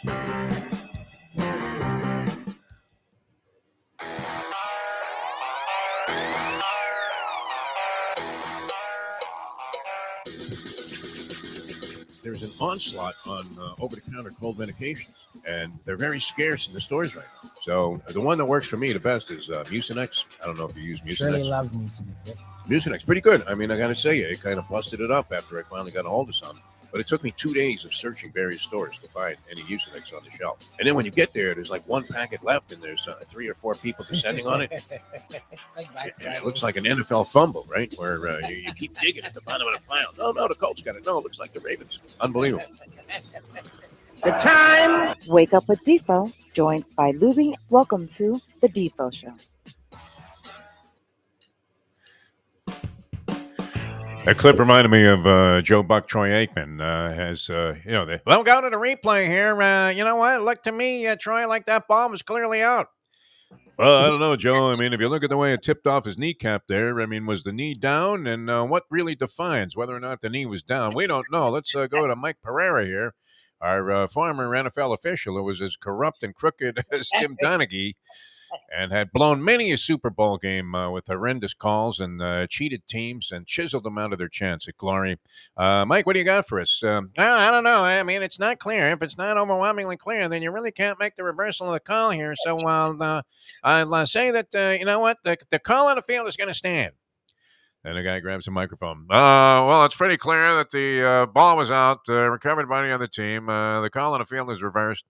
There's an onslaught on over-the-counter cold medications, and they're very scarce in the stores right now. So the one that works for me the best is Mucinex. I don't know if you use Mucinex. Surely love Mucinex. Mucinex, pretty good. I mean, I got to say, it kind of busted it up after I finally got a hold of some. But it took me 2 days of searching various stores to find any Mucinex on the shelf. And then when you get there, there's like one packet left, and there's 3 or 4 people descending on it. And it looks like an NFL fumble, right? Where you keep digging at the bottom of the pile. No, the Colts got it. No, it looks like the Ravens. Unbelievable. The time. Wake up with Defo, joined by Lubie. Welcome to the Defo Show. That clip reminded me of Joe Buck, Troy Aikman. Look out at the replay here. You know what? Look to me, Troy, like that ball was clearly out. Well, I don't know, Joe. I mean, if you look at the way it tipped off his kneecap there, I mean, was the knee down? And what really defines whether or not the knee was down? We don't know. Let's go to Mike Pereira here, our former NFL official who was as corrupt and crooked as Tim Donaghy, and had blown many a Super Bowl game with horrendous calls and cheated teams and chiseled them out of their chance at glory. Mike, what do you got for us? I don't know. I mean, it's not clear. If it's not overwhelmingly clear, then you really can't make the reversal of the call here. So I'll say that, you know what, the call on the field is going to stand. And the guy grabs the microphone. Well, it's pretty clear that the ball was out, recovered by the other team. The call on the field is reversed.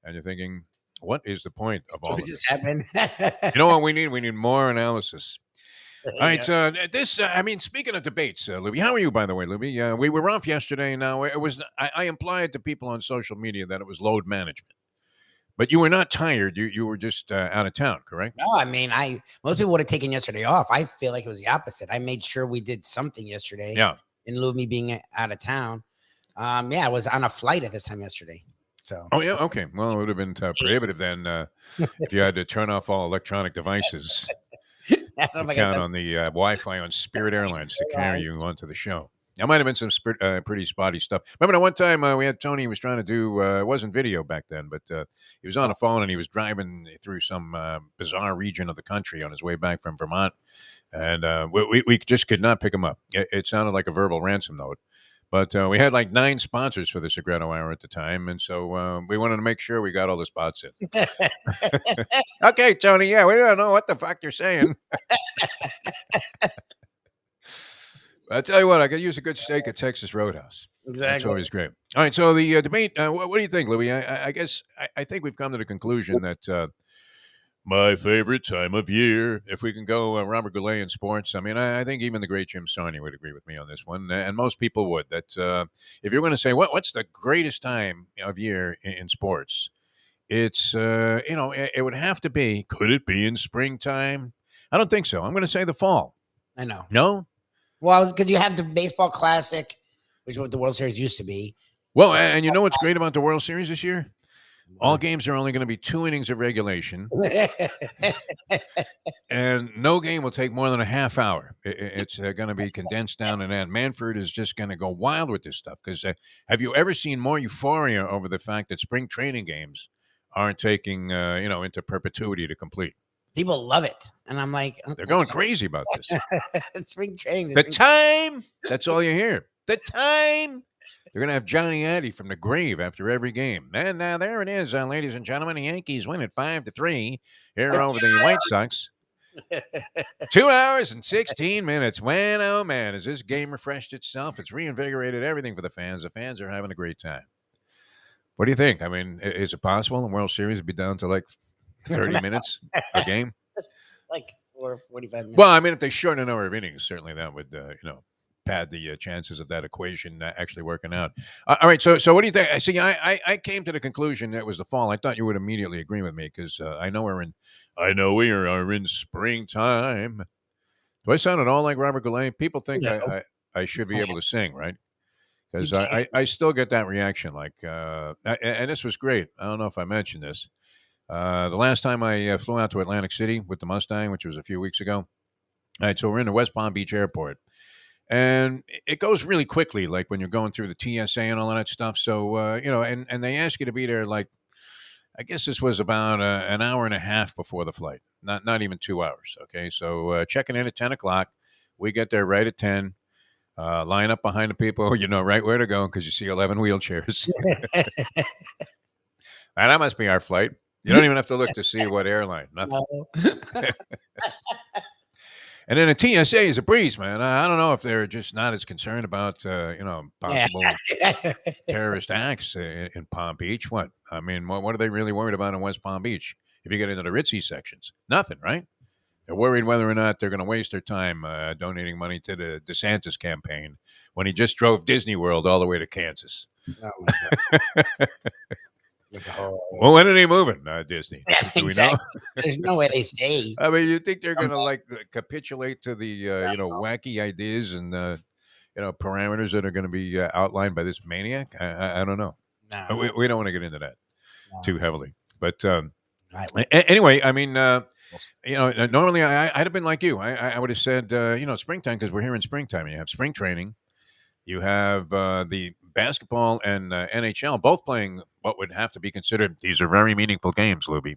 And you're thinking, what is the point of all of this? Happened? You know what we need? We need more analysis. All right. Speaking of debates, Lubie, how are you, by the way, Lubie? We were off yesterday. Now, I implied to people on social media that it was load management. But you were not tired. You were just out of town, correct? No, I mean, most people would have taken yesterday off. I feel like it was the opposite. I made sure we did something yesterday. Yeah. In lieu of me being out of town. I was on a flight at this time yesterday. So. Oh, yeah. Okay. Well, it would have been prohibitive then if you had to turn off all electronic devices to count on the Wi-Fi on Spirit Airlines to carry you onto the show. That might have been some pretty spotty stuff. Remember that one time we had Tony, he was trying to do, it wasn't video back then, but he was on the phone and he was driving through some bizarre region of the country on his way back from Vermont. And we just could not pick him up. It sounded like a verbal ransom note. But we had like 9 sponsors for the Segredo Hour at the time. And so we wanted to make sure we got all the spots in. Okay, Tony. Yeah, we don't know what the fuck you're saying. I tell you what, I could use a good steak at Texas Roadhouse. Exactly. That's always great. All right. So the debate, what do you think, Louis? I guess I think we've come to the conclusion that my favorite time of year, if we can go Robert Goulet in sports. I mean, I think even the great Jim Sarney would agree with me on this one, and most people would. That if you're going to say what's the greatest time of year in sports, it's it would have to be. Could it be in springtime? I don't think so. I'm going to say the fall. I know. No. Well, because you have the baseball classic, which is what the World Series used to be. Well, and you know what's great about the World Series this year? All games are only going to be 2 innings of regulation, and no game will take more than a half hour. It's going to be condensed down to that. Manfred is just going to go wild with this stuff because have you ever seen more euphoria over the fact that spring training games aren't taking into perpetuity to complete? People love it, and I'm like, they're going crazy about this. Spring training. The time. That's all you hear. The time. They're going to have Johnny Addy from the grave after every game. And now there it is, ladies and gentlemen. The Yankees win it 5-3 here over the White Sox. 2 hours and 16 minutes. Man, oh, man, has this game refreshed itself? It's reinvigorated everything for the fans. The fans are having a great time. What do you think? I mean, is it possible the World Series would be down to like 30 minutes a game? Like 45 minutes. Well, I mean, if they shorten the number of innings, certainly that would, pad the chances of that equation actually working out. All right, so what do you think? See, I came to the conclusion that it was the fall. I thought you would immediately agree with me because I know we are in springtime. Do I sound at all like Robert Goulet? People think I should be able to sing, right? Because I still get that reaction. Like, and this was great. I don't know if I mentioned this. The last time I flew out to Atlantic City with the Mustang, which was a few weeks ago. All right, so we're in the West Palm Beach Airport. and it goes really quickly, like when you're going through the TSA and all of that stuff. So and they ask you to be there like, I guess this was about an hour and a half before the flight, not even 2 hours. Okay, so checking in at 10 o'clock, we get there right at 10. Line up behind the people, you know right where to go because you see 11 wheelchairs. And that must be our flight. You don't even have to look to see what airline. Nothing. No. And then a TSA is a breeze, man. I don't know if they're just not as concerned about possible terrorist acts in Palm Beach. What? I mean, what are they really worried about in West Palm Beach? If you get into the ritzy sections, nothing, right? They're worried whether or not they're going to waste their time donating money to the DeSantis campaign when he just drove Disney World all the way to Kansas. Oh my God. That's horrible. Well, when are they moving, Disney? Yeah, Do we exactly. know? There's no way they stay. I mean, you think they're going to capitulate to the wacky ideas and parameters that are going to be outlined by this maniac? I don't know. No. We don't want to get into that too heavily. But Right. anyway, I mean, normally I'd have been like you. I would have said, springtime, because we're here in springtime. You have spring training. You have the basketball and NHL both playing what would have to be considered. These are very meaningful games, Lubie,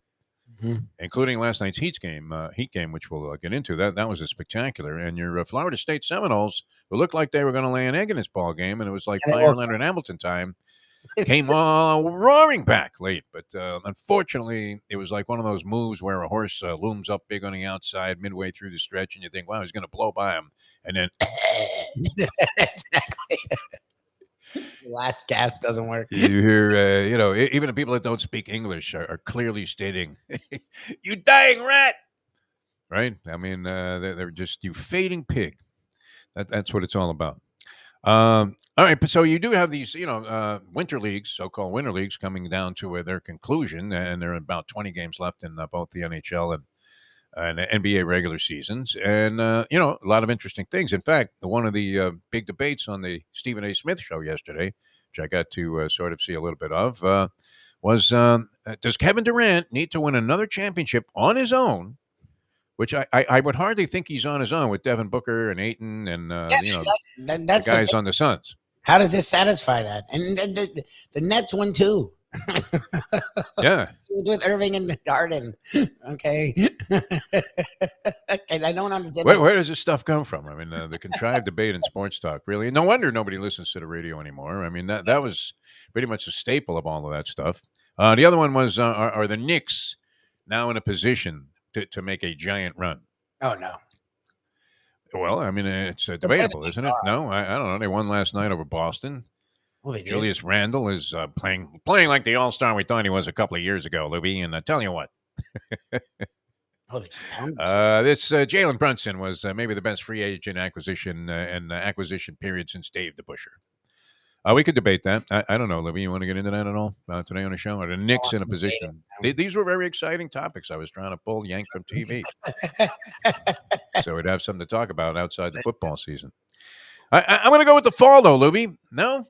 including last night's Heat game, which we'll get into. That was a spectacular. And your Florida State Seminoles, who looked like they were going to lay an egg in this ball game, and it was like Fire Leonard Hamilton time. Came roaring back late, but unfortunately, it was like one of those moves where a horse looms up big on the outside midway through the stretch, and you think, "Wow, he's going to blow by him," and then Exactly. The last gasp doesn't work. you hear, even the people that don't speak English are clearly stating, "You dying rat!" Right? I mean, they're just you fading pig. That's what it's all about. All right, so you do have these, winter leagues, so-called winter leagues, coming down to their conclusion, and there are about 20 games left in both the NHL and the NBA regular seasons, and a lot of interesting things. In fact, one of the big debates on the Stephen A. Smith show yesterday, which I got to sort of see a little bit of, was does Kevin Durant need to win another championship on his own? Which I would hardly think he's on his own with Devin Booker and Ayton and That's the guys on the Suns. How does this satisfy that? And the Nets won too. Yeah, with Irving and Harden. Okay, and I don't understand. Where does this stuff come from? I mean, the contrived debate in sports talk. Really, no wonder nobody listens to the radio anymore. I mean, that was pretty much a staple of all of that stuff. The other one was, are the Knicks now in a position to make a giant run? Oh no. Well, I mean, it's debatable, isn't it? No, I don't know. They won last night over Boston. Well, they did. Julius Randle is playing like the all-star we thought he was a couple of years ago, Lubie. And I tell you what, this Jalen Brunson was maybe the best free agent acquisition and acquisition period since Dave DeBusschere. We could debate that. I don't know, Libby. You want to get into that at all today on the show? Are the Knicks in a position? These were very exciting topics I was trying to pull yank from TV. So we'd have something to talk about outside the football season. I'm going to go with the fall, though, Libby. No?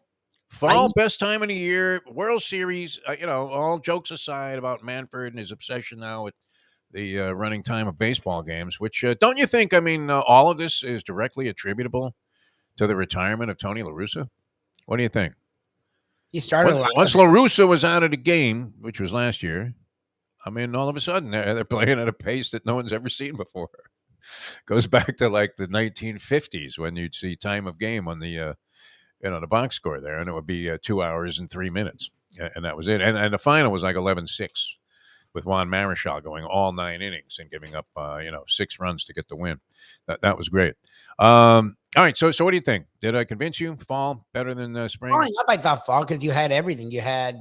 Fall, best time of the year, World Series, all jokes aside about Manfred and his obsession now with the running time of baseball games, which don't you think, all of this is directly attributable to the retirement of Tony La Russa? What do you think? He started once La Russa was out of the game, which was last year. All of a sudden they're playing at a pace that no one's ever seen before. Goes back to like the 1950s when you'd see time of game on the the box score there, and it would be 2 hours and 3 minutes, and that was it. And the final was like 11-6 with Juan Marichal going all 9 innings and giving up 6 runs to get the win. That was great. All right, so what do you think? Did I convince you? Fall better than spring? Growing up, I thought fall because you had everything. You had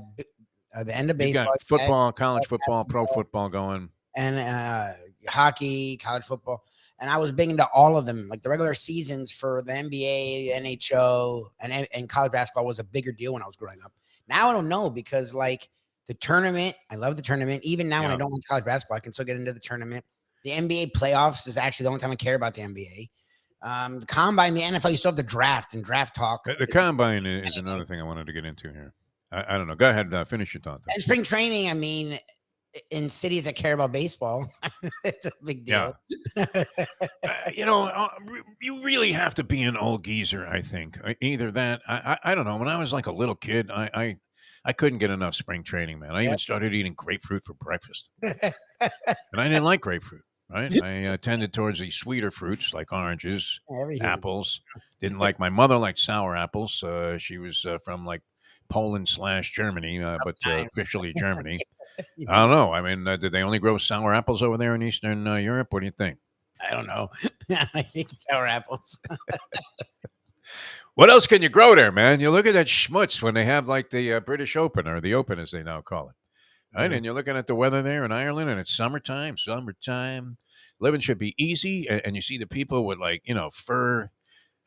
the end of baseball, you got football, college football, pro football going, and hockey, college football. And I was big into all of them. Like the regular seasons for the NBA, NHL, and college basketball was a bigger deal when I was growing up. Now I don't know because like the tournament, I love the tournament. Even now when I don't watch college basketball, I can still get into the tournament. The NBA playoffs is actually the only time I care about the NBA. The combine, the NFL, you still have the draft and draft talk. The combine is another thing I wanted to get into here. I don't know. Go ahead, finish your thought. And spring training, in cities that care about baseball, it's a big deal. You really have to be an old geezer, I think. Either that, I don't know. When I was like a little kid, I couldn't get enough spring training, man. I even started eating grapefruit for breakfast, and I didn't like grapefruit. Right, I tended towards the sweeter fruits like oranges, apples. Didn't like my mother liked sour apples. She was from like Poland/Germany, but officially Germany. I don't know. I mean, did they only grow sour apples over there in Eastern Europe? What do you think? I don't know. I think sour apples. What else can you grow there, man? You look at that schmutz when they have like the British Open or the Open as they now call it. Right? And you're looking at the weather there in Ireland and it's summertime. Living should be easy. And you see the people with like, fur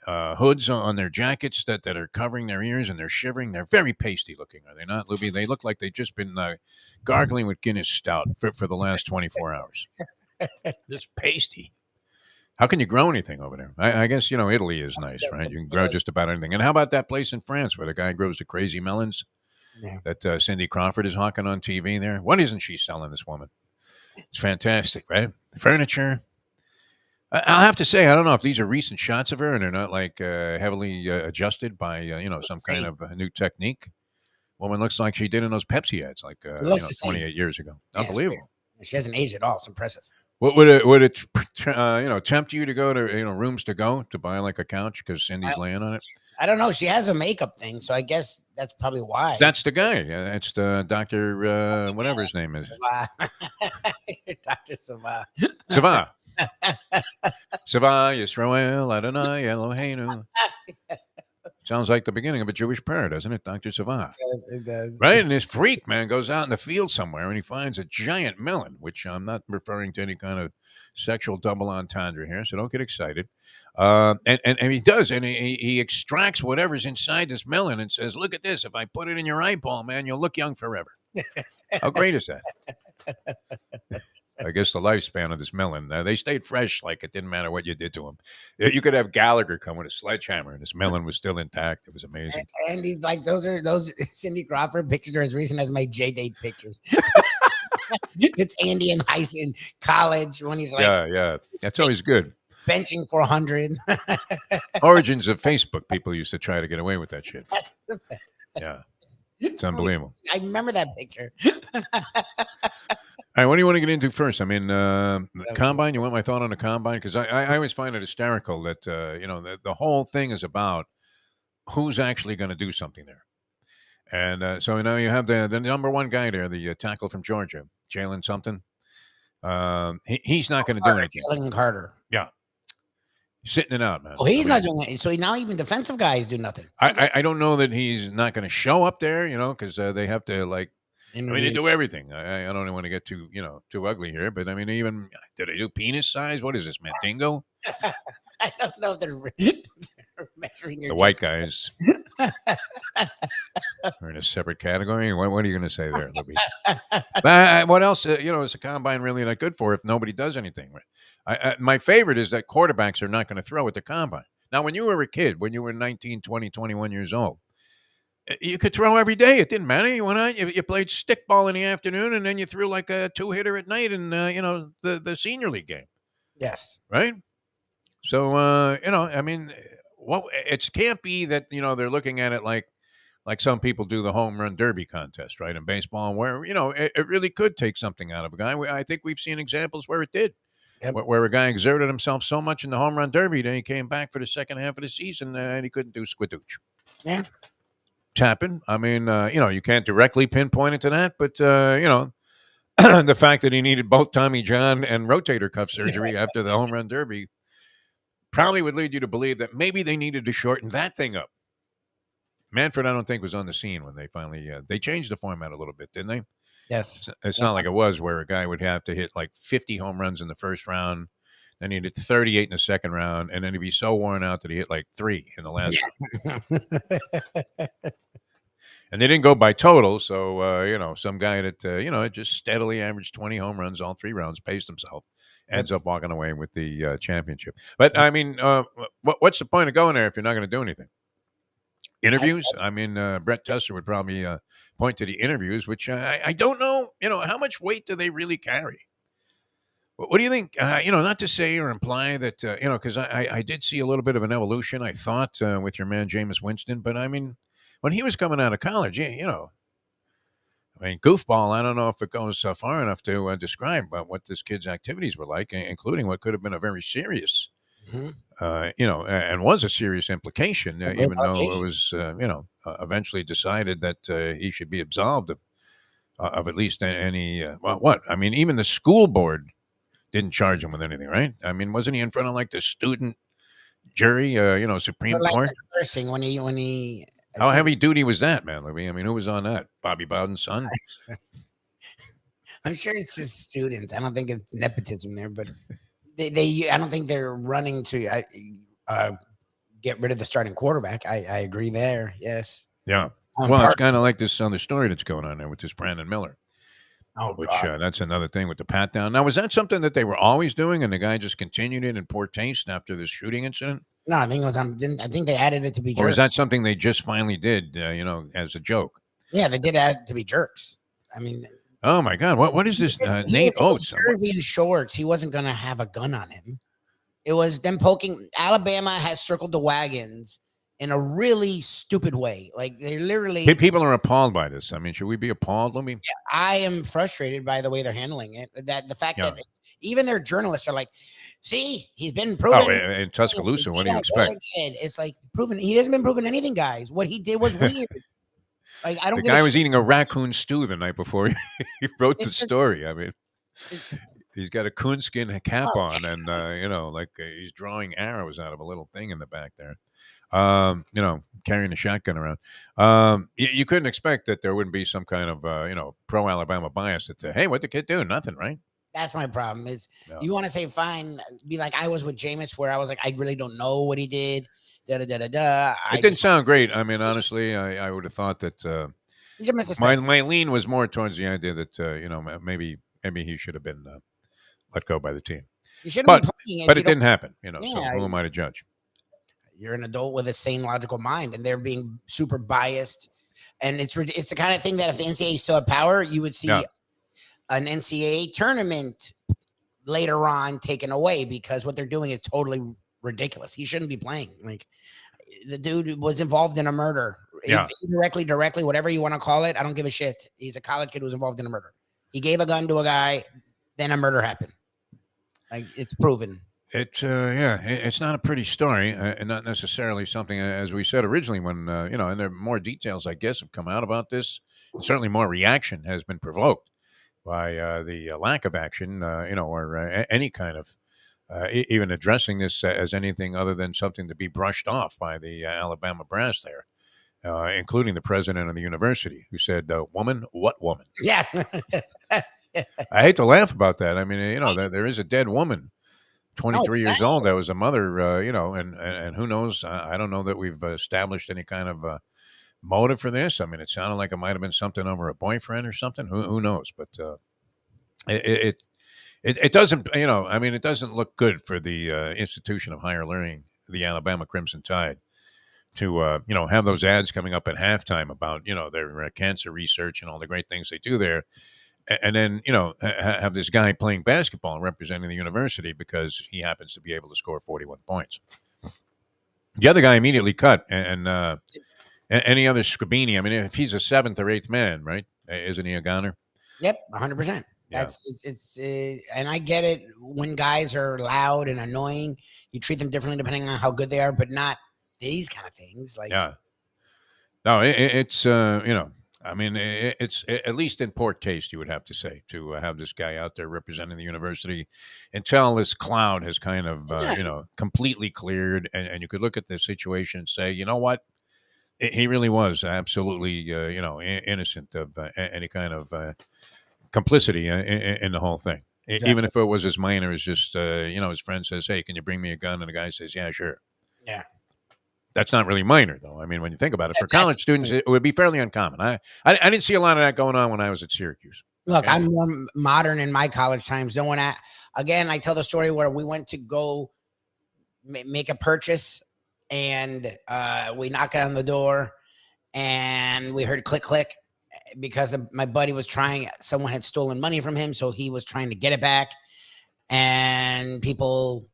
hoods on their jackets that are covering their ears and they're shivering. They're very pasty looking, are they not, Lubie? They look like they've just been gargling with Guinness Stout for the last 24 hours. Just pasty. How can you grow anything over there? I guess, Italy is nice, right? You can grow just about anything. And how about that place in France where the guy grows the crazy melons that Cindy Crawford is hawking on TV there? What isn't she selling, this woman? It's fantastic, right? Furniture. I'll have to say, I don't know if these are recent shots of her and they're not like heavily adjusted by, some kind of new technique. Woman looks like she did in those Pepsi ads like 28 years ago. Yeah, unbelievable. She hasn't aged at all. It's impressive. What would it tempt you to go to rooms to go to buy like a couch because Cindy's laying on it? I don't know. She has a makeup thing, so I guess that's probably why. That's the guy. It's the Dr. Whatever his name is. Dr. Sava. Sava. Sava Yisrael Adonai Eloheinu. Sounds like the beginning of a Jewish prayer, doesn't it, Dr. Sava? It does. Right? And this freak, man, goes out in the field somewhere and he finds a giant melon, which I'm not referring to any kind of sexual double entendre here, so don't get excited. And he does, and he extracts whatever's inside this melon and says, look at this. If I put it in your eyeball, man, you'll look young forever. How great is that? I guess the lifespan of this melon, they stayed fresh like it didn't matter what you did to them. You could have Gallagher come with a sledgehammer and this melon was still intact. It was amazing. And he's like, those Cindy Crawford pictures are as recent as my J-Date pictures. It's Andy in college when he's like, yeah. That's always good. Benching 400. Origins of Facebook, people used to try to get away with that shit. That's the best. Yeah. It's unbelievable. I remember that picture. All right, what do you want to get into first? I mean, the combine. You want my thought on the combine? Because I always find it hysterical that the whole thing is about who's actually going to do something there. And so now you have the number one guy there, the tackle from Georgia, Jalen something. He's not going to do anything. Jalen Carter. Yeah, sitting it out, man. Oh, he's not doing it. So now even defensive guys do nothing. I don't know that he's not going to show up there, because they have to like. They do everything. I don't want to get too ugly here, but I mean, even do they do penis size? What is this, Mandingo? I don't know if they're measuring your. The white guys are in a separate category. What are you going to say there, Libby? What else? Is the combine really not good for if nobody does anything? My favorite is that quarterbacks are not going to throw at the combine. Now, when you were a kid, when you were 19, 20, 21 years old, you could throw every day. It didn't matter. You went out, you played stickball in the afternoon, and then you threw like a 2-hitter at night in, the senior league game. Yes. Right? So, I mean, it can't be that, they're looking at it like some people do the home run derby contest, right, in baseball, where, it really could take something out of a guy. I think we've seen examples where it did. Yep. Where a guy exerted himself so much in the home run derby, then he came back for the second half of the season, and he couldn't do squidooch. Yeah. Happen. I mean, you can't directly pinpoint it to that, but the fact that he needed both Tommy John and rotator cuff surgery after the home run derby probably would lead you to believe that maybe they needed to shorten that thing up. Manfred, I don't think, was on the scene when they finally they changed the format a little bit, didn't they? Yes. It's not like it was where a guy would have to hit like 50 home runs in the first round. Then he did 38 in the second round, and then he'd be so worn out that he hit like 3 in the last round. And they didn't go by total, so, some guy that, just steadily averaged 20 home runs all 3 rounds, paced himself, ends up walking away with the championship. But, I mean, what's the point of going there if you're not going to do anything? Interviews? I mean, Brett Tesser would probably point to the interviews, which I don't know, how much weight do they really carry? What do you think? Not to say or imply that, because I did see a little bit of an evolution, I thought, with your man, Jameis Winston. But I mean, when he was coming out of college, I mean, goofball, I don't know if it goes far enough to describe what this kid's activities were like, including what could have been a very serious, Mhm. and was a serious implication, A great even though it allegation. was, eventually decided that he should be absolved of at least any, what? I mean, even the school board didn't charge him with anything, right? I mean, wasn't he in front of like the student jury, For Supreme like Court? cursing when he I How think heavy duty was that, man, Louis? I mean, who was on that? Bobby Bowden's son? I'm sure it's just students. I don't think it's nepotism there, but they I don't think they're running to get rid of the starting quarterback. I agree there. Yes. Yeah. On Well, it's part. kind of like this other story that's going on there with this Brandon Miller, Oh which God. that's another thing with the pat down. Now, was that something that they were always doing, and the guy just continued it in poor taste after this shooting incident, No, I think it was. I think they added it to be or is jerks. that something they just finally did, as a joke? Yeah, they did add to be jerks. I mean, Oh my God, what is this, he Nate was in his Oates? jersey and shorts. He wasn't going to have a gun on him. It was them poking. Alabama has circled the wagons in a really stupid way. Like they literally. People are appalled by this. I mean, should we be appalled, Louis? I am frustrated by the way they're handling it. That the fact Yeah. that even their journalists are like, "See, he's been Oh, proven." in Tuscaloosa, what do you expect? It's like proven. He hasn't been proven anything, guys. What he did was weird. Like I don't The give a guy shit. was eating a raccoon stew the night before he wrote the It's just- story. I mean, it's- he's got a coonskin cap oh, on, and like he's drawing arrows out of a little thing in the back there. Carrying a shotgun around. You couldn't expect that there wouldn't be some kind of pro Alabama bias that hey, what the kid doing? Nothing, right? That's my problem. Is Yeah. you want to say fine, be like I was with Jameis, where I was like, I really don't know what he did. Da da da da da. It didn't sound great. I mean, honestly, I would have thought that He's a missuspect. my lean was more towards the idea that maybe he should have been let go by the team, You shouldn't but be playing if but you it don't. didn't happen. So Yeah, who am I to judge? you're an adult with a sane, logical mind, and they're being super biased. And it's the kind of thing that if the NCAA still had power, you would see Yeah. an NCAA tournament later on taken away because what they're doing is totally ridiculous. He shouldn't be playing. Like the dude was involved in a murder. Yeah. Directly, whatever you want to call it. I don't give a shit. He's a college kid who was involved in a murder. He gave a gun to a guy, then a murder happened. Like it's proven. It's not a pretty story, and not necessarily something, as we said originally, when and there are more details, I guess, have come out about this, and certainly more reaction has been provoked by the lack of action, or any kind of even addressing this as anything other than something to be brushed off by the Alabama brass there, including the president of the university, who said, "Woman, what woman?" Yeah. I hate to laugh about that. I mean, there is a dead woman. No, 23 it's years sad. old. That was a mother, and who knows? I don't know that we've established any kind of motive for this. I mean, it sounded like it might have been something over a boyfriend or something. Who knows? But it doesn't. I mean, it doesn't look good for the institution of higher learning, the Alabama Crimson Tide, to have those ads coming up at halftime about their cancer research and all the great things they do there. And then, have this guy playing basketball representing the university because he happens to be able to score 41 points. The other guy immediately cut, and any other Scabini. I mean, if he's a seventh or eighth man, right? Isn't he a goner? Yep, 100%. Yeah. It's and I get it when guys are loud and annoying, you treat them differently depending on how good they are, but not these kind of things. Like, Yeah. No, it's I mean, it's at least in poor taste, you would have to say, to have this guy out there representing the university until this cloud has kind of, completely cleared. And you could look at the situation and say, you know what? He really was absolutely, innocent of any kind of complicity in the whole thing. Exactly. Even if it was as minor as just, his friend says, hey, can you bring me a gun? And the guy says, yeah, sure. yeah. That's not really minor, though. I mean, when you think about it, for That's college students, it would be fairly uncommon. I didn't see a lot of that going on when I was at Syracuse. Look, Okay. I'm more modern in my college times. No one again, I tell the story where we went to go make a purchase and we knocked on the door, and we heard click click because my buddy was trying. Someone had stolen money from him, so he was trying to get it back, and people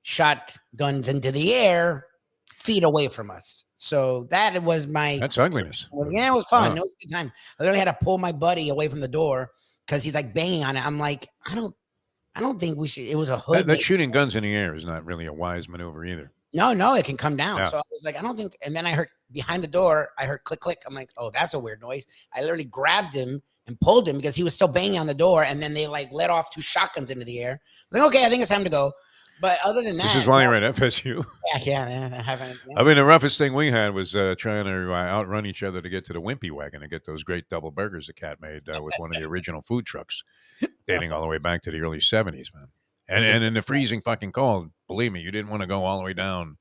shot guns into the air feet away from us. So that was my. That's ugliness. Yeah, it was fun. Wow. It was a good time. I literally had to pull my buddy away from the door because he's like banging on it. I'm like, I don't think we should. It was a hood. That shooting guns in the air is not really a wise maneuver either. No, it can come down. Yeah. So I was like, I don't think. And then I heard behind the door, I heard click, click. I'm like, oh, that's a weird noise. I literally grabbed him and pulled him because he was still banging on the door. And then they like let off 2 shotguns into the air. I was like, okay, I think it's time to go. But other than that, This is why you're at FSU. yeah, I haven't. I mean, the roughest thing we had was trying to outrun each other to get to the Wimpy Wagon and get those great double burgers the cat made with one of the original food trucks, dating all the way back to the early 70s, man. And in the freezing fucking cold, believe me, you didn't want to go all the way down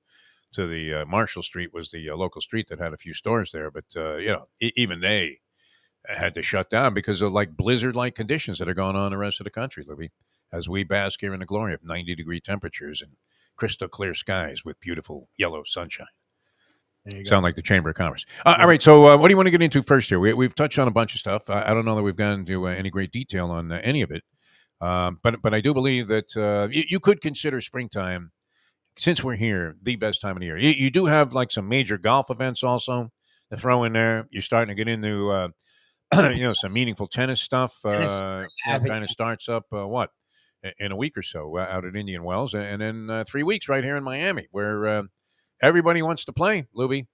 to the Marshall Street was the local street that had a few stores there. But, even they had to shut down because of like blizzard-like conditions that are going on in the rest of the country, Libby, as we bask here in the glory of 90-degree temperatures and crystal clear skies with beautiful yellow sunshine. Sound like the Chamber of Commerce. All right, so what do you want to get into first here? We've touched on a bunch of stuff. I don't know that we've gone into any great detail on any of it, but I do believe that you could consider springtime, since we're here, the best time of the year. You do have like some major golf events also to throw in there. You're starting to get into some meaningful tennis stuff. Kind of starts up in a week or so out at Indian Wells, and then 3 weeks right here in Miami, where everybody wants to play, Lubie.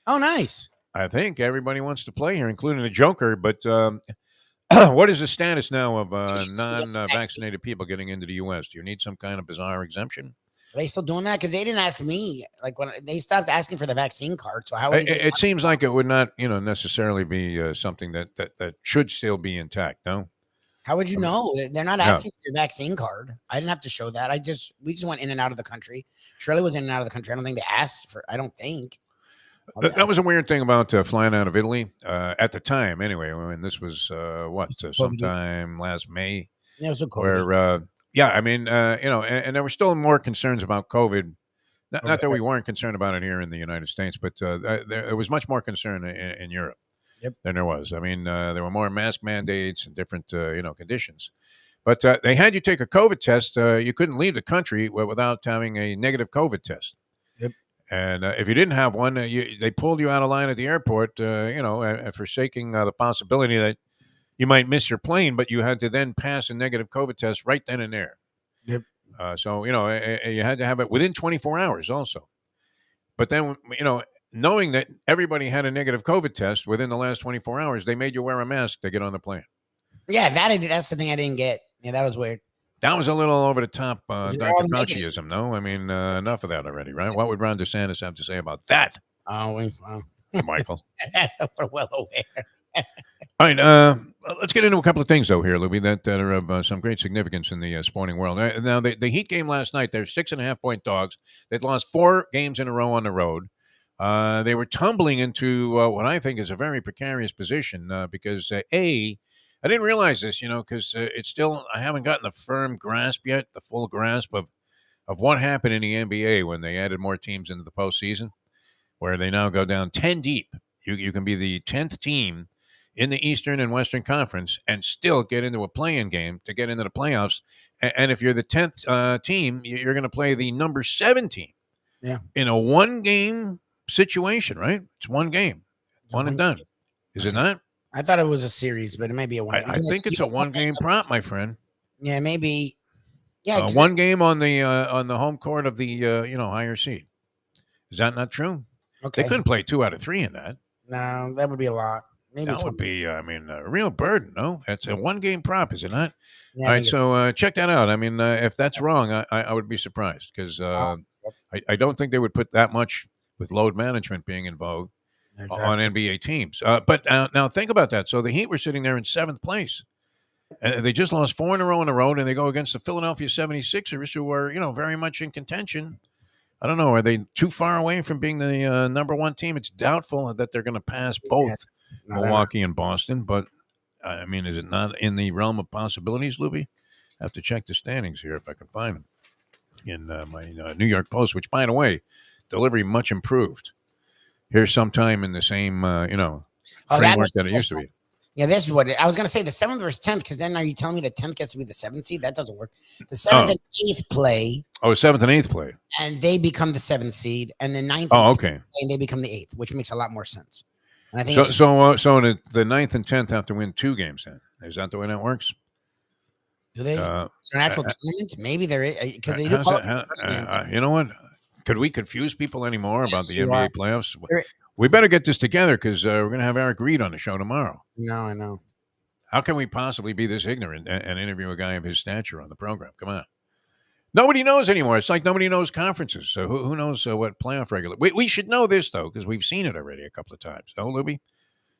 Oh, nice. I think everybody wants to play here, including the Joker. But what is the status now of non-vaccinated people getting into the U.S.? Do you need some kind of bizarre exemption? Are they still doing that? Because they didn't ask me. Like when they stopped asking for the vaccine card. So how? It seems like it would not, necessarily be something that should still be intact. No. How would you know? They're not asking for your vaccine card. I didn't have to show that. We just went in and out of the country. Shirley was in and out of the country. I don't think they asked for. I don't think. That was a weird thing about flying out of Italy at the time. Anyway, when this was sometime last May. Yeah, it was where I mean, and there were still more concerns about COVID. Not that we weren't concerned about it here in the United States, but there was much more concern in Europe. Yep. Than there was. I mean, there were more mask mandates and different, conditions. But they had you take a COVID test. You couldn't leave the country without having a negative COVID test. Yep. And if you didn't have one, they pulled you out of line at the airport, forsaking the possibility that you might miss your plane, but you had to then pass a negative COVID test right then and there. Yep. So, you had to have it within 24 hours also. But then, knowing that everybody had a negative COVID test within the last 24 hours, they made you wear a mask to get on the plane. Yeah, that's the thing I didn't get. Yeah, that was weird. That was a little over the top Dr. Fauciism, no? I mean, enough of that already, right? What would Ron DeSantis have to say about that? Oh, Michael. We're well aware. All right, let's get into a couple of things, though, here, Lubie, that are of some great significance in the sporting world. Now, the Heat game last night, they're 6.5-point dogs. They'd lost 4 games in a row on the road. They were tumbling into what I think is a very precarious position because, I didn't realize this, because it's still, I haven't gotten the firm grasp yet, the full grasp of what happened in the NBA when they added more teams into the postseason, where they now go down 10 deep. You can be the 10th team in the Eastern and Western Conference and still get into a play-in game to get into the playoffs. And if you're the 10th team, you're going to play the number 7 team. Yeah. In a one-game situation, right? It's one game. One and done. Is it not? I thought it was a series, but it may be a one. I think it's a one-game prop, my friend. Yeah, maybe. Yeah, one game on the home court of the higher seed. Is that not true? Okay. They couldn't play 2 out of 3 in that. No, that would be a lot. Maybe that would be, a real burden. No, it's a one-game prop, is it not? Yeah, all right, so check that out. I mean, if that's wrong, I would be surprised because I don't think they would put that much with load management being in vogue on NBA teams. But now think about that. So the Heat were sitting there in 7th place. They just lost 4 in a row on the road, and they go against the Philadelphia 76ers, who are, very much in contention. I don't know. Are they too far away from being the number 1 team? It's doubtful that they're going to pass both Milwaukee and Boston. But, I mean, is it not in the realm of possibilities, Lubie? I have to check the standings here if I can find them in my New York Post, which, by the way, delivery much improved. Here's sometime in the same, that framework makes that it more used to be. sense. Yeah, this is what I was going to say. The 7th versus 10th, because then are you telling me the 10th gets to be the 7th seed? That doesn't work. The 7th and 8th play, Oh, 7th and 8th play. and they become the 7th seed, and the 9th Oh, and okay. 10th play, and they become the 8th, which makes a lot more sense. And I think So, it's so the 9th and 10th have to win 2 games then. Is that the way that works? do they? Uh, Is there an actual tournament? Maybe there is, because they do how's call that? it. You know what? Could we confuse people anymore about the you NBA are. playoffs? There- We better get this together because we're going to have Eric Reed on the show tomorrow. No, I know. How can we possibly be this ignorant and interview a guy of his stature on the program? Come on. Nobody knows anymore. It's like nobody knows conferences. So who knows what playoff regular? We should know this, though, because we've seen it already a couple of times. No, Lubie?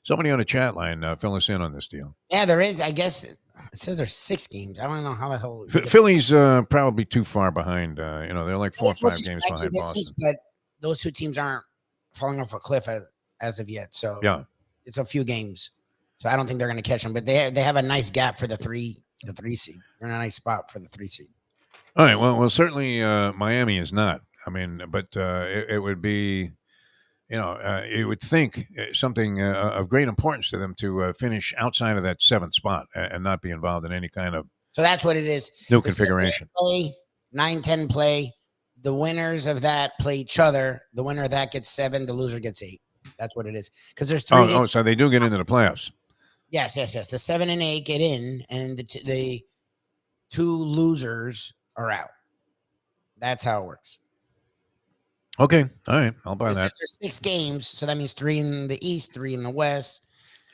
Somebody on the chat line fill us in on this deal. Yeah, there is. I guess it says there's 6 games. I don't know how the hell. Philly's probably too far behind. They're like 4 or 5 games Striking behind distance, Boston. but those 2 teams aren't falling off a cliff as of yet. So Yeah. it's a few games. So I don't think they're going to catch them. But they have a nice gap for the 3 seed. They're in a nice spot for the 3 seed. All right. Well, certainly Miami is not. I mean, but it would be, you would think something of great importance to them to finish outside of that 7th spot and not be involved in any kind of So that's what it is. new The configuration. 9-10 play. The winners of that play each other. The winner of that gets 7. The loser gets 8. That's what it is. Because there's 3. Oh, so they do get into the playoffs. Yes. The 7 and 8 get in, and the 2 losers are out. That's how it works. Okay. All right. I'll buy that. There's 6 games, so that means 3 in the East, 3 in the West,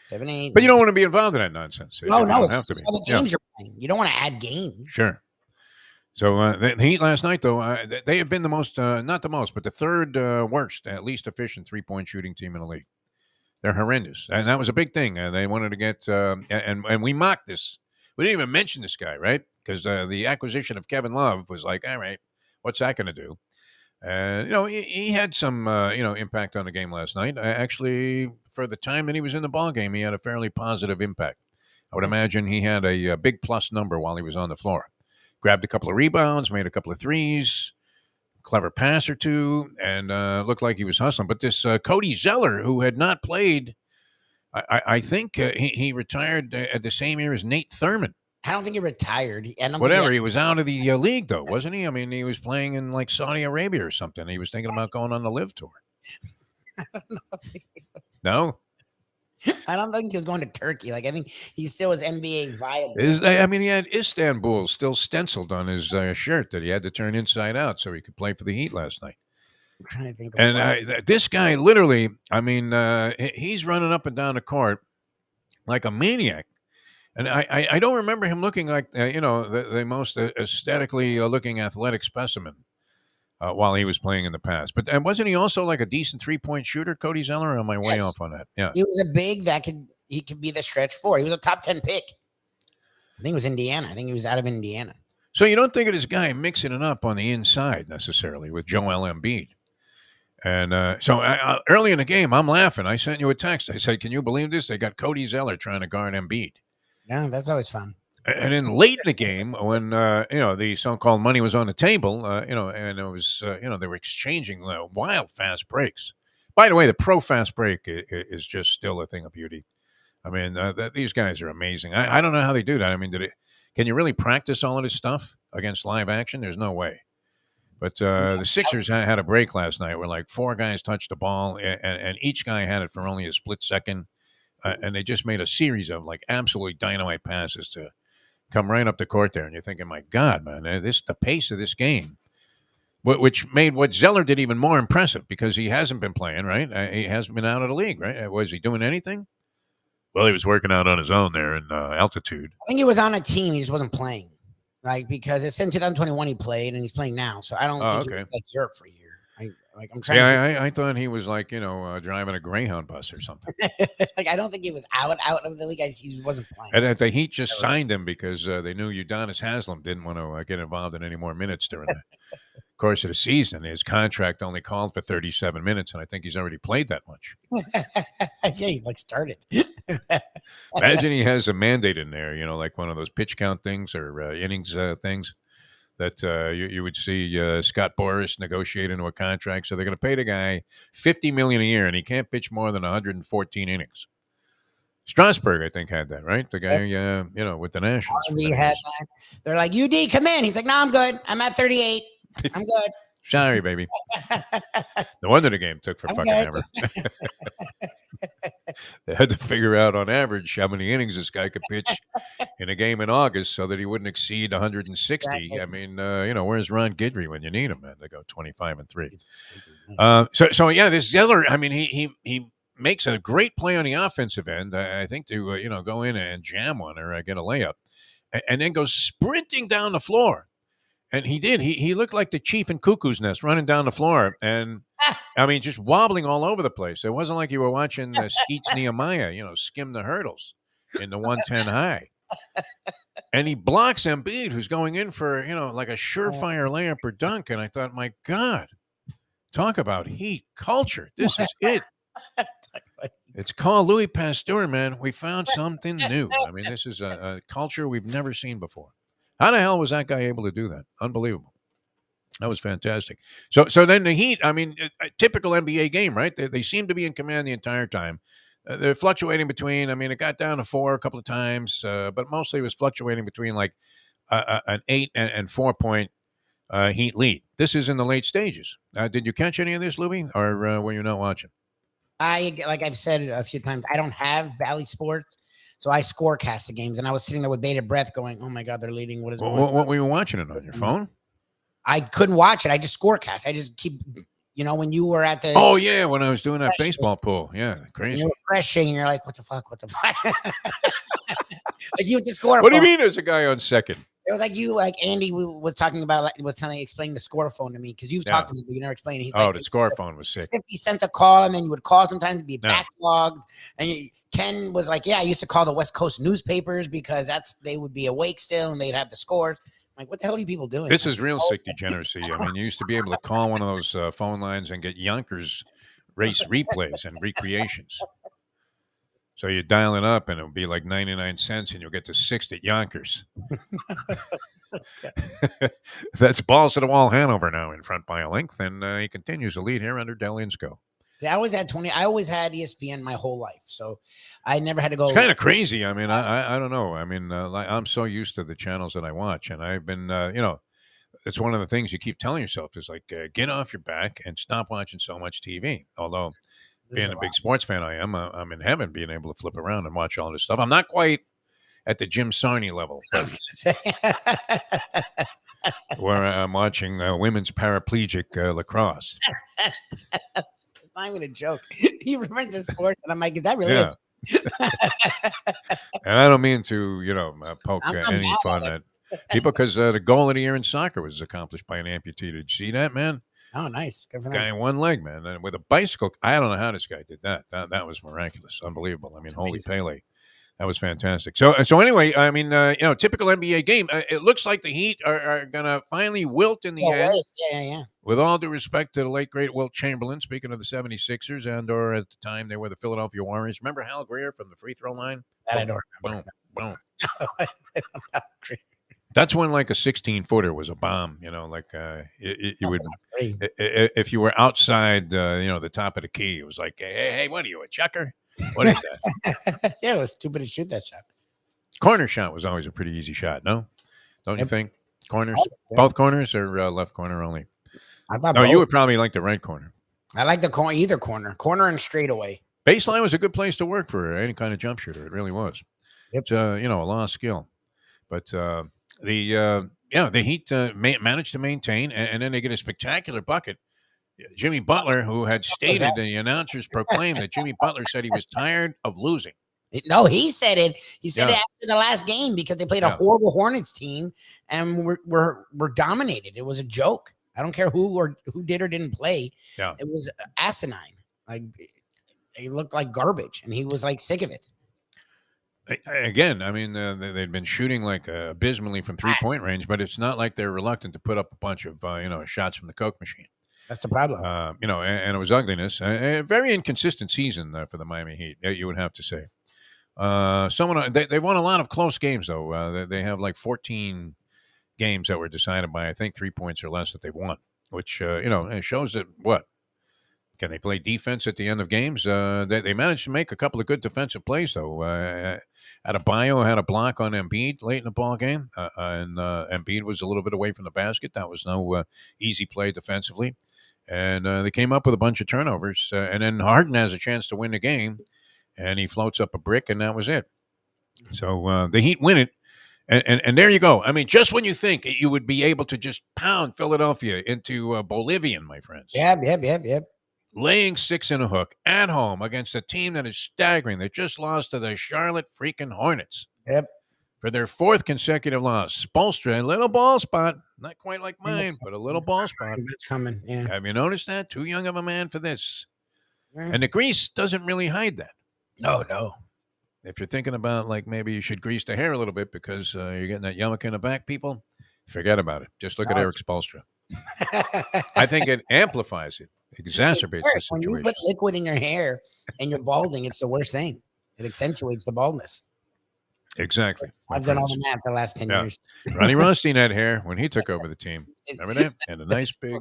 7, 8. But you don't want to be involved in that nonsense. No, You don't have it's to be. all the games you're playing. You don't want to add games. Sure. So the Heat last night, though, they have been the most, not the most, but the 3rd worst, at least efficient 3-point shooting team in the league. They're horrendous, and that was a big thing. They wanted to get, and we mocked this. We didn't even mention this guy, right? Because the acquisition of Kevin Love was like, all right, what's that going to do? And he had some impact on the game last night. Actually, for the time that he was in the ball game, he had a fairly positive impact. I would imagine he had a big plus number while he was on the floor. Grabbed a couple of rebounds, made a couple of threes, clever pass or 2, and looked like he was hustling. But this Cody Zeller, who had not played, I think he retired at the same year as Nate Thurman. I don't think he retired. Whatever, he was out of the league, though, wasn't he? I mean, he was playing in like Saudi Arabia or something. He was thinking about going on the Live Tour. I don't know. No? I don't think he was going to Turkey. Like, I think he still was NBA viable. He had Istanbul still stenciled on his shirt that he had to turn inside out so he could play for the Heat last night. I'm trying to think. And this guy, literally, he's running up and down the court like a maniac. And I don't remember him looking like, the most aesthetically looking athletic specimen while he was playing in the past. But wasn't he also like a decent 3-point shooter, Cody Zeller? Or am I way off on that? Yeah. He was a big that he could be the stretch 4. He was a top 10 pick. I think it was Indiana. I think he was out of Indiana. So you don't think of this guy mixing it up on the inside necessarily with Joel Embiid. And so early in the game, I'm laughing. I sent you a text. I said, can you believe this? They got Cody Zeller trying to guard Embiid. Yeah, that's always fun. And then late in the game, when the so-called money was on the table, and it was they were exchanging wild fast breaks. By the way, the pro fast break is just still a thing of beauty. I mean, these guys are amazing. I don't know how they do that. I mean, can you really practice all of this stuff against live action? There's no way. But the Sixers had a break last night where like 4 guys touched the ball, and each guy had it for only a split second. And they just made a series of like absolutely dynamite passes to come right up the court there. And you're thinking, my God, man, the pace of this game, which made what Zeller did even more impressive because he hasn't been playing, right? He hasn't been out of the league, right? Was he doing anything? Well, he was working out on his own there in altitude. I think he was on a team. He just wasn't playing. Like, because it's in 2021 he played and he's playing now. So I don't think he was like Europe for a year. I'm trying I thought he was like, driving a Greyhound bus or something. like, I don't think he was out of the league. He wasn't playing. And the Heat just signed him because they knew Udonis Haslem didn't want to get involved in any more minutes during the course of the season. His contract only called for 37 minutes, and I think he's already played that much. Yeah, he's like started. Imagine he has a mandate in there, like one of those pitch count things or innings things. that you would see Scott Boras negotiate into a contract. So they're going to pay the guy $50 million a year, and he can't pitch more than 114 innings. Strasburg, I think, had that, right? The guy, with the Nationals. for Harvey many had years. that. They're like, UD, come in. He's like, no, I'm good. I'm at 38. I'm good. Sorry, baby. No wonder the game took for I'm fucking good. ever. They had to figure out on average how many innings this guy could pitch in a game in August so that he wouldn't exceed 160. Exactly. I mean, where's Ron Guidry when you need him, man? They go 25-3. This Zeller, I mean, he makes a great play on the offensive end. I think to go in and jam one or get a layup, and then goes sprinting down the floor. And he did. He looked like the chief in Cuckoo's Nest running down the floor. And, I mean, just wobbling all over the place. It wasn't like you were watching Skeets Nehemiah, skim the hurdles in the 110 high. And he blocks Embiid, who's going in for, like a surefire layup or dunk. And I thought, my God, talk about heat culture. This is it. It's called Louis Pasteur, man. We found something new. I mean, this is a culture we've never seen before. How the hell was that guy able to do that? Unbelievable. That was fantastic. So then the Heat, I mean, a typical NBA game, right? They seem to be in command the entire time. They're fluctuating between, I mean, it got down to 4 a couple of times, but mostly it was fluctuating between like an 8 and 4 point Heat lead. This is in the late stages. Did you catch any of this, Lubie, or were you not watching? Like I've said a few times, I don't have Bally Sports, so I scorecast the games, and I was sitting there with bated breath, going, "Oh my God, they're leading! What is going on?" What were you watching it on your phone? I couldn't watch it. I just scorecast. I just keep, when you were at the When I was doing that baseball pool, crazy. you're refreshing, and you're like, "What the fuck? What the fuck?" Like you with the score. What do you phone. mean? There's a guy on second. It was like Andy was talking about, explaining the score phone to me, because you've talked to me, but you never explained it. He's like, the score phone was sick. 50 cents a call, and then you would call sometimes and be backlogged. And Ken was like, I used to call the West Coast newspapers because they would be awake still and they'd have the scores. I'm like, what the hell are you people doing? This is real sick degeneracy. I mean, you used to be able to call one of those phone lines and get Yonkers race replays and recreations. So you dial it up and it'll be like 99 cents and you'll get to 6th at Yonkers. That's balls to the wall Hanover now in front by a length, and he continues to lead here under Del Insco. I always had ESPN my whole life, so I never had to go. It's kind of crazy. I mean, I don't know. I mean, I'm so used to the channels that I watch, and I've been, it's one of the things you keep telling yourself is like, get off your back and stop watching so much TV. Although, being a big sports fan I am, I'm in heaven being able to flip around and watch all this stuff. I'm not quite at the Jim Sarney level, I was gonna say. where I'm watching women's paraplegic lacrosse. It's not even a joke. He refers to sports, and I'm like, is that really it? And I don't mean to, poke any fun at people, because the goal of the year in soccer was accomplished by an amputee. Did you see that, man? Oh, nice. Good for Guy them. in one leg, man, and with a bicycle. I don't know how this guy did that. That was miraculous, unbelievable. I mean, holy Pele. That was fantastic. So anyway, I mean, typical NBA game. It looks like the Heat are going to finally wilt in the end. Yeah. With all due respect to the late, great Wilt Chamberlain, speaking of the 76ers, or at the time they were the Philadelphia Warriors. Remember Hal Greer from the free throw line? That I don't remember. Boom. That's when like a 16-footer was a bomb, like you would, if you were outside, the top of the key, it was like, hey, what are you, a chucker? What is that? Yeah, it was stupid to shoot that shot. Corner shot was always a pretty easy shot, no? Don't you think? Corners? Yeah. Both corners or left corner only? I thought No, both. you would probably like the right corner. I like the corner, either corner and straightaway. Baseline was a good place to work for any kind of jump shooter. It really was. Yep. It's a lost skill. But the Heat managed to maintain, and then they get a spectacular bucket. Jimmy Butler, who had stated, the announcers proclaimed that Jimmy Butler said he was tired of losing. No, he said it. He said it after the last game because they played a horrible Hornets team and were dominated. It was a joke. I don't care who did or didn't play. Yeah. It was asinine. Like they looked like garbage, and he was like sick of it. Again, I mean, they'd been shooting like abysmally from 3-point range, but it's not like they're reluctant to put up a bunch of shots from the Coke machine. That's the problem. And it was ugliness. A very inconsistent season for the Miami Heat, you would have to say. They won a lot of close games, though. They have like 14 games that were decided by, I think, 3 points or less that they won, which, it shows that what? Can they play defense at the end of games? They managed to make a couple of good defensive plays, though. Adebayo had a block on Embiid late in the ball game, and Embiid was a little bit away from the basket. That was no easy play defensively. And they came up with a bunch of turnovers. And then Harden has a chance to win the game, and he floats up a brick, and that was it. So the Heat win it. And there you go. I mean, just when you think you would be able to just pound Philadelphia into Bolivian, my friends. Yep. Laying 6 in a hook at home against a team that is staggering. They just lost to the Charlotte freaking Hornets. Yep. For their 4th consecutive loss. Spoelstra, a little ball spot. Not quite like mine, but a little ball spot. It's coming, yeah. Have you noticed that? Too young of a man for this. Yeah. And the grease doesn't really hide that. No. If you're thinking about, like, maybe you should grease the hair a little bit because you're getting that yarmulke in the back, people, forget about it. Just look at Eric Spoelstra. I think it amplifies it. Exacerbates the when you situation. put liquid in your hair and you're balding, it's the worst thing. It accentuates the baldness. Exactly. I've done all the math the last 10 years. Ronnie Rothstein had hair when he took over the team. Remember that? And a nice big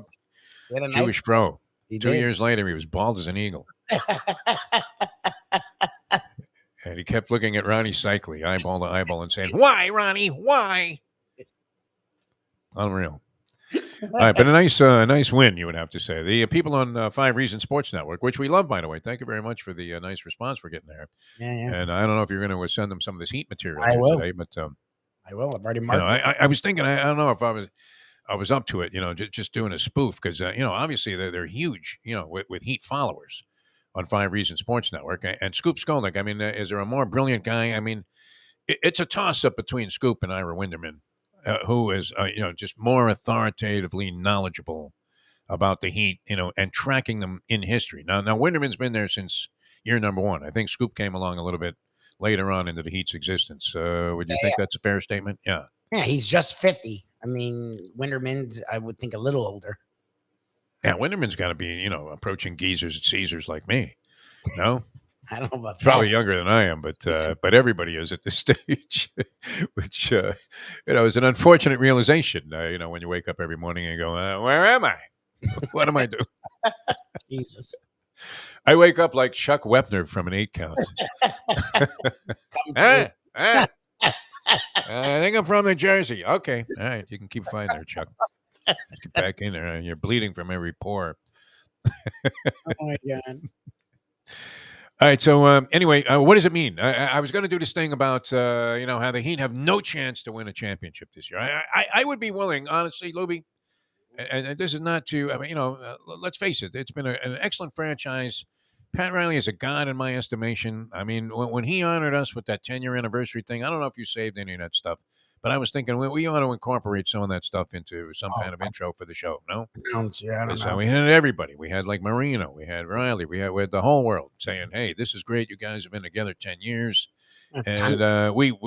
Jewish fro. 2 years later, he was bald as an eagle. And he kept looking at Ronnie Cycli, eyeball to eyeball, and saying, "Why, Ronnie? Why?" Unreal. All right, but a nice win, you would have to say. The people on 5 Reasons Sports Network, which we love, by the way. Thank you very much for the nice response we're getting there. Yeah. And I don't know if you're going to send them some of this Heat material today, but I will. I've already marked it. I was thinking, I don't know if I was up to it, just doing a spoof because obviously they're huge, with Heat followers on 5 Reasons Sports Network. And Scoop Skolnick, I mean, is there a more brilliant guy? I mean, it's a toss-up between Scoop and Ira Winderman. Who is, just more authoritatively knowledgeable about the Heat, and tracking them in history. Now Winderman's been there since year number 1. I think Scoop came along a little bit later on into the Heat's existence. Would you think that's a fair statement? Yeah. Yeah, he's just 50. I mean, Winderman's, I would think, a little older. Yeah, Winderman's got to be, approaching geezers at Caesars like me. No? I don't know about that. Probably younger than I am, but everybody is at this stage, which is an unfortunate realization. When you wake up every morning and go, "Where am I? What am I doing?" Jesus. I wake up like Chuck Wepner from an 8 Count. I think I'm from New Jersey. Okay, all right, you can keep fighting there, Chuck. Let's get back in there. You're bleeding from every pore. Oh my God. All right. So anyway, what does it mean? I was going to do this thing about how the Heat have no chance to win a championship this year. I would be willing, honestly, Lubie, and this is not to. I mean, let's face it. It's been an excellent franchise. Pat Riley is a god in my estimation. I mean, when he honored us with that 10-year anniversary thing, I don't know if you saved any of that stuff, but I was thinking we ought to incorporate some of that stuff into some kind of intro for the show. No, yeah, I don't know. we had everybody. We had like Marino, we had Riley, we had the whole world saying, "Hey, this is great. You guys have been together 10 years." And we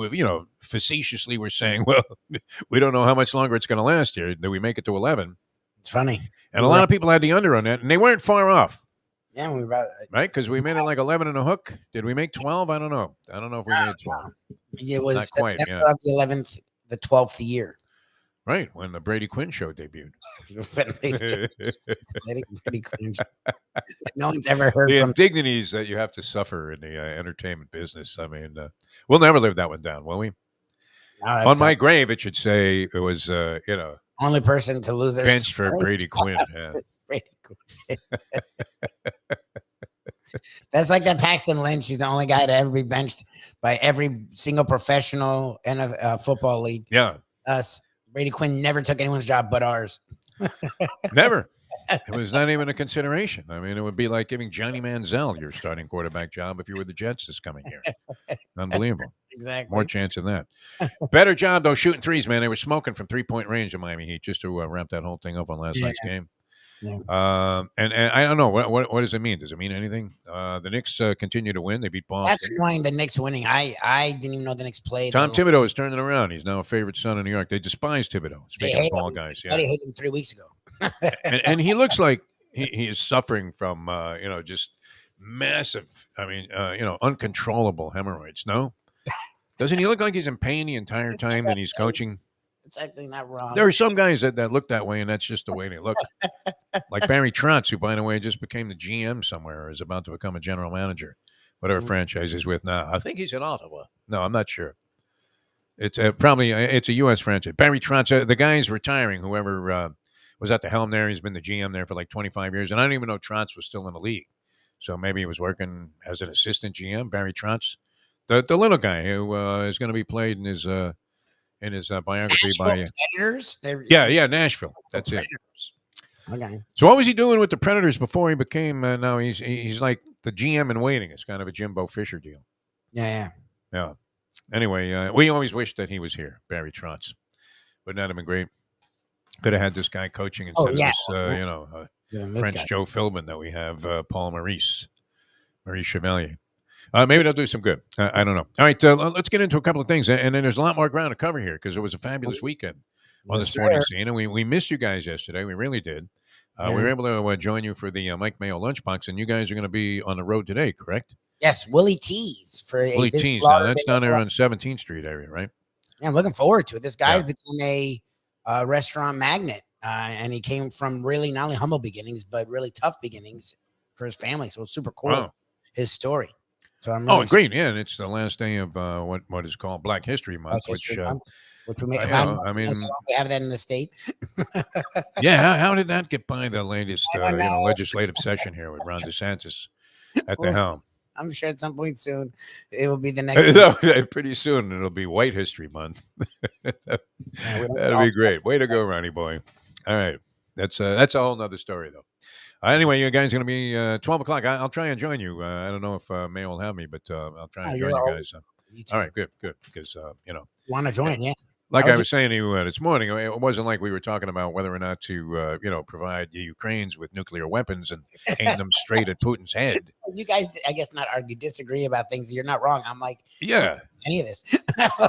facetiously were saying, "Well, we don't know how much longer it's going to last here. Do we make it to 11?" It's funny. And a lot of people had the under on that, and they weren't far off. Yeah, we about right because we made it like 11 and a hook. Did we make 12? I don't know. I don't know if we made 12. It was not quite. Yeah. of the 11th, the 12th year. Right when the Brady Quinn show debuted. Brady Quinn. No one's ever heard the from indignities that you have to suffer in the entertainment business. I mean, we'll never live that one down, will we? No, on my grave, it should say it was, only person to lose their benched for Brady Quinn. Yeah. Brady Quinn. That's like that Paxton Lynch. He's the only guy to ever be benched by every single professional in a football league. Yeah. Us. Brady Quinn never took anyone's job but ours. Never. It was not even a consideration. I mean, it would be like giving Johnny Manziel your starting quarterback job if you were the Jets this coming year. Unbelievable. Exactly. More chance than that. Better job, though, shooting threes, man. They were smoking from 3-point range in Miami Heat, just to wrap that whole thing up on last night's game. Yeah. And I don't know. What does it mean? Does it mean anything? The Knicks continue to win. They beat Boston. That's annoying, the Knicks winning. I didn't even know the Knicks played. Tom Thibodeau is turning it around. He's now a favorite son in New York. They despise Thibodeau. Speaking of ball guys. Yeah. I hated him 3 weeks ago. and he looks like he is suffering from, just massive, uncontrollable hemorrhoids. No? Doesn't he look like he's in pain the entire time that he's coaching? It's actually not wrong. There are some guys that look that way, and that's just the way they look. Like Barry Trotz, who, by the way, just became the GM somewhere, or is about to become a general manager, whatever franchise he's with now. I think he's in Ottawa. No, I'm not sure. It's probably it's a U.S. franchise. Barry Trotz, the guy's retiring. Whoever was at the helm there, he's been the GM there for like 25 years, and I don't even know Trotz was still in the league. So maybe he was working as an assistant GM. Barry Trotz, the little guy who is going to be played in his biography by Predators. yeah, Nashville. That's it. Okay. So what was he doing with the Predators before he became? Now he's like the GM in waiting. It's kind of a Jimbo Fisher deal. Yeah. Anyway, we always wished that he was here, Barry Trotz. Wouldn't that have been great? Could have had this guy coaching instead of this, French guy. Joe Philbin that we have, Paul Maurice Chevalier. Maybe they'll do some good. I don't know. All right, let's get into a couple of things. And then there's a lot more ground to cover here because it was a fabulous weekend on the sporting scene. And we missed you guys yesterday. We really did. We were able to join you for the Mike Mayo Lunchbox, and you guys are going to be on the road today, correct? Yes, Willie T's for Willie T's. Now, that's down there on 17th Street area, right? Yeah, I'm looking forward to it. This guy's become a restaurant magnate, and he came from really not only humble beginnings, but really tough beginnings for his family. So it's super cool, his story. So I'm really great. Yeah, and it's the last day of what is called Black History Month, which we we have that in the state. Yeah, how did that get by the latest legislative session here with Ron DeSantis at the helm? I'm sure at some point soon it will be the next. Pretty soon it'll be White History Month. That'll be great. Way to go, Ronnie boy. All right, that's a whole nother story though. Anyway, you guys are going to be 12 o'clock. I'll try and join you. I don't know if May will have me, but I'll try and join you guys. All right, good. Because, want to join, yeah. Like I was saying to you this morning, it wasn't like we were talking about whether or not to, provide the Ukrainians with nuclear weapons and aim them straight at Putin's head. You guys, I guess, not argue, disagree about things. You're not wrong. I'm like, yeah, any of this,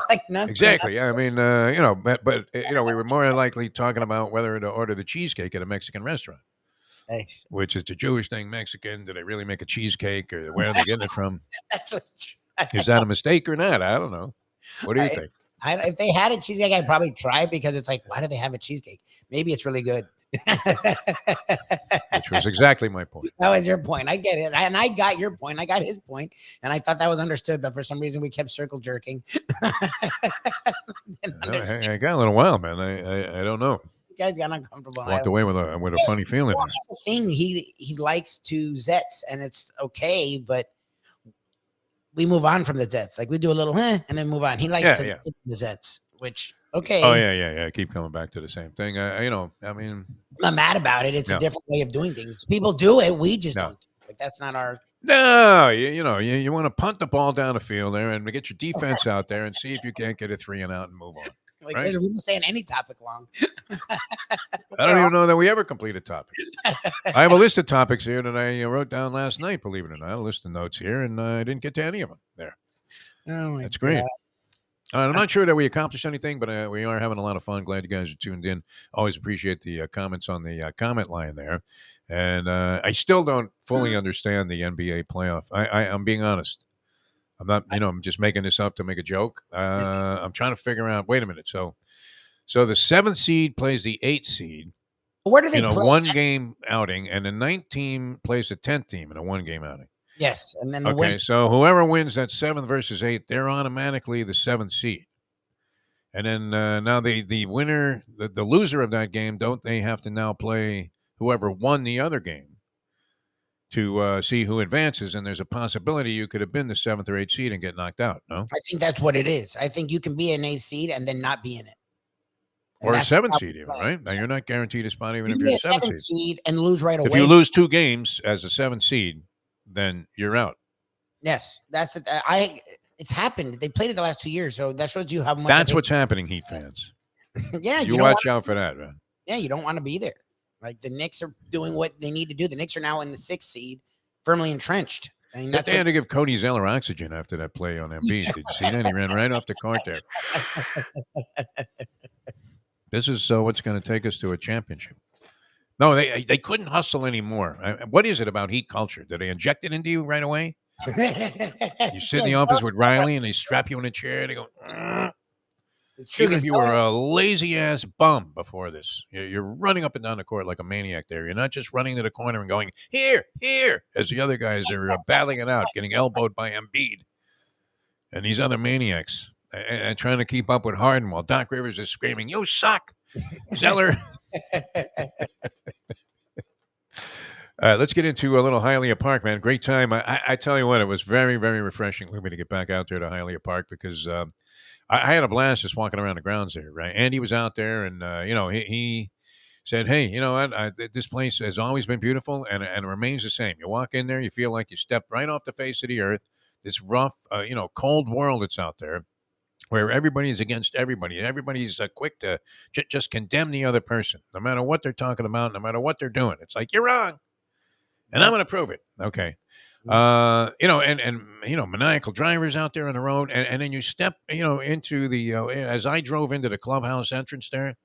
like none. Exactly. Yeah, I mean, but we were more likely talking about whether to order the cheesecake at a Mexican restaurant. Nice. Which is the Jewish thing Mexican? Do they really make a cheesecake, or where are they getting it from? Is that a mistake or not? I don't know. What do you think? If they had a cheesecake, I'd probably try it because it's like, why do they have a cheesecake? Maybe it's really good. Which was exactly my point. That was your point. I get it. And I got your point. I got his point. And I thought that was understood. But for some reason, we kept circle jerking. I got a little wild, man. I don't know. You guys got uncomfortable. Walked away with a funny feeling. Well, that's the thing. He likes to zets, and it's okay, but we move on from the zets. Like we do a little and then move on. He likes the zets, which okay. Oh yeah. Keep coming back to the same thing. I mean, I'm not mad about it. It's a different way of doing things. People do it. We just don't. Like that's not our. No, you want to punt the ball down the field there and get your defense out there and see if you can't get a 3 and out and move on. Like we've been saying any topic long. I don't even know that we ever complete a topic. I have a list of topics here that I wrote down last night, believe it or not. A list of notes here, and I didn't get to any of them there. Oh, that's great. I'm not sure that we accomplished anything, but we are having a lot of fun. Glad you guys are tuned in. Always appreciate the comments on the comment line there. And I still don't fully understand the NBA playoff. I'm being honest. I'm not, I'm just making this up to make a joke. I'm trying to figure out, wait a minute. So the 7th seed plays the 8th seed. Where do they in a play? 1-game outing, and the 9th team plays the 10th team in a 1-game outing. Yes. And then so whoever wins that 7th versus 8th, they're automatically the 7th seed. And then now the winner, the loser of that game, don't they have to now play whoever won the other game to see who advances? And there's a possibility you could have been the 7th or 8th seed and get knocked out, no? I think that's what it is. I think you can be an 8th seed and then not be in it. And or a 7th seed even, right? Now you're not guaranteed a spot even if you're a 7th seed and lose right away. If you lose 2 games as a 7th seed, then you're out. Yes, that's it. It's happened. They played it the last 2 years, so that shows you how much. That's what's happening, Heat fans. Yeah, you watch out for that, man. Yeah, you don't want to be there. Like the Knicks are doing what they need to do. The Knicks are now in the 6th seed, firmly entrenched. I mean, they had to give Cody Zeller oxygen after that play on Embiid. Did you see that? He ran right off the court there. This is what's going to take us to a championship. No, they couldn't hustle anymore. What is it about Heat culture? Did they inject it into you right away? You sit in the office with Riley and they strap you in a chair. They go, It's true. Even if 'Cause you were a lazy ass bum before this, you're running up and down the court like a maniac there. You're not just running to the corner and going, here, here, as the other guys are battling it out, getting elbowed by Embiid and these other maniacs and trying to keep up with Harden while Doc Rivers is screaming, you suck, Zeller. Let's get into a little Hialeah Park, man. Great time. I tell you what, it was very, very refreshing for me to get back out there to Hialeah Park because I had a blast just walking around the grounds there, right? Andy was out there, and, he said, hey, you know what? This place has always been beautiful, and it remains the same. You walk in there, you feel like you stepped right off the face of the earth. This rough, cold world that's out there where everybody's against everybody. Everybody's quick to just condemn the other person, no matter what they're talking about, no matter what they're doing. It's like, you're wrong. And I'm going to prove it. Okay. Maniacal drivers out there on the road. And then you step, into the, as I drove into the clubhouse entrance there,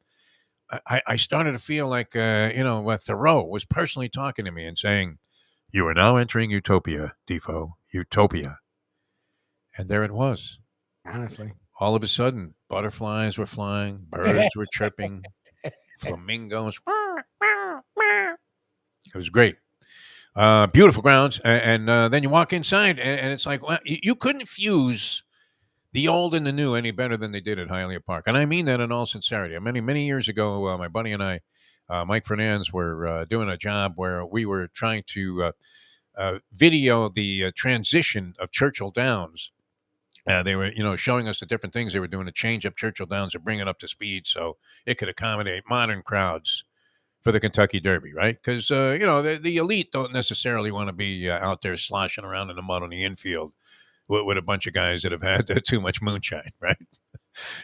I started to feel like, Thoreau was personally talking to me and saying, you are now entering utopia, Defo, utopia. And there it was. honestly, All of a sudden, butterflies were flying, birds were chirping, flamingos. It was great. Beautiful grounds. And then you walk inside, and it's like, well, you couldn't fuse the old and the new any better than they did at Hialeah Park. And I mean that in all sincerity. Many, many years ago, my buddy and I, Mike Fernandez, were doing a job where we were trying to video the transition of Churchill Downs. They were, showing us the different things they were doing to change up Churchill Downs and bring it up to speed so it could accommodate modern crowds for the Kentucky Derby, right? Because, the elite don't necessarily want to be out there sloshing around in the mud on the infield with a bunch of guys that have had too much moonshine, right?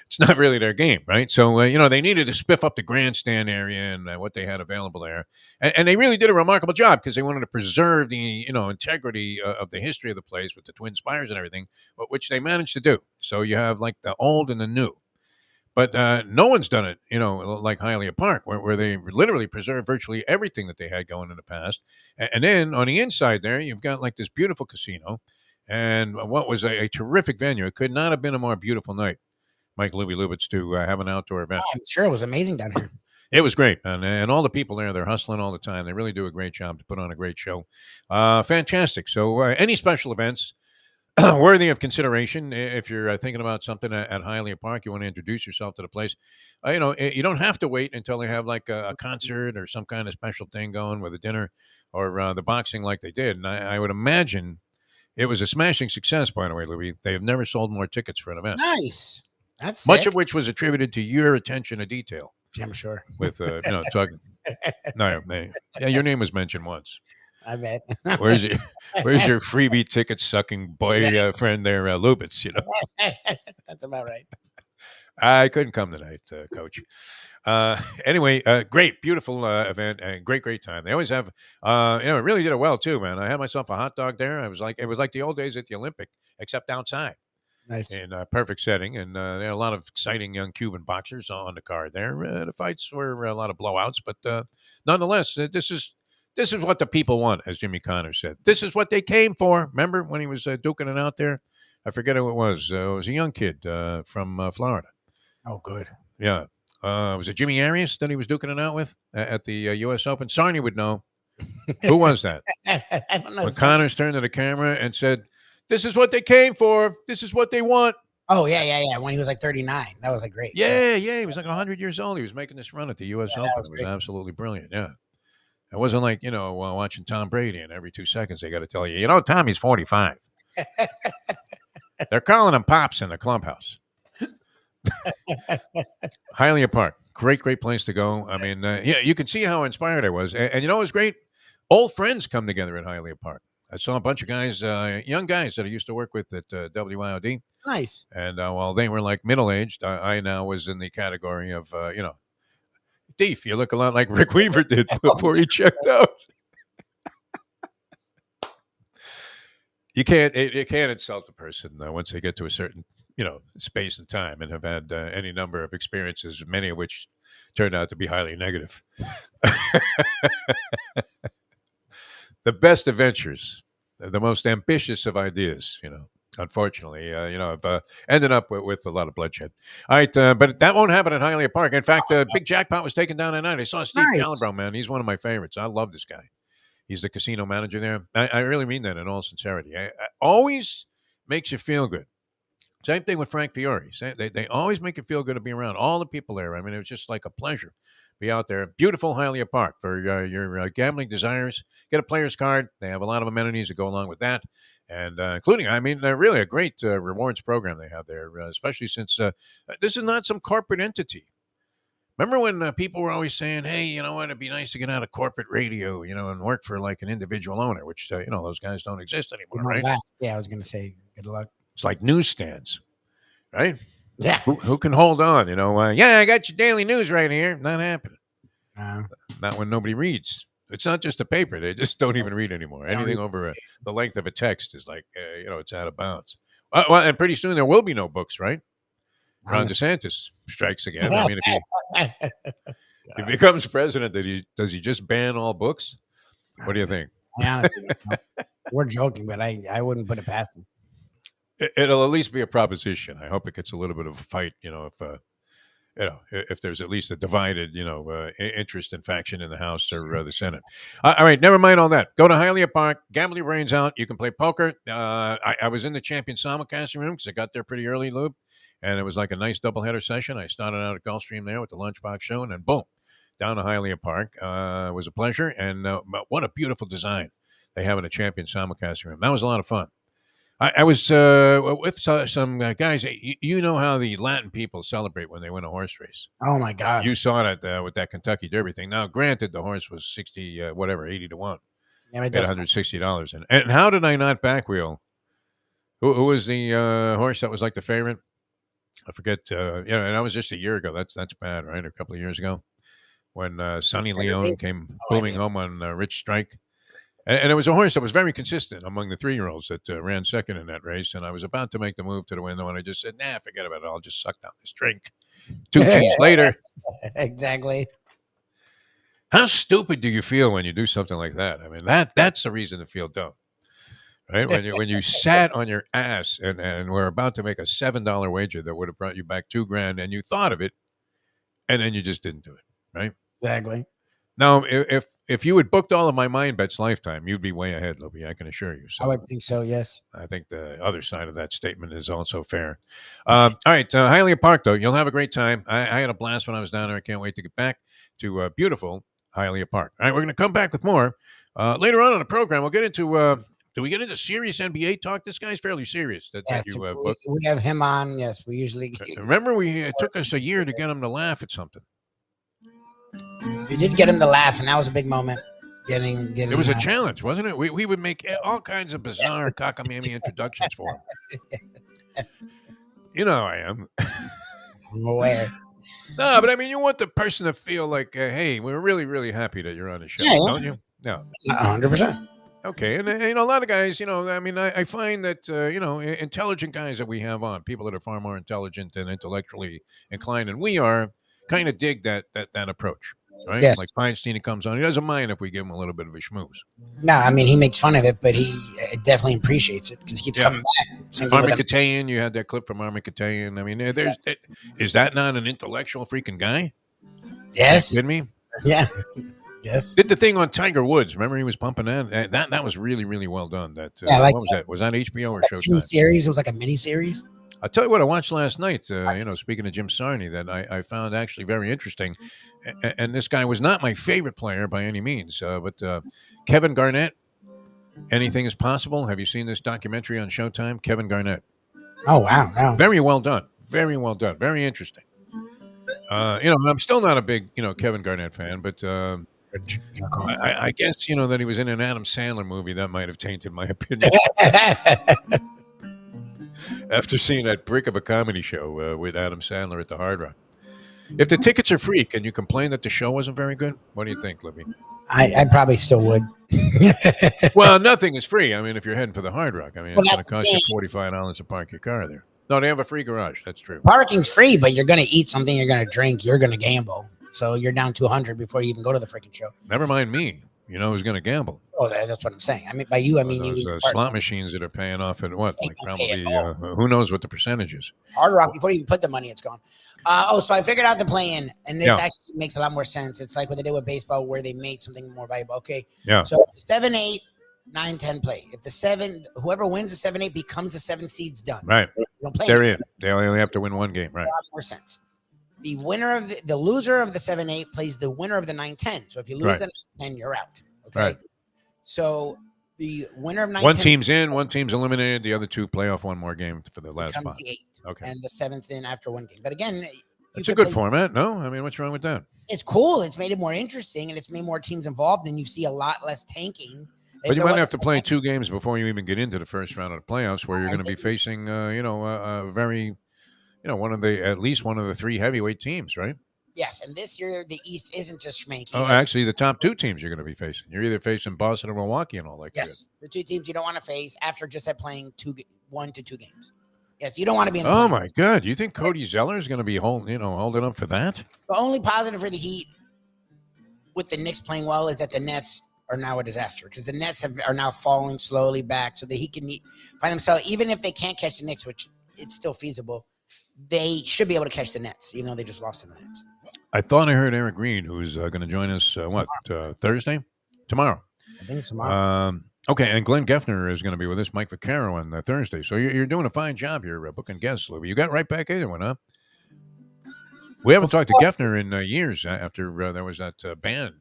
It's not really their game, right? So, they needed to spiff up the grandstand area and what they had available there. And they really did a remarkable job because they wanted to preserve the, integrity of the history of the place with the twin spires and everything, which they managed to do. So you have like the old and the new. But no one's done it, like Hialeah Park, where they literally preserve virtually everything that they had going in the past. And then on the inside there, you've got like this beautiful casino and what was a terrific venue. It could not have been a more beautiful night, Mike Lubie Lubitz, to have an outdoor event. I'm sure it was amazing down here. It was great, and all the people there, they're hustling all the time. They really do a great job to put on a great show. Fantastic. So any special events worthy of consideration if you're thinking about something at Hialeah Park, you want to introduce yourself to the place. You don't have to wait until they have like a concert or some kind of special thing going with a dinner or the boxing like they did. And I would imagine it was a smashing success, by the way, Louis. They have never sold more tickets for an event. Nice. That's Much sick. of which was attributed to your attention to detail. Yeah, I'm sure. With talking. No, yeah, your name was mentioned once. I bet. Where's your freebie ticket sucking boy friend there, Lubitz? That's about right. I couldn't come tonight, Coach. Anyway, great, beautiful event, and great time. They always have, it really did it well too, man. I had myself a hot dog there. It was like the old days at the Olympic, except outside. Nice. In a perfect setting, and they had a lot of exciting young Cuban boxers on the card there. The fights were a lot of blowouts, but nonetheless, this is what the people want, as Jimmy Connors said. This is what they came for. Remember when he was duking it out there? I forget who it was. It was a young kid from Florida. Oh, good. Yeah. Was it Jimmy Arias that he was duking it out with at the U.S. Open? Sarnia would know. Who was that? I don't know. When Connors turned to the camera and said, this is what they came for. This is what they want. Oh, yeah. When he was like 39. That was like great. Yeah. He was like 100 years old. He was making this run at the U.S. Open. It was absolutely brilliant. Yeah. It wasn't like, watching Tom Brady and every 2 seconds they got to tell you, Tommy's 45. They're calling him Pops in the clubhouse. Hialeah Park. Great place to go. I mean, you can see how inspired I was. And it was great? Old friends come together at Hialeah Park. I saw a bunch of guys, young guys that I used to work with at WIOD. Nice. And while they were like middle-aged, I now was in the category of, Deef, you look a lot like Rick Weaver did before he checked out. You can't insult a person once they get to a certain, space and time and have had any number of experiences, many of which turned out to be highly negative. The best adventures, the most ambitious of ideas, Unfortunately, I've ended up with a lot of bloodshed. All right, but that won't happen at Hialeah Park. In fact, big jackpot was taken down tonight. I saw Steve Nice. Calabro, man. He's one of my favorites. I love this guy. He's the casino manager there. I really mean that in all sincerity. I always makes you feel good. Same thing with Frank Fiore. They always make you feel good to be around all the people there. I mean, it was just like a pleasure to be out there. Beautiful Hialeah Park for your gambling desires. Get a player's card. They have a lot of amenities that go along with that, and including, I mean, really a great rewards program they have there, especially since this is not some corporate entity. Remember when people were always saying, "Hey, you know what? It'd be nice to get out of corporate radio, and work for like an individual owner," which those guys don't exist anymore, right? Yeah, I was gonna say good luck. It's like newsstands, right? Yeah. Who can hold on? Yeah, I got your daily news right here. Not happening. Uh, Not when nobody reads. It's not just a paper. They just don't even read anymore. Anything over the length of a text is like, it's out of bounds. Well, and pretty soon there will be no books, right? Ron DeSantis strikes again. I mean, if he becomes president, does he just ban all books? What do you think? Honestly, we're joking, but I wouldn't put it past him. It'll at least be a proposition. I hope it gets a little bit of a fight. If there's at least a divided, interest and faction in the House or the Senate. All right, never mind all that. Go to Hialeah Park, gamble your brains out. You can play poker. I was in the champion simulcasting room because I got there pretty early, Lube, and it was like a nice doubleheader session. I started out at Gulfstream there with the Lunchbox show, and then boom, down to Hialeah Park. It was a pleasure, and what a beautiful design they have in a champion simulcasting room. That was a lot of fun. I was with some guys. You know how the Latin people celebrate when they win a horse race. Oh my God! You saw it with that Kentucky Derby thing. Now, granted, the horse was 80 to 1. Yeah, $160. And how did I not back wheel? Who was the horse that was like the favorite? I forget. And that was just a year ago. That's bad, right? A couple of years ago, when Sonny Leone came booming home on Rich Strike. And it was a horse that was very consistent among the 3-year-olds that ran second in that race. And I was about to make the move to the window, and I just said, nah, forget about it. I'll just suck down this drink. 2 cheese later. Exactly. How stupid do you feel when you do something like that? I mean, that's the reason to feel dumb, right? When you sat on your ass and were about to make a $7 wager that would have brought you back $2,000, and you thought of it, and then you just didn't do it, right? Exactly. Now, if you had booked all of my Mind Bets lifetime, you'd be way ahead, Lubie. I can assure you. So I would think so. Yes. I think the other side of that statement is also fair. All right, Hialeah Park, though, you'll have a great time. I had a blast when I was down there. I can't wait to get back to beautiful Hialeah Park. All right, we're going to come back with more later on the program. We'll get into. Do we get into serious NBA talk? This guy's fairly serious. That's yes, you, we have him on. Yes, we usually. Remember, it took us a year to get him to laugh at something. You did get him to laugh, and that was a big moment. Getting. It was a challenge, wasn't it? We would make all kinds of bizarre cockamamie introductions for him. You know how I am. I'm aware. No, but I mean, you want the person to feel like, hey, we're really, really happy that you're on the show, don't you? No. 100%. Okay, and a lot of guys, I mean, I find that, intelligent guys that we have on, people that are far more intelligent and intellectually inclined than we are, kind of dig that approach, right? Yes. Like Feinstein comes on, he doesn't mind if we give him a little bit of a schmooze. No, I mean, he makes fun of it, but he definitely appreciates it because he keeps coming back. Armin Katayan, you had that clip from Armin Katayan. I mean, is that not an intellectual freaking guy? Yes. You kidding me? Yeah. Yes. Did the thing on Tiger Woods. Remember he was pumping that? That was really, really well done. That like what was that? Was that HBO or Showtime? Series. It was like a mini series. I'll tell you what I watched last night. Speaking of Jim Sarney, that I found actually very interesting. And this guy was not my favorite player by any means, but Kevin Garnett. Anything is possible. Have you seen this documentary on Showtime? Kevin Garnett. Oh wow! No. Very well done. Very well done. Very interesting. I'm still not a big Kevin Garnett fan, but. I guess that he was in an Adam Sandler movie that might have tainted my opinion. After seeing that brick of a comedy show with Adam Sandler at the Hard Rock. If the tickets are free, can you complain that the show wasn't very good? What do you think, Libby? I probably still would. Well, nothing is free. I mean, if you're heading for the Hard Rock, I mean, it's going to cost you $45 to park your car there. No, they have a free garage. That's true. Parking's free, but you're going to eat something, you're going to drink, you're going to gamble. So you're down 200 before you even go to the freaking show. Never mind me. You know who's going to gamble? Oh, that's what I'm saying. I mean, by you, I mean Those you. slot machines that are paying off at what? They Like don't pay at probably, all. who knows what the percentage is? Hard Rock, before you even put the money, it's gone. So I figured out the play-in, and this actually makes a lot more sense. It's like what they did with baseball, where they made something more valuable. Okay, Yeah. so 7, 8, 9, 10 play. If the 7, whoever wins the 7, 8 becomes the 7 seed's done. Right. You don't play They're anymore. in. They only have to win one game. Right. A lot more sense. The winner of the loser of the 7, 8 plays the winner of the 9, 10. So if you lose the 9, 10, you're out. Okay. Right. So the winner of 9, one 10 team's in, one team's eliminated. The other two play off one more game for the last becomes spot. the 8. Okay. And the 7th in after one game. But again, it's a good format. No, I mean, what's wrong with that? It's cool. It's made it more interesting, and it's made more teams involved, and you see a lot less tanking. But you might have to play 2 games before you even get into the first round of the playoffs, where you're going to be facing, very, at least one of the 3 heavyweight teams, right? Yes, and this year the East isn't just schmanky. Oh, actually, the top 2 teams you're going to be facing. You're either facing Boston or Milwaukee and all that. Yes, the 2 teams you don't want to face after just playing 1 to 2 games. Yes, you don't want to be in the Oh, my God. You think Cody Zeller is going to be holding up for that? The only positive for the Heat with the Knicks playing well is that the Nets are now a disaster, because the Nets are now falling slowly back, so that he can find themselves, even if they can't catch the Knicks, which it's still feasible, they should be able to catch the Nets, even though they just lost to the Nets. I thought I heard Eric Green, who's going to join us, Thursday? Tomorrow. I think it's tomorrow. Okay, and Glenn Geffner is going to be with us, Mike Vaccaro, on Thursday. So you're doing a fine job here booking guests, Lubie. You got right back into it, huh? We haven't talked to Geffner in years after there was that ban.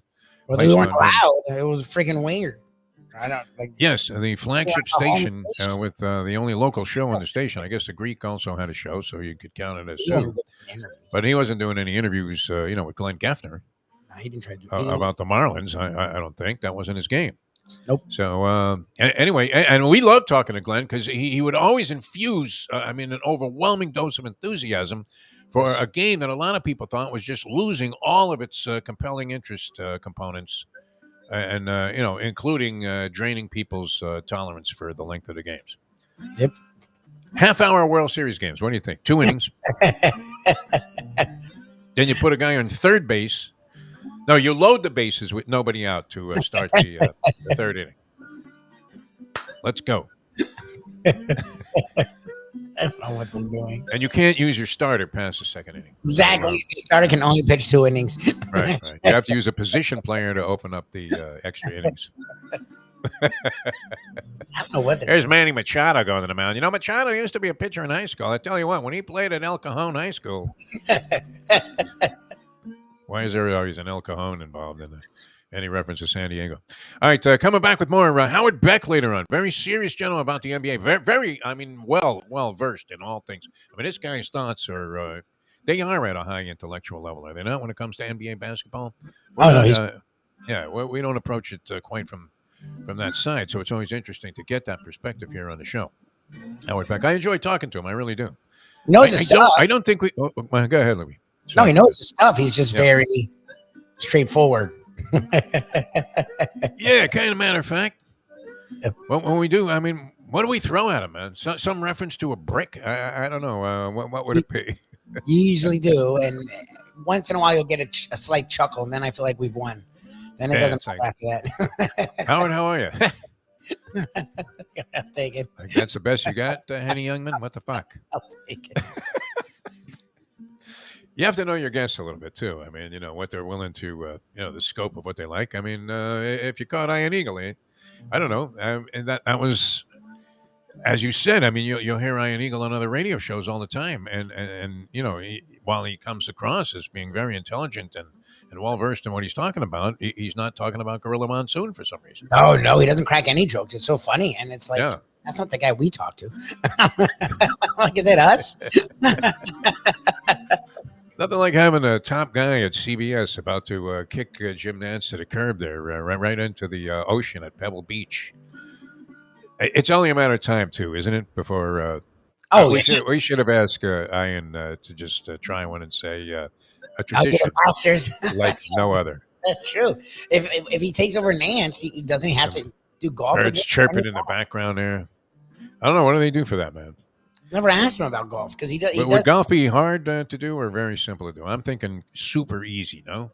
Well, they weren't allowed. It was freaking weird. I don't like. Yes, the flagship station with the only local show on the station. I guess the Greek also had a show, so you could count it as 2. But he wasn't doing any interviews, with Glenn Geffner. No, he didn't try to do about the Marlins. I don't think that wasn't his game. Nope. So anyway, and we love talking to Glenn because he would always infuse, an overwhelming dose of enthusiasm for a game that a lot of people thought was just losing all of its compelling interest components, and including draining people's tolerance for the length of the games. Yep. Half-hour World Series games. What do you think? 2 innings. Then you put a guy on third base. No, you load the bases with nobody out to start the 3rd inning. Let's go. I don't know what they're doing. And you can't use your starter past the 2nd inning. Exactly. The starter can only pitch 2 innings. Right. You have to use a position player to open up the extra innings. I don't know what. There's Manny Machado going to the mound. You know, Machado used to be a pitcher in high school. I tell you what, when he played at El Cajon High School. Why is there always an El Cajon involved in any reference to San Diego? All right, coming back with more Howard Beck later on. Very serious gentleman about the NBA. Very, well versed in all things. I mean, this guy's thoughts are they are at a high intellectual level, are they not? When it comes to NBA basketball, we don't approach it quite from that side. So it's always interesting to get that perspective here on the show. Howard Beck, I enjoy talking to him. I really do. I don't think we. Go ahead, Louie. No, he knows his stuff. He's just very straightforward. Yeah, kind of matter of fact. When we do, what do we throw at him, man? Some reference to a brick? I don't know. What would it be? You usually do, and once in a while you'll get a slight chuckle, and then I feel like we've won. Then it doesn't matter after that. Howard, how are you? I'll take it. That's the best you got, Henny Youngman? What the fuck? I'll take it. You have to know your guests a little bit, too. I mean, what they're willing to, the scope of what they like. I mean, if you caught Ian Eagle, I don't know. And that was, as you said, I mean, you'll hear Ian Eagle on other radio shows all the time. And while he comes across as being very intelligent and well-versed in what he's talking about, he's not talking about Gorilla Monsoon for some reason. No, he doesn't crack any jokes. It's so funny. And it's like, that's not the guy we talk to. Like, is it us? Nothing like having a top guy at CBS about to kick Jim Nantz to the curb there, right into the ocean at Pebble Beach. It's only a matter of time, too, isn't it? Before we should have asked Ian to just try one and say a tradition like no other. That's true. If he takes over Nance, doesn't he have to do golf? Birds chirping in the background there. I don't know. What do they do for that, man? Never asked him about golf because he does. Would golf be hard to do or very simple to do? I'm thinking super easy. No.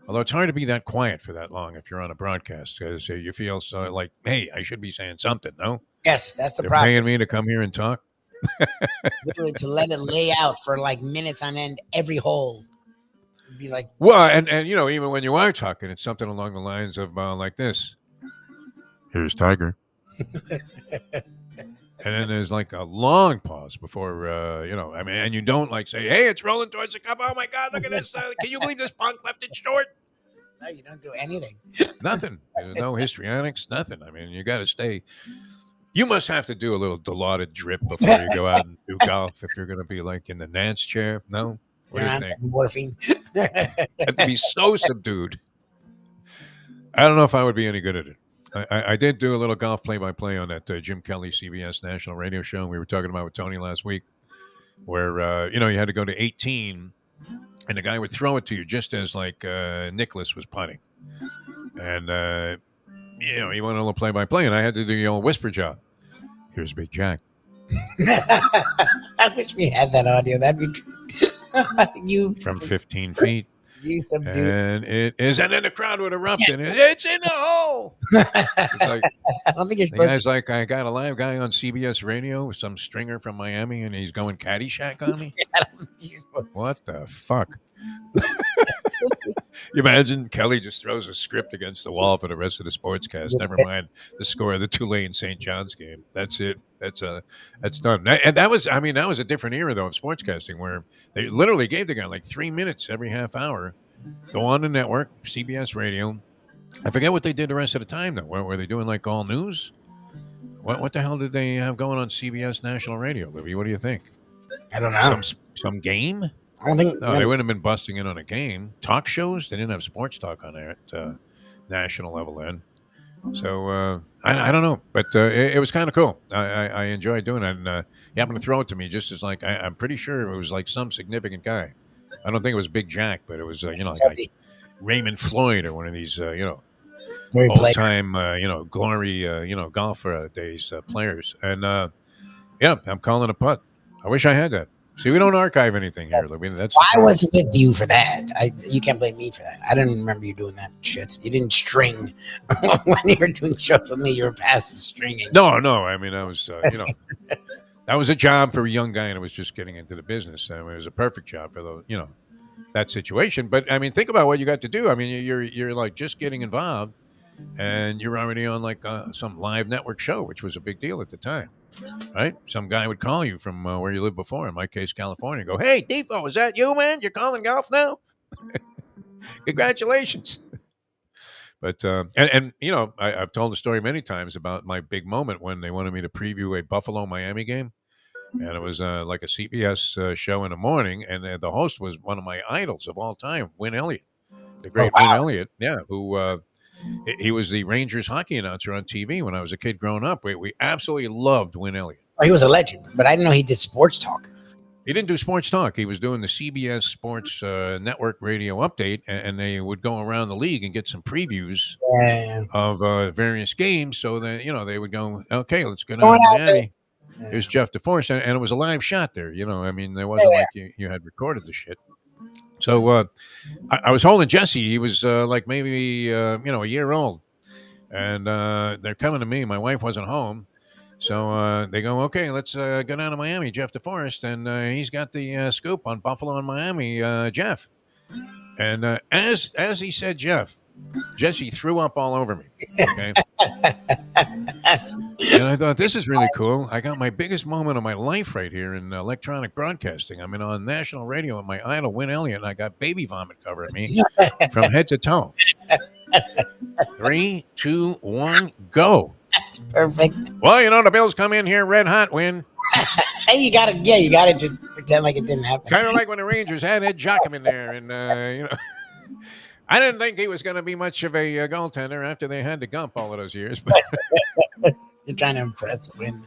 Although it's hard to be that quiet for that long if you're on a broadcast, because you feel so like, hey, I should be saying something. No, Yes, that's the they're problem. paying me to come here and talk. Literally to let it lay out for like minutes on end, every hole. It'd be like, Well, and you know, even when you are talking, it's something along the lines of like this. Here's Tiger. And then there's like a long pause before, you know, I mean, and you don't like say, hey, it's rolling towards the cup. Oh my God, look at this. Can you believe this punk left it short? no, you don't do anything. Nothing. No histrionics, nothing. I mean, you got to stay. You must have to do a little Dilaudid drip before you go out and do golf if you're going to be like in the Nance chair. No? What do you think? Morphine. Have to be so subdued. I don't know if I would be any good at it. I did do a little golf play-by-play on that Jim Kelly CBS national radio show we were talking about with Tony last week, where you know, you had to go to 18, and the guy would throw it to you just as like Nicholas was putting, and you know, he wanted a little play-by-play, and I had to do the old whisper job. Here's Big Jack. I wish we had that audio. That'd be good. You From 15 feet. You subdued. And it is, and then the crowd would erupt, and it's in the hole. It's like, I don't think you're the supposed guy's to. like, I got a live guy on CBS radio with some stringer from Miami, and he's going Caddyshack on me. I don't think you're supposed to. What the fuck? You imagine Kelly just throws a script against the wall for the rest of the sportscast. Never mind the score of the Tulane St. John's game. That's it. That's done. And that was, I mean, that was a different era though of sportscasting where they literally gave the guy like 3 minutes every half hour. Go on the network, CBS radio. I forget what they did the rest of the time though. Were they doing like all news? What the hell did they have going on CBS national radio, Libby? What do you think? I don't know. Some game? I don't think. No, they wouldn't have been busting in on a game. Talk shows? They didn't have sports talk on there at national level then. So I don't know, but it was kind of cool. I enjoyed doing it, and he happened to throw it to me just as like I'm pretty sure it was like some significant guy. I don't think it was Big Jack, but it was you know, like Raymond Floyd or one of these you know, old time you know, glory you know, golf days players. And yeah, I'm calling a putt. I wish I had that. See, we don't archive anything here. I mean, that's. I wasn't with you for that. You can't blame me for that. I didn't remember you doing that shit. You didn't string when you were doing shows with me. You were past the stringing. No. I mean, I was, you know, that was a job for a young guy, and it was just getting into the business. I mean, it was a perfect job for the, you know, that situation. But I mean, think about what you got to do. I mean, you're like just getting involved, and you're already on like some live network show, which was a big deal at the time. Right? Some guy would call you from where you lived before, in my case, California, and go, hey, Defo, is that you, man? You're calling golf now? Congratulations. But, and you know, I've told the story many times about my big moment when they wanted me to preview a Buffalo-Miami game. And it was like a CBS show in the morning, and the host was one of my idols of all time, Win Elliott, the great Win Elliott, yeah, who he was the Rangers hockey announcer on TV when I was a kid growing up. We absolutely loved Win Elliott. Oh, he was a legend, but I didn't know he did sports talk. He didn't do sports talk. He was doing the CBS Sports Network radio update, and they would go around the league and get some previews of various games. So that, you know, they would go, okay, let's go down to Miami. Here's Jeff DeForest, and it was a live shot there. You know, I mean, there wasn't like you had recorded the shit. So I was holding Jesse. He was like maybe, you know, a year old. And they're coming to me. My wife wasn't home. So they go, okay, let's go down to Miami, Jeff DeForest. And he's got the scoop on Buffalo and Miami, Jeff. And as he said Jeff, Jesse threw up all over me. Okay. And I thought, this is really cool. I got my biggest moment of my life right here in electronic broadcasting. I'm on national radio with my idol, Win Elliott, and I got baby vomit covering me from head to toe. 3, 2, 1, go. That's perfect. Well, you know, the Bills come in here red hot, Win. You got to just pretend like it didn't happen. Kind of like when the Rangers had Ed Jochum in there. And, you know, I didn't think he was going to be much of a goaltender after they had to Gump all of those years. But you're trying to impress Win.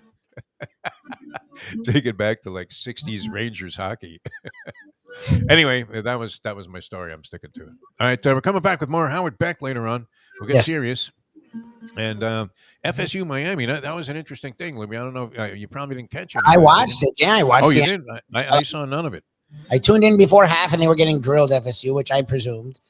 Take it back to like 60s Rangers hockey. Anyway, that was my story. I'm sticking to it. All right, we're coming back with more Howard Beck later on. We'll get serious. And FSU Miami, that was an interesting thing, Libby. I don't know if you probably didn't catch it. I watched it. Yeah, I watched it. Oh, you did? I saw none of it. I tuned in before half, and they were getting drilled FSU, which I presumed.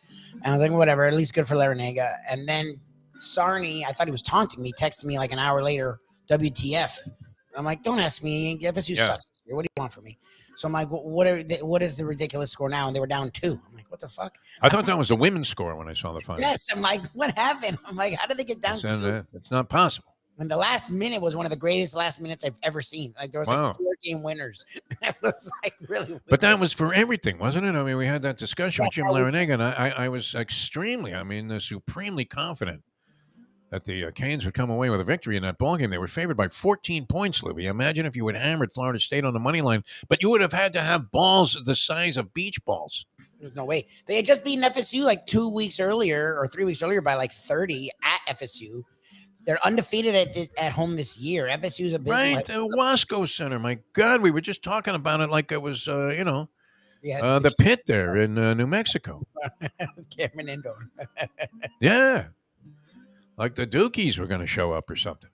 And I was like, whatever, at least good for Larinaga. And then Sarni, I thought he was taunting me, texted me like an hour later, WTF. And I'm like, don't ask me. FSU sucks this year. What do you want from me? So I'm like, what is the ridiculous score now? And they were down 2. I'm like, what the fuck? I thought that was the women's score when I saw the final. Yes. I'm like, what happened? I'm like, how did they get down 2? It's not possible. And the last minute was one of the greatest last minutes I've ever seen. Like there was like 4 game winners. It was like really weird. But that was for everything, wasn't it? I mean, we had that discussion with Jim Larinaga, and I was extremely, supremely confident that the Canes would come away with a victory in that ballgame. They were favored by 14 points, Lubie. Imagine if you had hammered Florida State on the money line, but you would have had to have balls the size of beach balls. There's no way. They had just beaten FSU like 2 weeks earlier or 3 weeks earlier by like 30 at FSU. They're undefeated at home this year. FSU's a big right. The Wasco Center. My God, we were just talking about it like it was, the pit there in New Mexico. It was Cameron Indoor. Yeah, like the Dukies were going to show up or something.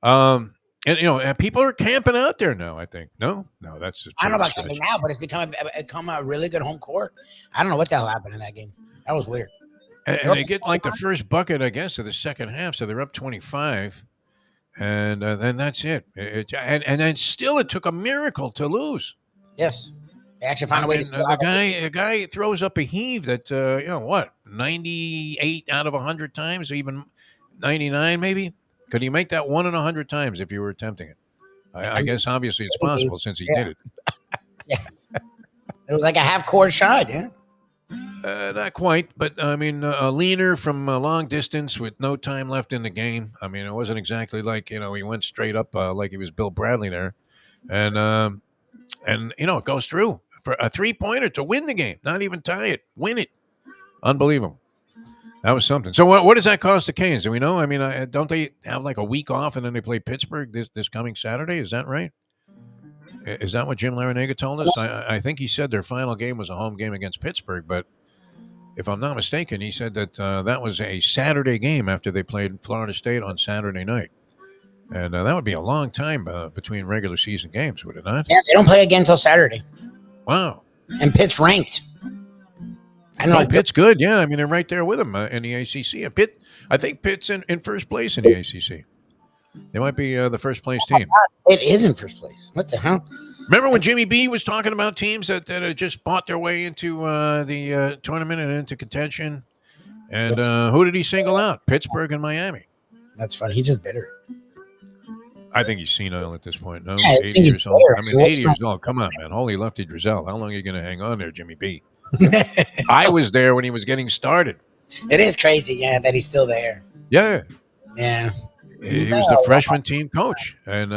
And people are camping out there now. I think no, that's. I don't know about camping now, but it's become a really good home court. I don't know what the hell happened in that game. That was weird. And they get like the first bucket, I guess, of the second half, so they're up 25, and then that's it. And then still, it took a miracle to lose. Yes, they actually found a way to. A guy throws up a heave that 98 out of 100 times, or even 99, maybe. Could you make that 1 in 100 times if you were attempting it? I guess obviously it's possible since he did it. Yeah, it was like a half-court shot. Yeah. Not quite, but I mean, a leaner from a long distance with no time left in the game. I mean, it wasn't exactly like he went straight up like he was Bill Bradley there, and it goes through for a 3-pointer to win the game, not even tie it, win it. Unbelievable. That was something. So, what does that cost the Canes? Do we know? I mean, don't they have like a week off and then they play Pittsburgh this coming Saturday? Is that right? Is that what Jim Larinaga told us? I think he said their final game was a home game against Pittsburgh, but if I'm not mistaken, he said that that was a Saturday game after they played Florida State on Saturday night. And that would be a long time between regular season games, would it not? Yeah, they don't play again until Saturday. Wow. And Pitt's ranked. I know Pitt's good. Yeah, I mean, they're right there with them in the ACC. I think Pitt's in first place in the ACC. They might be the first place team. It is in first place. What the hell? Remember when Jimmy B was talking about teams that had just bought their way into the tournament and into contention? And who did he single out? Pittsburgh and Miami. That's funny. He's just bitter. I think he's senile at this point. No, yeah, 80 years old. I mean, 80 years old. Come on, man. Holy Lefty Drizel. How long are you going to hang on there, Jimmy B? I was there when he was getting started. It is crazy, yeah, that he's still there. Yeah. Yeah. He was the freshman team coach. And,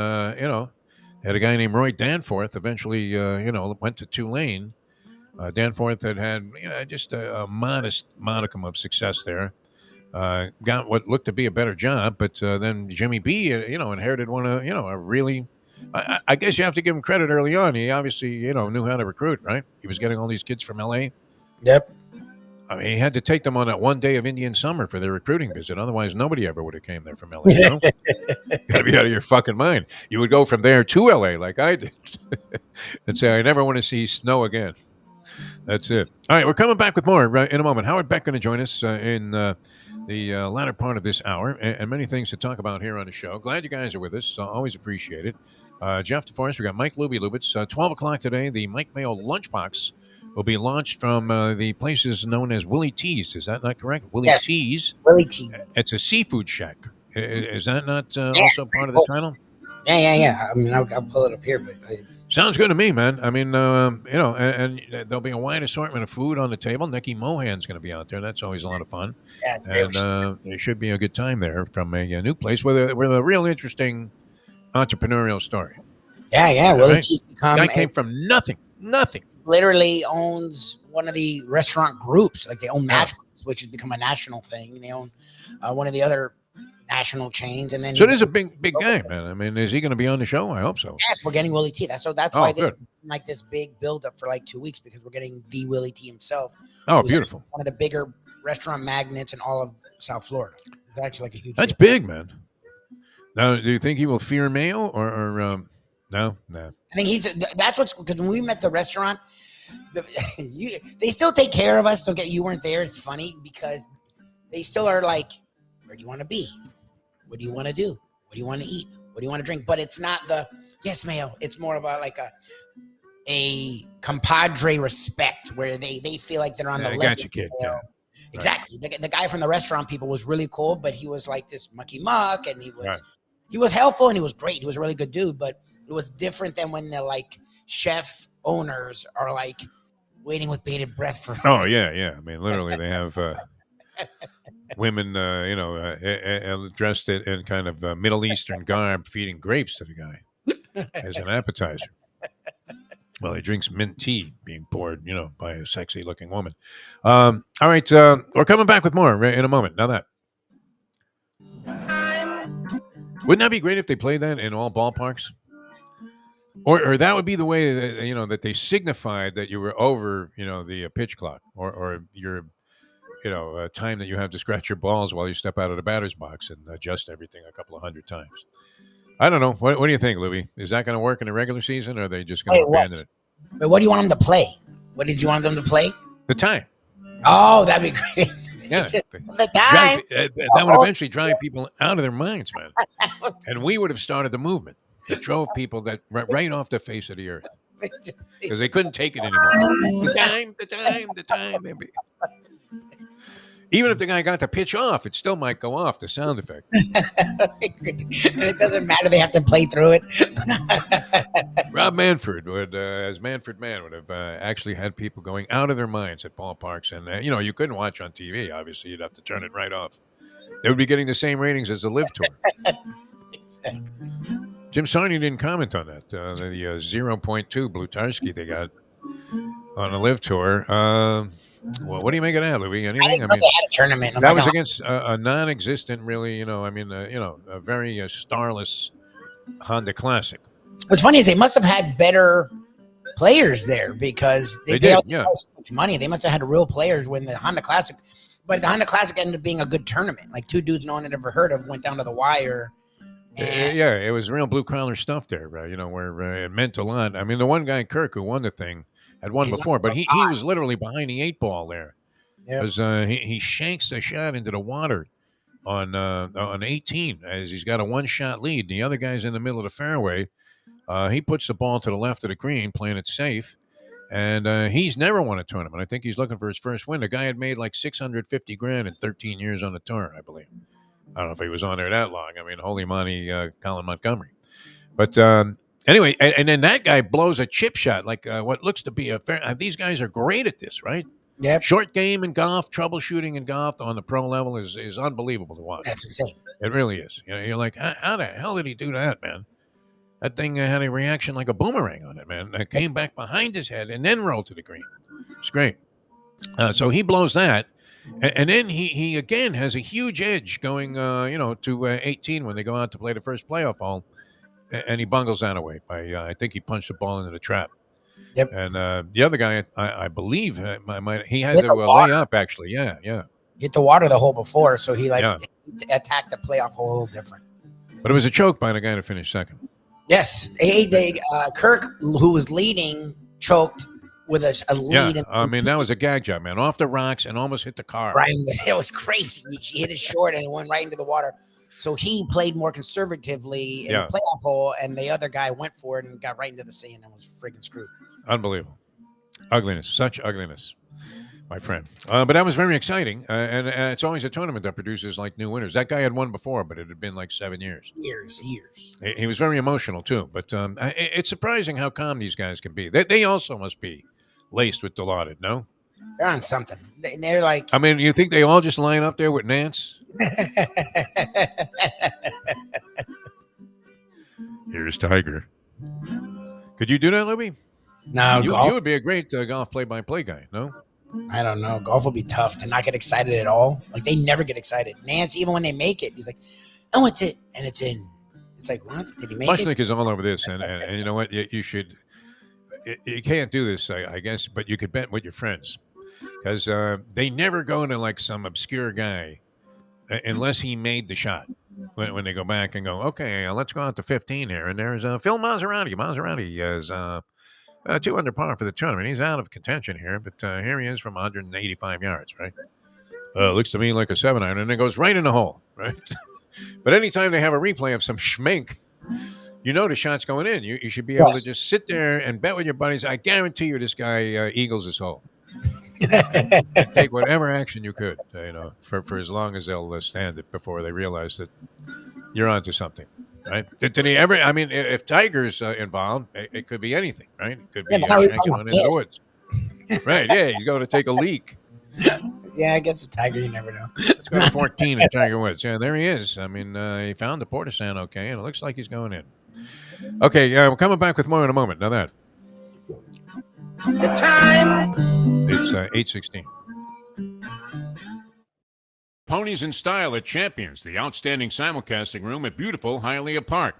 had a guy named Roy Danforth. Eventually, went to Tulane. Danforth had just a modest modicum of success there. Got what looked to be a better job, but then Jimmy B, inherited one of, a really, I guess you have to give him credit early on. He obviously, knew how to recruit, right? He was getting all these kids from L.A. Yep. I mean, he had to take them on that one day of Indian summer for their recruiting visit. Otherwise, nobody ever would have came there from L.A., You got to be out of your fucking mind. You would go from there to L.A. like I did and say, I never want to see snow again. That's it. All right, we're coming back with more in a moment. Howard Beck going to join us in the latter part of this hour, and many things to talk about here on the show. Glad you guys are with us. Always appreciate it. Jeff DeForest, we got Mike Lubie Lubitz. 12 o'clock today, the Mike Mayo Lunchbox will be launched from the places known as Willie T's. Is that not correct? Willie T's? Willie T's. It's a seafood shack. Is that not also part of the title? Yeah. I mean, I'll pull it up here, but sounds good to me, man. I mean, and there'll be a wide assortment of food on the table. Nikki Mohan's going to be out there. That's always a lot of fun. Yeah, and there should be a good time there from a new place with a real interesting entrepreneurial story. Yeah. Willie T's guy came from nothing. Literally owns one of the restaurant groups. Like they own Matchbox, which has become a national thing. They own one of the other national chains, and then so there's a big guy, man. I mean, is he going to be on the show? I hope so. Yes, we're getting Willie T. That's why this is like this big build up for like 2 weeks, because we're getting the Willie T himself. Oh, beautiful! One of the bigger restaurant magnates in all of South Florida. It's actually like a huge. That's big, man. Now, do you think he will fear Mayo or no? I think that's what's because when we met the restaurant, They still take care of us. Don't get you weren't there. It's funny because they still are like, where do you want to be? What do you want to do? What do you want to eat? What do you want to drink? But it's not the yes, Mayo. It's more of a compadre respect where they feel like they're on the I level. got you, kid. Yeah. Exactly. The guy from the restaurant people was really cool, but he was like this mucky muck, and he was Right. he was helpful and he was great. He was a really good dude, but it was different than when the like chef owners are like waiting with bated breath for. Oh yeah, yeah. I mean, literally, they have women, dressed in kind of Middle Eastern garb, feeding grapes to the guy as an appetizer. Well, he drinks mint tea being poured, by a sexy-looking woman. All right, we're coming back with more in a moment. Now that. Wouldn't that be great if they played that in all ballparks? Or that would be the way that, that they signified that you were over, the pitch clock or your, time that you have to scratch your balls while you step out of the batter's box and adjust everything a couple of hundred times. I don't know. What do you think, Lubie? Is that going to work in the regular season, or are they just going to abandon it? But what do you want them to play? What did you want them to play? The time. Oh, that'd be great. Yeah. The time. That would eventually drive people out of their minds, man. And we would have started the movement that drove people right off the face of the earth because they couldn't take it anymore. The time. Even if the guy got the pitch off, it still might go off, the sound effect. And it doesn't matter. They have to play through it. Rob Manfred would, as Manfred Man, would have actually had people going out of their minds at ballparks. And, you couldn't watch on TV. Obviously, you'd have to turn it right off. They would be getting the same ratings as the Live Tour. Exactly. Jim Sarney didn't comment on that. The 0.2 Blutarski they got on the Live Tour. Well, what do you make of that, Louis? Anything? I mean, they had a tournament. That was against a non-existent, really. A very starless Honda Classic. What's funny is they must have had better players there because they did, so much money. They must have had real players when the Honda Classic. But the Honda Classic ended up being a good tournament. Like two dudes no one had ever heard of went down to the wire. Yeah, it was real blue-collar stuff there, where it meant a lot. I mean, the one guy, Kirk, who won the thing, had won before, but he was literally behind the 8-ball there. Because he shanks the shot into the water on 18 as he's got a one-shot lead. The other guy's in the middle of the fairway. He puts the ball to the left of the green, playing it safe. And he's never won a tournament. I think he's looking for his first win. The guy had made like $650,000 in 13 years on the tour, I believe. I don't know if he was on there that long. I mean, holy money, Colin Montgomery. But anyway, and then that guy blows a chip shot, like what looks to be a fair. These guys are great at this, right? Yep. Short game in golf, troubleshooting in golf on the pro level is unbelievable to watch. That's insane. It really is. You're like, how the hell did he do that, man? That thing had a reaction like a boomerang on it, man. It came back behind his head and then rolled to the green. It's great. So he blows that. And then he again has a huge edge going, to 18 when they go out to play the first playoff hole. And he bungles that away by, I think he punched the ball into the trap. Yep. And the other guy, I believe, he had to lay up, actually. Yeah. Hit the water the hole before, so he attacked the playoff hole a little different. But it was a choke by the guy to finish second. Yes. Kirk, who was leading, choked with a lead. Yeah, I mean, that was a gag job, man. Off the rocks and almost hit the car. Right. It was crazy. She hit it short and it went right into the water. So he played more conservatively in the playoff hole, and the other guy went for it and got right into the sand and was freaking screwed. Unbelievable. Ugliness. Such ugliness, my friend. But that was very exciting. And it's always a tournament that produces like new winners. That guy had won before, but it had been like 7 years. Years. He was very emotional, too. But it's surprising how calm these guys can be. They also must be laced with Dilaudid, no? They're on something. They're like... I mean, you think they all just line up there with Nance? Here's Tiger. Could you do that, Lubie? No, you would be a great golf play-by-play guy, no? I don't know. Golf will be tough to not get excited at all. Like, they never get excited. Nance, even when they make it, he's like, oh, it's it, and it's in. It's like, what? Did he make it? Mushnick is all over this, and you know what? You should... You can't do this, I guess, but you could bet with your friends. Because they never go to, like, some obscure guy unless he made the shot. When they go back and go, okay, let's go out to 15 here. And there's Phil Maserati. Maserati is 2 under par for the tournament. He's out of contention here, but here he is from 185 yards, right? Looks to me like a 7-iron, and it goes right in the hole, right? But anytime they have a replay of some schmink, you know the shot's going in. You should be able to just sit there and bet with your buddies. I guarantee you this guy eagles his hole. And take whatever action you could, for as long as they'll stand it before they realize that you're onto something, right? Did he ever? I mean, if Tiger's involved, it could be anything, right? It could be shanking one in the woods, right? Yeah, he's going to take a leak. Yeah, I guess with Tiger, you never know. Let's go to 14 at Tiger Woods. Yeah, there he is. I mean, he found the Portishead okay, and it looks like he's going in. Okay, we're coming back with more in a moment. Now that. The time. It's 8:16. Ponies in Style at Champions, the outstanding simulcasting room at beautiful Hialeah Park.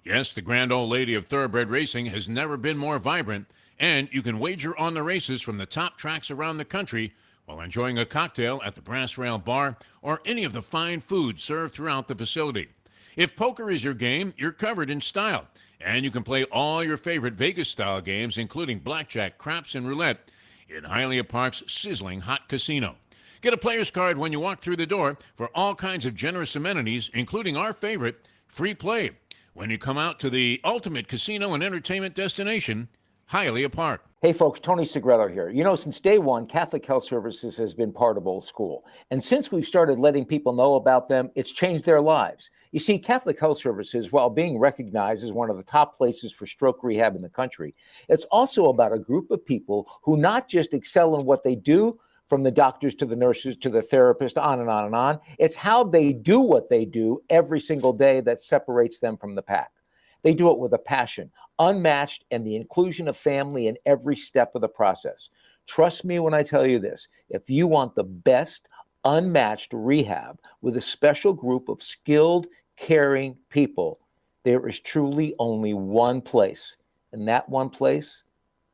Yes, the grand old lady of thoroughbred racing has never been more vibrant, and you can wager on the races from the top tracks around the country while enjoying a cocktail at the Brass Rail Bar or any of the fine food served throughout the facility. If poker is your game, you're covered in Style, and you can play all your favorite Vegas-style games, including blackjack, craps, and roulette, in Hialeah Park's sizzling hot casino. Get a player's card when you walk through the door for all kinds of generous amenities, including our favorite, free play, when you come out to the ultimate casino and entertainment destination, Hialeah Park. Hey folks, Tony Segreto here. You know, since day one, Catholic Health Services has been part of Old School. And since we've started letting people know about them, it's changed their lives. You see, Catholic Health Services, while being recognized as one of the top places for stroke rehab in the country, it's also about a group of people who not just excel in what they do, from the doctors to the nurses to the therapist, on and on and on. It's how they do what they do every single day that separates them from the pack. They do it with a passion, unmatched, and the inclusion of family in every step of the process. Trust me when I tell you this. If you want the best, unmatched rehab with a special group of skilled, caring people, there is truly only one place, and that one place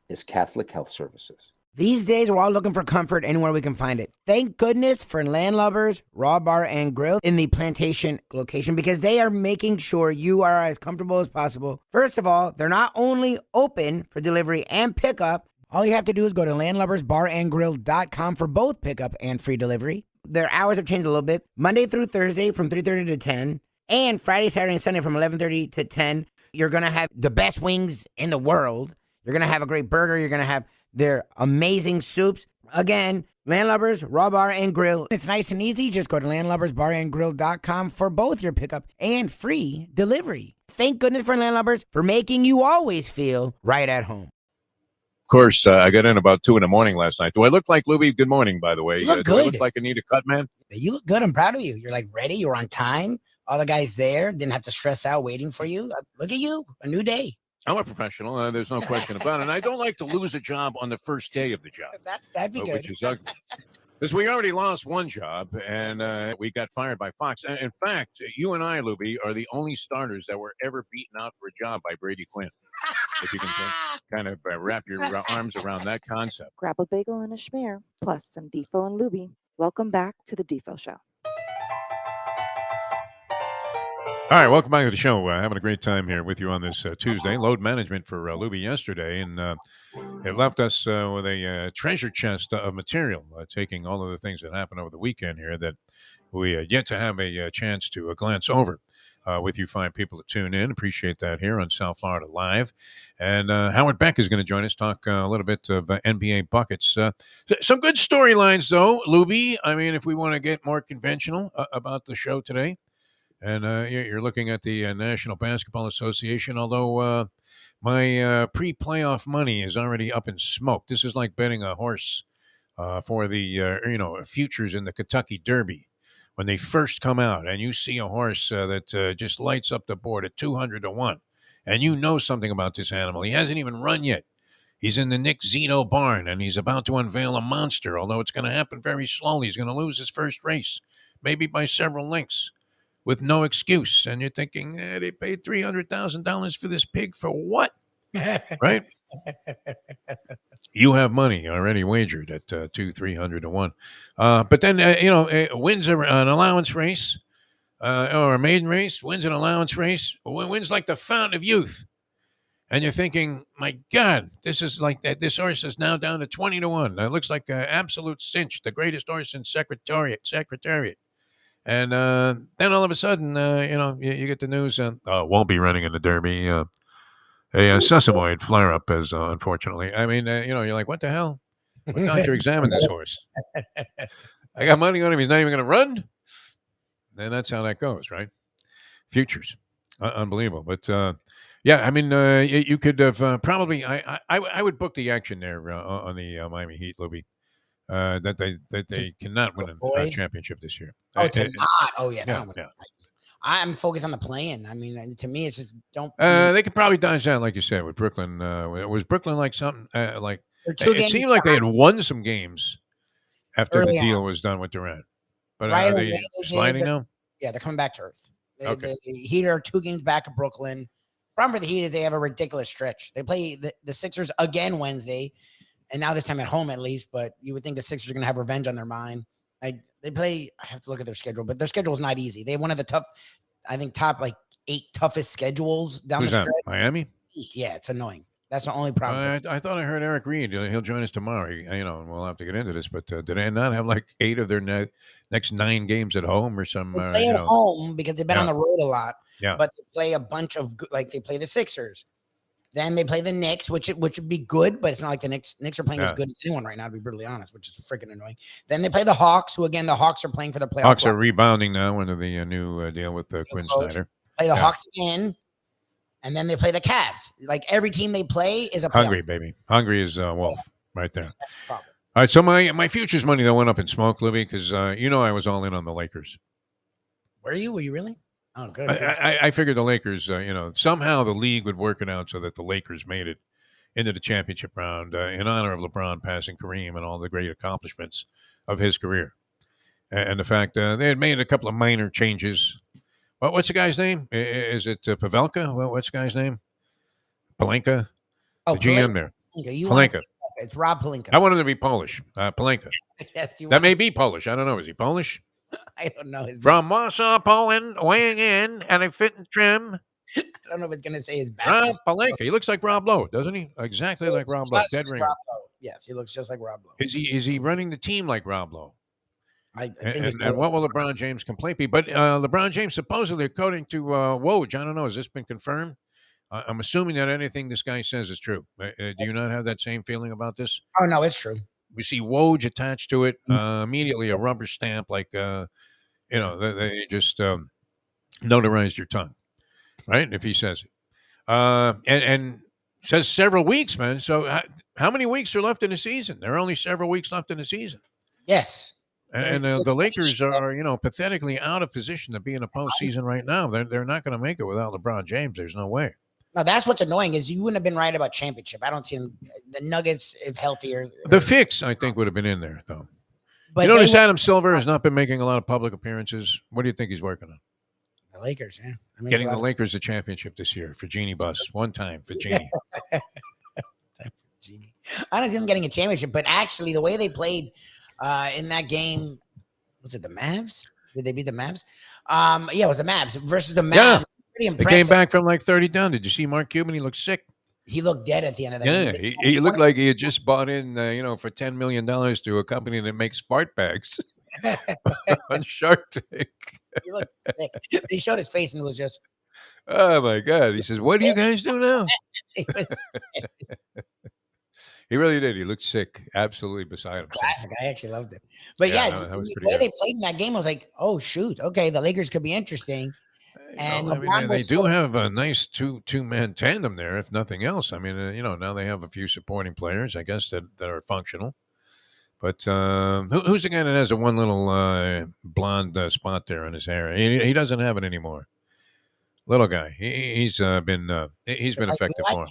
is Catholic Health Services. These days, we're all looking for comfort anywhere we can find it. Thank goodness for Landlubbers Raw Bar and Grill in the Plantation location, because they are making sure you are as comfortable as possible. First of all, they're not only open for delivery and pickup. All you have to do is go to landlubbersbarandgrill.com for both pickup and free delivery. Their hours have changed a little bit. Monday through Thursday from 3:30 to 10, and Friday, Saturday, and Sunday from 11:30 to 10. You're going to have the best wings in the world. You're going to have a great burger. You're going to have their amazing soups. Again, Landlubbers, Raw Bar and Grill. It's nice and easy. Just go to landlubbersbarandgrill.com for both your pickup and free delivery. Thank goodness for Landlubbers for making you always feel right at home. Of course, I got in about 2 a.m. last night. Do I look like Lubie? Good morning, by the way. You look Do I good. look like I need a cut, man? You look good. I'm proud of you. You're like ready. You're on time. All the guys there didn't have to stress out waiting for you. Look at you. A new day. I'm a professional. There's no question about it. And I don't like to lose a job on the first day of the job. That'd be good. Which is ugly. Because we already lost one job, and we got fired by Fox. And in fact, you and I, Lubie, are the only starters that were ever beaten out for a job by Brady Quinn. If you can kind of wrap your arms around that concept. Grab a bagel and a schmear, plus some Defo and Lubie. Welcome back to the Defo Show. All right, welcome back to the show. Having a great time here with you on this Tuesday. Load management for Lubie yesterday, and it left us with a treasure chest of material, taking all of the things that happened over the weekend here that we yet to have a chance to glance over with you fine people to tune in. Appreciate that here on South Florida Live. And Howard Beck is going to join us, talk a little bit of NBA buckets. Some good storylines, though, Lubie. I mean, if we want to get more conventional about the show today. And you're looking at the National Basketball Association, although my pre-playoff money is already up in smoke. This is like betting a horse for the futures in the Kentucky Derby. When they first come out and you see a horse that just lights up the board at 200 to 1, and you know something about this animal. He hasn't even run yet. He's in the Nick Zito barn, and he's about to unveil a monster, although it's going to happen very slowly. He's going to lose his first race, maybe by several lengths, with no excuse. And you're thinking, they paid $300,000 for this pig for what? Right? You have money already wagered at 200-300 to 1. But then, wins an allowance race or a maiden race, wins an allowance race, wins like the fountain of youth. And you're thinking, my God, this is like that. This horse is now down to 20-1. It looks like an absolute cinch, the greatest horse in Secretariat. And then all of a sudden, you get the news, won't be running in the Derby. A sesamoid flare-up is, unfortunately. I mean, you're like, what the hell? What doctor examined this horse? I got money on him. He's not even going to run? And that's how that goes, right? Futures. Unbelievable. But, yeah, I mean, you could have probably. I would book the action there on the Miami Heat, Lubie. That they cannot win a championship this year. Oh, to not. Oh yeah. Yeah. I'm focused on the play-in. I mean, to me, it's just don't. They could probably dodge that, like you said, with Brooklyn. Was Brooklyn like something like? It seemed like they had won some games after the deal was done with Durant. But are they sliding now? Yeah, they're coming back to earth. Okay. The Heat are 2 games back of Brooklyn. Problem for the Heat is they have a ridiculous stretch. They play the Sixers again Wednesday, and now this time at home at least. But you would think the Sixers are going to have revenge on their mind. They play. I have to look at their schedule, but their schedule is not easy. They have one of the top like 8 toughest schedules down Who's the stretch. That? Miami? Yeah, it's annoying. That's the only problem. I thought I heard Eric Reed. He'll join us tomorrow. And we'll have to get into this. But did they not have like 8 of their next 9 games at home or some? They play at home because they've been on the road a lot. Yeah. But they play a bunch of they play the Sixers. Then they play the Knicks, which would be good, but it's not like the Knicks are playing as good as anyone right now, to be brutally honest, which is freaking annoying. Then they play the Hawks, who again the Hawks are playing for the playoffs. Hawks are rebounding now under the new deal with Quinn Snyder. Play the Hawks again, and then they play the Cavs. Like every team they play is a hungry baby. Hungry is Wolf right there. That's the problem. All right, so my futures money that went up in smoke, Lubie, because I was all in on the Lakers. Were you? Were you really? Oh, good. I figured the Lakers, somehow the league would work it out so that the Lakers made it into the championship round in honor of LeBron passing Kareem and all the great accomplishments of his career. And the fact they had made a couple of minor changes. What's the guy's name? Is it Pavelka? What's the guy's name? Palenka? Oh, the GM there. Palenka. It's Rob Palenka. I want him to be Polish. Palenka. Yes, that may be Polish. I don't know. Is he Polish? I don't know. From Warsaw, Poland, weighing in at a fit and trim. I don't know if it's going to say his back. Rob Palenka. He looks like Rob Lowe, doesn't he? Exactly like Rob Lowe. Dead ringer. Yes, he looks just like Rob Lowe. Is he running the team like Rob Lowe? I think and what will LeBron James' complaint be? But LeBron James supposedly, according to Woj, I don't know, has this been confirmed? I'm assuming that anything this guy says is true. Do you not have that same feeling about this? Oh, no, it's true. We see Woj attached to it, immediately a rubber stamp, like, they just notarized your tongue, right? If he says it. And says several weeks, man. So how many weeks are left in the season? There are only several weeks left in the season. Yes. And the Lakers are, pathetically out of position to be in a postseason right now. They're not going to make it without LeBron James. There's no way. Now, that's what's annoying is you wouldn't have been right about championship. I don't see them, the Nuggets, if healthier. The fix, I think, would have been in there, though. But you notice Adam Silver has not been making a lot of public appearances. What do you think he's working on? The Lakers, yeah. Getting the Lakers a championship this year for Genie Bus. One time for Genie. I don't see them getting a championship, but actually the way they played in that game, was it the Mavs? Did they beat the Mavs? Yeah, it was the Mavs versus the Mavs. Yeah. Pretty impressive. They came back from like 30 down. Did you see Mark Cuban? He looked sick. He looked dead at the end of that game. He looked like he had just bought in, for $10 million to a company that makes fart bags on Shark Tank. He looked sick. He showed his face and it was just. Oh, my God. He says, what do you guys do now? He really did. He looked sick, absolutely beside himself. Classic. I actually loved it. But the way they played in that game, I was like, oh, shoot. Okay, the Lakers could be interesting. And they do have a nice two-man tandem there, if nothing else. I mean, now they have a few supporting players, I guess, that are functional. But who's the guy that has a one little blonde spot there in his hair? He doesn't have it anymore. Little guy. He's been effective for him.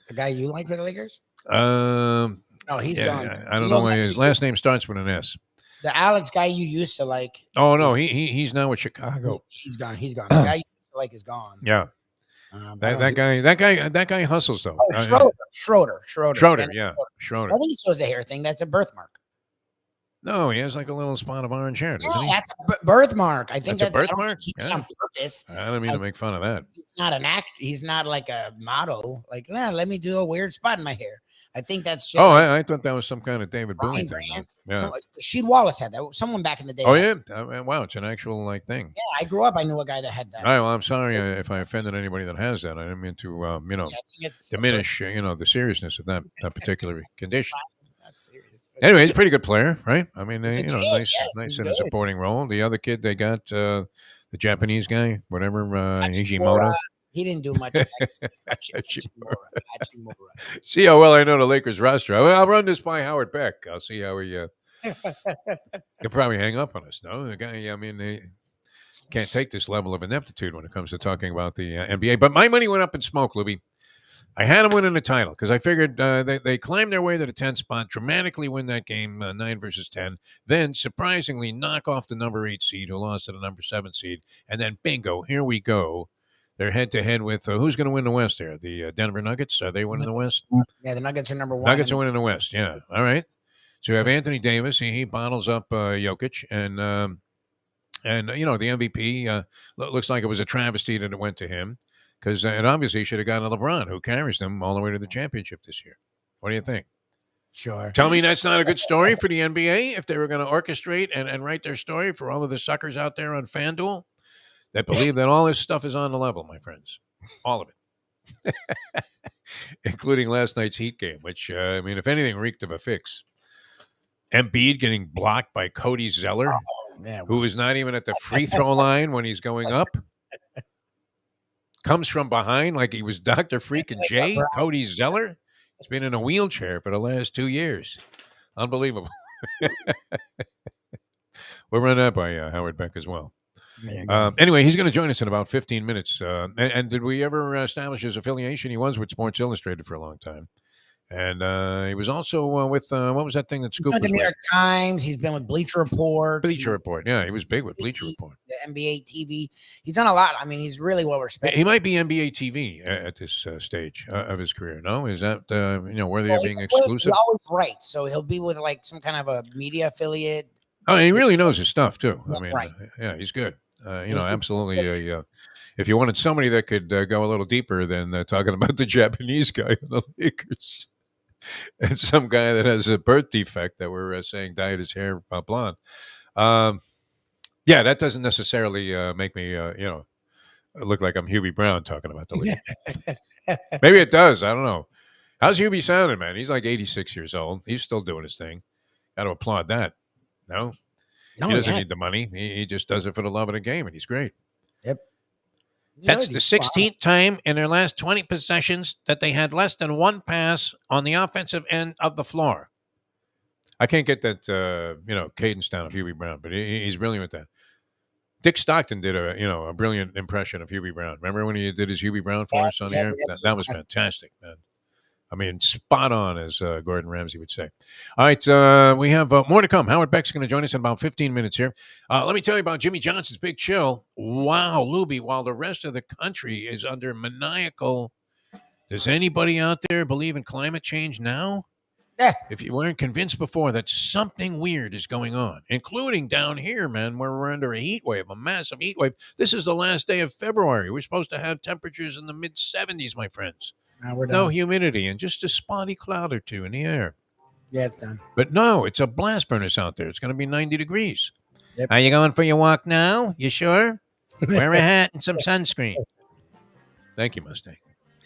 The guy you like for the Lakers? Oh, he's gone. I don't know why his last name starts with an S. The Alex guy you used to like. Oh no, he's now with Chicago. He's gone. The guy you used to like is gone. Yeah. That guy hustles though. Oh, Schroeder. Schroeder. I think he shows the hair thing. That's a birthmark. No, he has like a little spot of orange hair, doesn't Yeah, he? that's a birthmark. I think That's a that's I don't birthmark? think he did it Yeah. on purpose. I don't mean to make fun of that. He's not an actor. He's not like a model. Like, let me do a weird spot in my hair. I think that's shit. Oh, like I thought that was some kind of David Bowie Ryan thing. Grant. Yeah. Sheed Wallace had that. Someone back in the day. Oh, had yeah? Wow, it's an actual like thing. Yeah, I grew up. I knew a guy that had that. All right, well, I'm sorry if I offended anybody that has that. I didn't mean to, Yeah, I think it's diminish, the seriousness of that particular condition. It's not serious. Anyway, he's a pretty good player, right? I mean, He's a kid, nice, yes, nice he's in a good. supporting role. The other kid they got, the Japanese guy, whatever, Hijimoto. Hachimura. He didn't do much. Hachimura. Hachimura. See how well I know the Lakers roster. I'll run this by Howard Beck. I'll see how he. He'll probably hang up on us. No, the guy. I mean, they can't take this level of ineptitude when it comes to talking about the NBA. But my money went up in smoke, Lubie. I had them winning the title because I figured they climbed their way to the 10th spot, dramatically win that game, 9 versus 10, then surprisingly knock off the number 8 seed who lost to the number 7 seed, and then bingo, here we go. They're head-to-head with who's going to win the West there? The Denver Nuggets? Are they winning the West? Yeah, the Nuggets are number 1. Nuggets are winning the West, yeah. All right. So you have Anthony Davis. He bottles up Jokic, and the MVP looks like it was a travesty that it went to him. Because it obviously should have gotten to LeBron, who carries them all the way to the championship this year. What do you think? Sure. Tell me that's not a good story for the NBA if they were going to orchestrate and write their story for all of the suckers out there on FanDuel that believe that all this stuff is on the level, my friends. All of it. Including last night's Heat game, which, if anything, reeked of a fix. Embiid getting blocked by Cody Zeller, who is not even at the free throw line when he's going up. Comes from behind like he was Dr. Freakin' J, Cody Zeller. He's been in a wheelchair for the last 2 years. Unbelievable. We'll run that by Howard Beck as well. Anyway, he's going to join us in about 15 minutes. And did we ever establish his affiliation? He was with Sports Illustrated for a long time. And he was also with, what was that thing that Scoop was the New with? York Times. He's been with Bleacher Report. Bleacher Report. Yeah, he was big with Bleacher Report. The NBA TV. He's done a lot. I mean, he's really well respected. He might be NBA TV at this stage of his career. No, is that worthy of being exclusive? He always writes, so he'll be with like some kind of a media affiliate. Oh, he really knows his stuff too. I mean, Right. Yeah, he's good. Absolutely. If you wanted somebody that could go a little deeper than talking about the Japanese guy in the Lakers. And some guy that has a birth defect that we're saying dyed his hair blonde. That doesn't necessarily make me, look like I'm Hubie Brown talking about the league. Maybe it does. I don't know. How's Hubie sounding, man? He's like 86 years old. He's still doing his thing. Got to applaud that. No, he doesn't need the money. He just does it for the love of the game, and he's great. Yep. That's the 16th time in their last 20 possessions that they had less than one pass on the offensive end of the floor. I can't get that, cadence down of Hubie Brown, but he's brilliant with that. Dick Stockton did a brilliant impression of Hubie Brown. Remember when he did his Hubie Brown for us on the air? That was fantastic, man. I mean, spot on, as Gordon Ramsay would say. All right, we have more to come. Howard Beck's going to join us in about 15 minutes here. Let me tell you about Jimmy Johnson's Big Chill. Wow, Lubie, while the rest of the country is under maniacal, does anybody out there believe in climate change now? Yeah. If you weren't convinced before that something weird is going on, including down here, man, where we're under a heat wave, a massive heat wave. This is the last day of February. We're supposed to have temperatures in the mid-70s, my friends. No humidity and just a spotty cloud or two in the air. Yeah, it's done. But no, it's a blast furnace out there. It's going to be 90 degrees. Yep. Are you going for your walk now? You sure? Wear a hat and some sunscreen. Thank you, Mustang.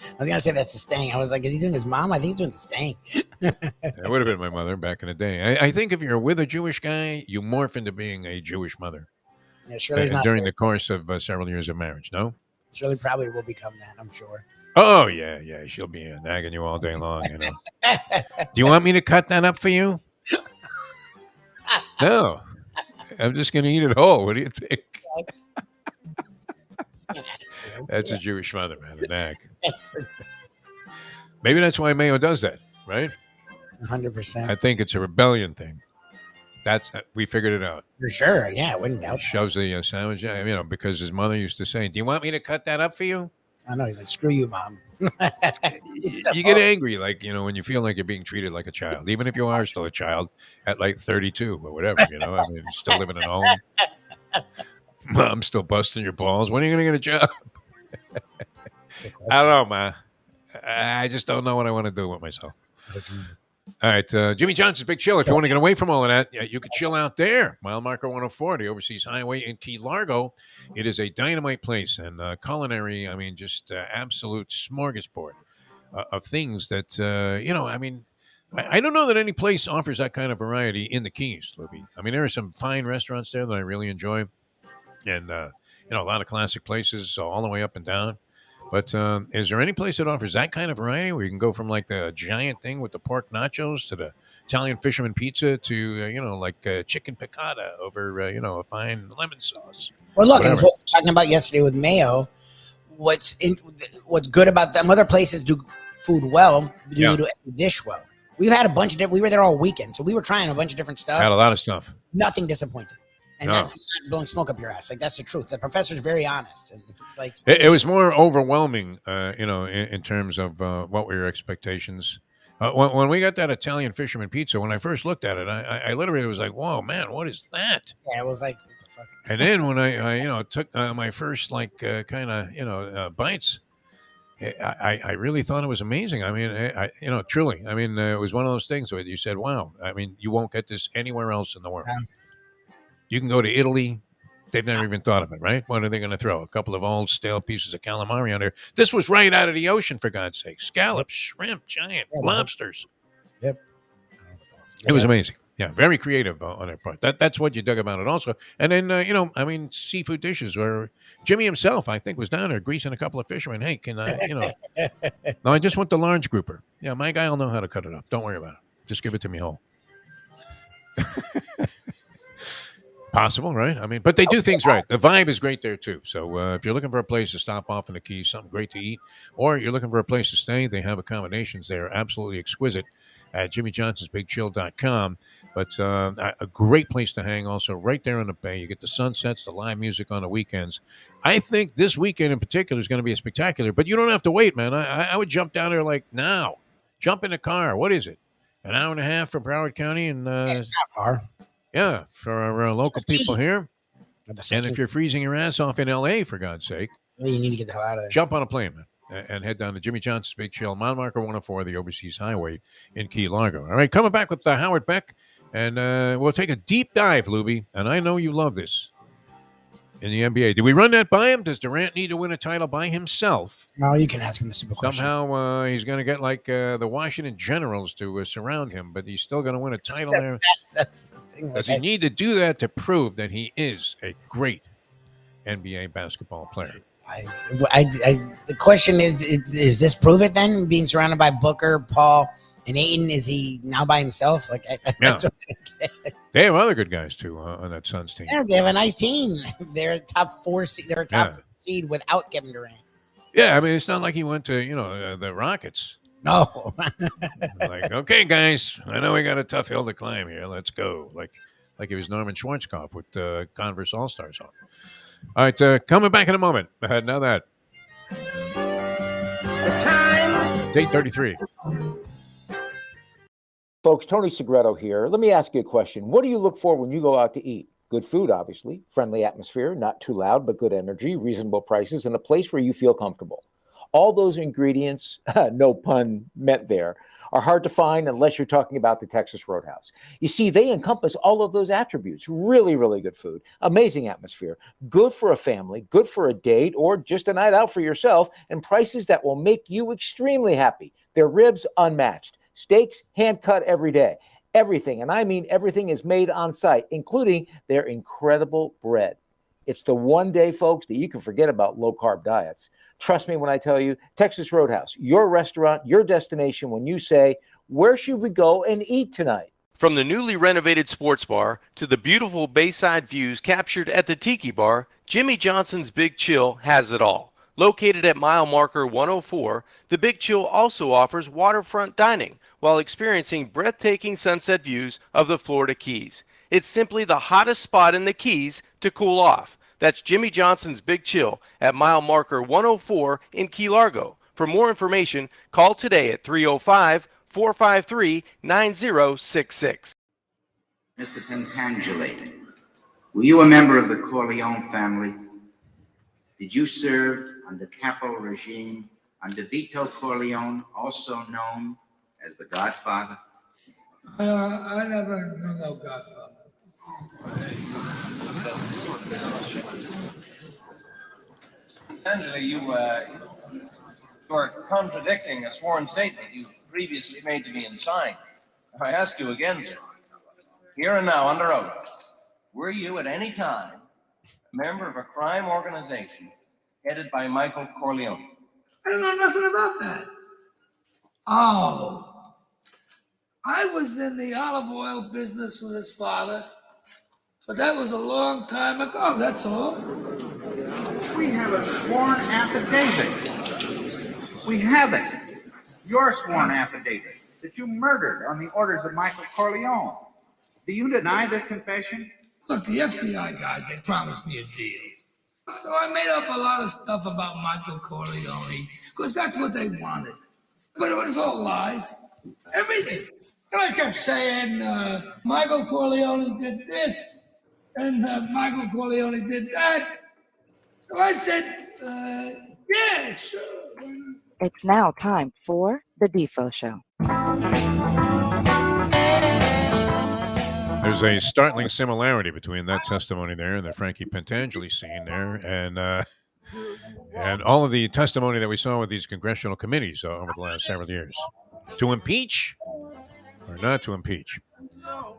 I was going to say that's the Stang. I was like, is he doing his mom? I think he's doing the Stang. That would have been my mother back in the day. I think if you're with a Jewish guy, you morph into being a Jewish mother. Yeah, Shirley's not during the course of several years of marriage, no? Shirley probably will become that, I'm sure. Oh, yeah. She'll be nagging you all day long, Do you want me to cut that up for you? No. I'm just going to eat it whole. What do you think? That's a Jewish mother, man, a nag. Maybe that's why Mayo does that, right? 100%. I think it's a rebellion thing. We figured it out. For sure. Yeah, I wouldn't doubt that. Shoves the sandwich, because his mother used to say, do you want me to cut that up for you? I know. He's like, screw you, Mom. You get angry, like, when you feel like you're being treated like a child, even if you are still a child at like 32 or whatever, I mean, you're still living at home. Mom's still busting your balls. When are you going to get a job? I don't know, man. I just don't know what I want to do with myself. All right, Jimmy Johnson's Big Chill. If you want to get away from all of that, you can chill out there. Mile marker 104, the Overseas Highway in Key Largo. It is a dynamite place and culinary. I mean, just absolute smorgasbord of things that I mean, I don't know that any place offers that kind of variety in the Keys, Lubie. I mean, there are some fine restaurants there that I really enjoy, and a lot of classic places all the way up and down. But is there any place that offers that kind of variety where you can go from like the giant thing with the pork nachos to the Italian fisherman pizza to, like chicken piccata over, a fine lemon sauce? Well, look, and Whatever. it's what we were talking about yesterday with Mayo. What's good about them? Other places do food well, do Yeah. every dish well. We've had a bunch of we were there all weekend, so we were trying a bunch of different stuff. Had a lot of stuff. Nothing disappointed. And No. that's not blowing smoke up your ass. Like, that's the truth. The professor's very honest. And like, It was more overwhelming, in terms of what were your expectations. When we got that Italian fisherman pizza, when I first looked at it, I literally was like, "Whoa, man, what is that?" yeah, it was like, what the fuck? And then when I took my first kind of bites, I really thought it was amazing. I mean, truly, I mean, it was one of those things where you said, "Wow, I mean, you won't get this anywhere else in the world." Yeah. You can go to Italy. They've never even thought of it, right? What are they going to throw? A couple of old stale pieces of calamari on there. This was right out of the ocean, for God's sake. Scallops, shrimp, giant lobsters. Yep. It was amazing. Yeah, very creative on their part. That's what you dug about it also. And then, I mean, seafood dishes where Jimmy himself, I think, was down there greasing a couple of fishermen. Hey, can I, no, I just want the large grouper. Yeah, my guy will know how to cut it up. Don't worry about it. Just give it to me whole. Possible, right? I mean, but they do things right. The vibe is great there too. So if you're looking for a place to stop off in the Keys, something great to eat, or you're looking for a place to stay, they have accommodations there, absolutely exquisite at jimmyjohnsonsbigchill.com. But a great place to hang also right there on the bay. You get the sunsets, the live music on the weekends. I think this weekend in particular is going to be a spectacular, but you don't have to wait, man. I would jump down there like now. Jump in the car. What is it? An hour and a half from Broward County? And It's not far. yeah, for our local people here. At the And second- if you're freezing your ass off in LA, for God's sake, you need to get the hell out of there. jump on a plane, man, and head down to Jimmy Johnson's Big Chill, mile marker 104, the Overseas Highway in Key Largo. All right, coming back with Howard Beck, and we'll take a deep dive, Lubie, and I know you love this, in the NBA. Did we run that by him? Does Durant need to win a title by himself? No, you can ask him the stupid question. Somehow he's going to get like the Washington Generals to surround him, but he's still going to win a title there. That's the thing. Does he need to do that to prove that he is a great NBA basketball player? The question is this prove it then? Being surrounded by Booker, Paul, and Ayton, is he now by himself? Like, that's what I get. They have other good guys too on that Suns team. Yeah, they have a nice team. They're a top four seed. They're a top seed without Kevin Durant. Yeah, I mean, it's not like he went to the Rockets. No. Like, okay, guys, I know we got a tough hill to climb here. Let's go. Like it was Norman Schwarzkopf with Converse All Stars on. All right, coming back in a moment. Now that The time. Day 33. Folks, Tony Segreto here. Let me ask you a question. What do you look for when you go out to eat? Good food, obviously, friendly atmosphere, not too loud, but good energy, reasonable prices, and a place where you feel comfortable. All those ingredients, no pun meant there, are hard to find unless you're talking about the Texas Roadhouse. You see, they encompass all of those attributes. Really, really good food, amazing atmosphere, good for a family, good for a date, or just a night out for yourself, and prices that will make you extremely happy. Their ribs unmatched. Steaks hand cut every day. Everything, and I mean everything, is made on site, including their incredible bread. It's the one day, folks, that you can forget about low-carb diets. Trust me when I tell you, Texas Roadhouse, your restaurant, your destination when you say, where should we go and eat tonight? From the newly renovated sports bar to the beautiful bayside views captured at the Tiki Bar, Jimmy Johnson's Big Chill has it all. Located at mile marker 104, the Big Chill also offers waterfront dining while experiencing breathtaking sunset views of the Florida Keys. It's simply the hottest spot in the Keys to cool off. That's Jimmy Johnson's Big Chill at mile marker 104 in Key Largo. For more information, call today at 305-453-9066. Mr. Pentangeli, were you a member of the Corleone family? Did you serve under capo regime under Vito Corleone, also known as the Godfather? I never knew no Godfather. Angela, you are contradicting a sworn statement you previously made to me and signed. I ask you again, sir, here and now under oath, were you at any time a member of a crime organization headed by Michael Corleone? I don't know nothing about that. Oh, I was in the olive oil business with his father, but that was a long time ago, that's all. We have a sworn affidavit. We have it. Your sworn affidavit that you murdered on the orders of Michael Corleone. Do you deny this confession? Look, the FBI guys, they promised me a deal. So I made up a lot of stuff about Michael Corleone, because that's what they wanted. But it was all lies. Everything. And I kept saying, Michael Corleone did this, and Michael Corleone did that. So I said, yeah, sure. It's now time for the Defo Show. There's a startling similarity between that testimony there and the Frankie Pentangeli scene there, and all of the testimony that we saw with these congressional committees over the last several years. To impeach or not to impeach?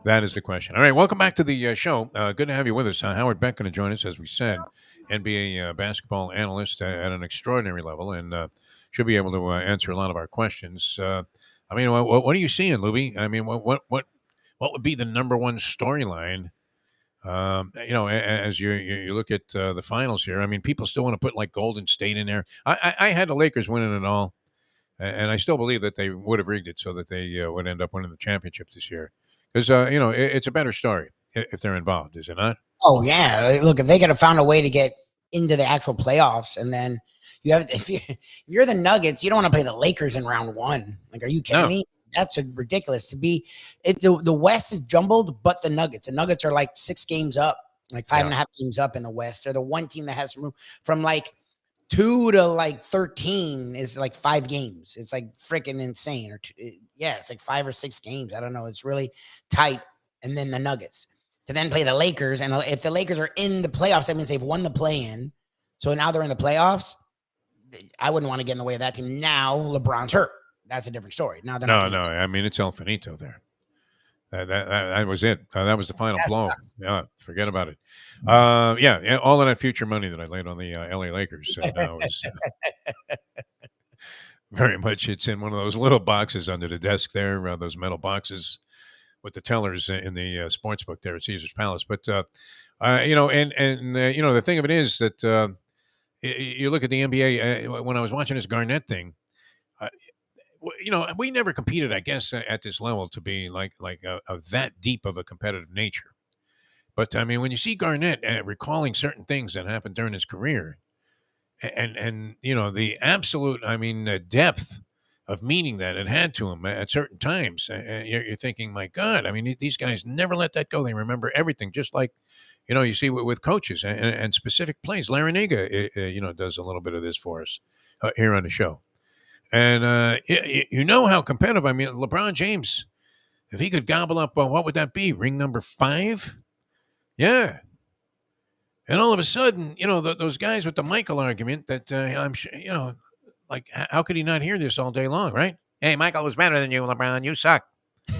That is the question. All right, welcome back to the show. Good to have you with us. Howard Beck going to join us, as we said, NBA basketball analyst at an extraordinary level, and should be able to answer a lot of our questions. I mean, what are you seeing, Lubie? I mean, what would be the number one storyline? As you look at the finals here, I mean, people still want to put like Golden State in there. I had the Lakers winning it all, and I still believe that they would have rigged it so that they would end up winning the championship this year. Because it's a better story if they're involved, is it not? Oh yeah, look, if they could have found a way to get into the actual playoffs, and then if you're the Nuggets, you don't want to play the Lakers in round one. Like, are you kidding me? That's ridiculous to be. The West is jumbled, but the Nuggets are like 6 games up, like 5.5 games up in the West. They're the one team that has room from like 2 to like 13 is like 5 games. It's like freaking insane. It's like 5 or 6 games. I don't know. It's really tight. And then the Nuggets to then play the Lakers. And if the Lakers are in the playoffs, that means they've won the play-in. So now they're in the playoffs. I wouldn't want to get in the way of that team. Now LeBron's hurt. That's a different story. Now they're not. No. I mean, it's El Finito there. That was it. That was the final blow. Sucks. Yeah, forget about it. All of that future money that I laid on the LA Lakers now is very much. It's in one of those little boxes under the desk there, those metal boxes with the tellers in the sports book there at Caesar's Palace. But the thing of it is that you look at the NBA. When I was watching this Garnett thing. We never competed, I guess, at this level to be like that deep of a competitive nature. But I mean, when you see Garnett recalling certain things that happened during his career, and the absolute, depth of meaning that it had to him at certain times, you're thinking, my God, I mean, these guys never let that go. They remember everything, just like you see with coaches and specific plays. Larinaga, does a little bit of this for us here on the show. And how competitive. I mean, LeBron James, if he could gobble up, what would that be? Ring number 5? Yeah. And all of a sudden, those guys with the Michael argument that I'm sure, like, how could he not hear this all day long, right? Hey, Michael was better than you, LeBron. You suck. He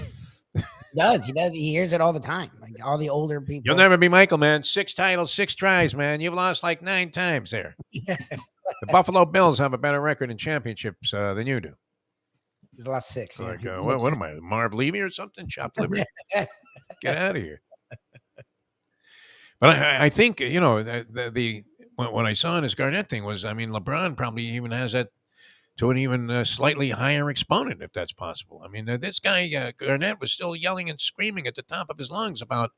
does. He hears it all the time. Like all the older people. You'll never be Michael, man. 6 titles, 6 tries, man. You've lost like 9 times there. The Buffalo Bills have a better record in championships than you do. He's lost 6. Like, what am I, Marv Levy or something? Chopped liver. Get out of here. But I think, what I saw in his Garnett thing was, I mean, LeBron probably even has that to an even slightly higher exponent, if that's possible. I mean, this guy, Garnett, was still yelling and screaming at the top of his lungs about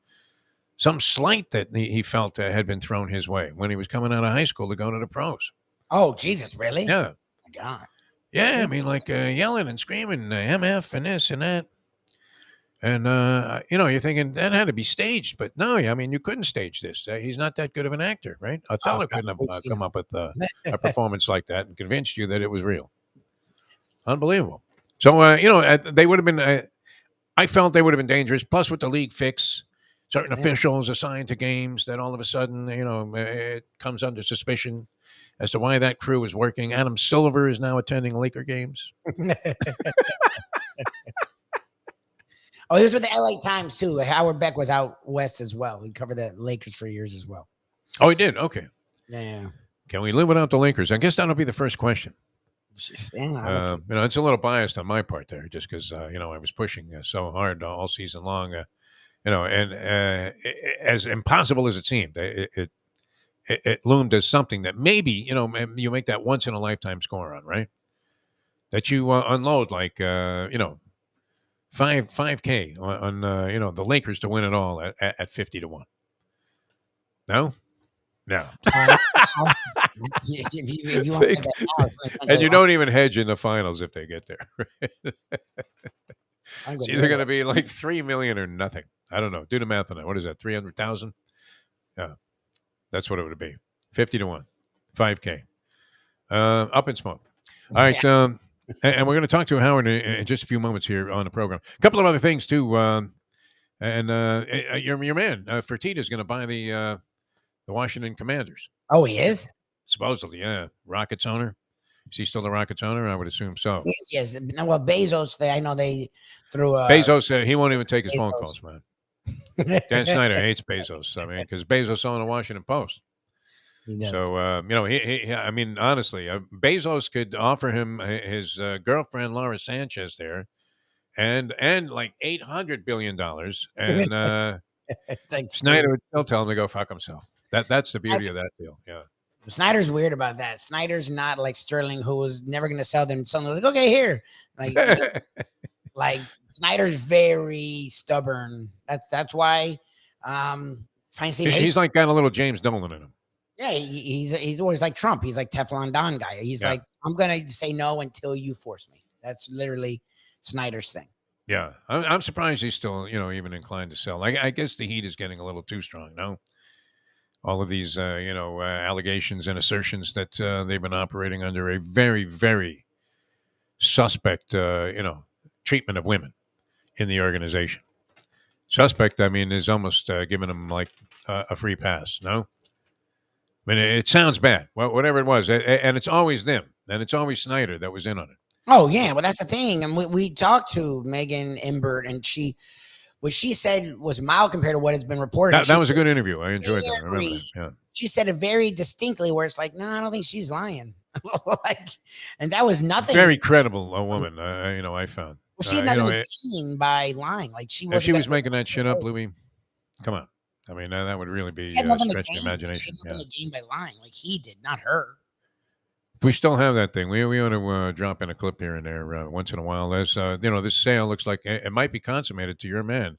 some slight that he felt had been thrown his way when he was coming out of high school to go to the pros. Oh, Jesus, really? Yeah. Oh, my God. Yeah, I mean, like yelling and screaming, MF and this and that. And, you're thinking that had to be staged, but no, I mean, you couldn't stage this. He's not that good of an actor, right? Oh, Othello God, couldn't have we've seen come him. up with a performance like that and convinced you that it was real. Unbelievable. So, they would have been, I felt they would have been dangerous. Plus, with the league fix, certain Yeah. officials assigned to games that all of a sudden, it comes under suspicion as to why that crew is working. Adam Silver is now attending Laker games. Oh, he was with the LA Times too. Howard Beck was out west as well. He covered the Lakers for years as well. Oh, he did? Okay. Yeah. Can we live without the Lakers? I guess that'll be the first question. Yeah, It's a little biased on my part there, just because I was pushing so hard all season long. And as impossible as it seemed, it loomed as something that maybe you make that once in a lifetime score on, right? That you unload like 5K on the Lakers to win it all at 50-1. No. if you want to get that now, And you don't even hedge in the finals if they get there. It's either going to be like 3 million or nothing. I don't know. Do the math on that. What is that? 300,000? Yeah, that's what it would be. 50-1, 5K, up in smoke. All right, and we're going to talk to Howard in just a few moments here on the program. A couple of other things too, and your man Fertitta is going to buy the Washington Commanders. Oh, he is? Supposedly, yeah. Rockets owner. Is he still the Rockets owner? I would assume so. Yes. No, well, Bezos, I know they threw. Bezos, he won't even take his phone calls, man. Dan Snyder hates Bezos. I mean, because Bezos owned the Washington Post. He does. So, he I mean, honestly, Bezos could offer him his girlfriend, Laura Sanchez, there, and like $800 billion. And Snyder would still tell him to go fuck himself. That's the beauty of that deal. Yeah. Snyder's weird about that. Snyder's not like Sterling, who was never going to sell them. Something like, okay, here. Like, like Snyder's very stubborn. That's why Feinstein he's like got a little James Dolan in him. Yeah, he's always like Trump. He's like Teflon Don guy. He's like, I'm gonna say no until you force me. That's literally Snyder's thing. Yeah, I'm surprised he's still even inclined to sell. I guess the heat is getting a little too strong. No, all of these allegations and assertions that they've been operating under a very, very suspect treatment of women in the organization. Suspect, I mean, is almost giving them like a free pass. No. I mean, it sounds bad, whatever it was, and it's always them, and it's always Snyder that was in on it. Oh yeah, well that's the thing, and we talked to Megan Imbert, and what she said was mild compared to what has been reported. That was a good interview. I enjoyed that. I remember that. Yeah. She said it very distinctly, where it's like, no, I don't think she's lying. And that was nothing. Very credible, a woman. I found. Well, she had nothing to gain by lying. Like if she was making that shit up, Lubie, come on. I mean, that would really be stretching the imagination. She had nothing to gain by lying, like he did, not her. We still have that thing. We ought to drop in a clip here and there once in a while. As this sale looks like it might be consummated to your man,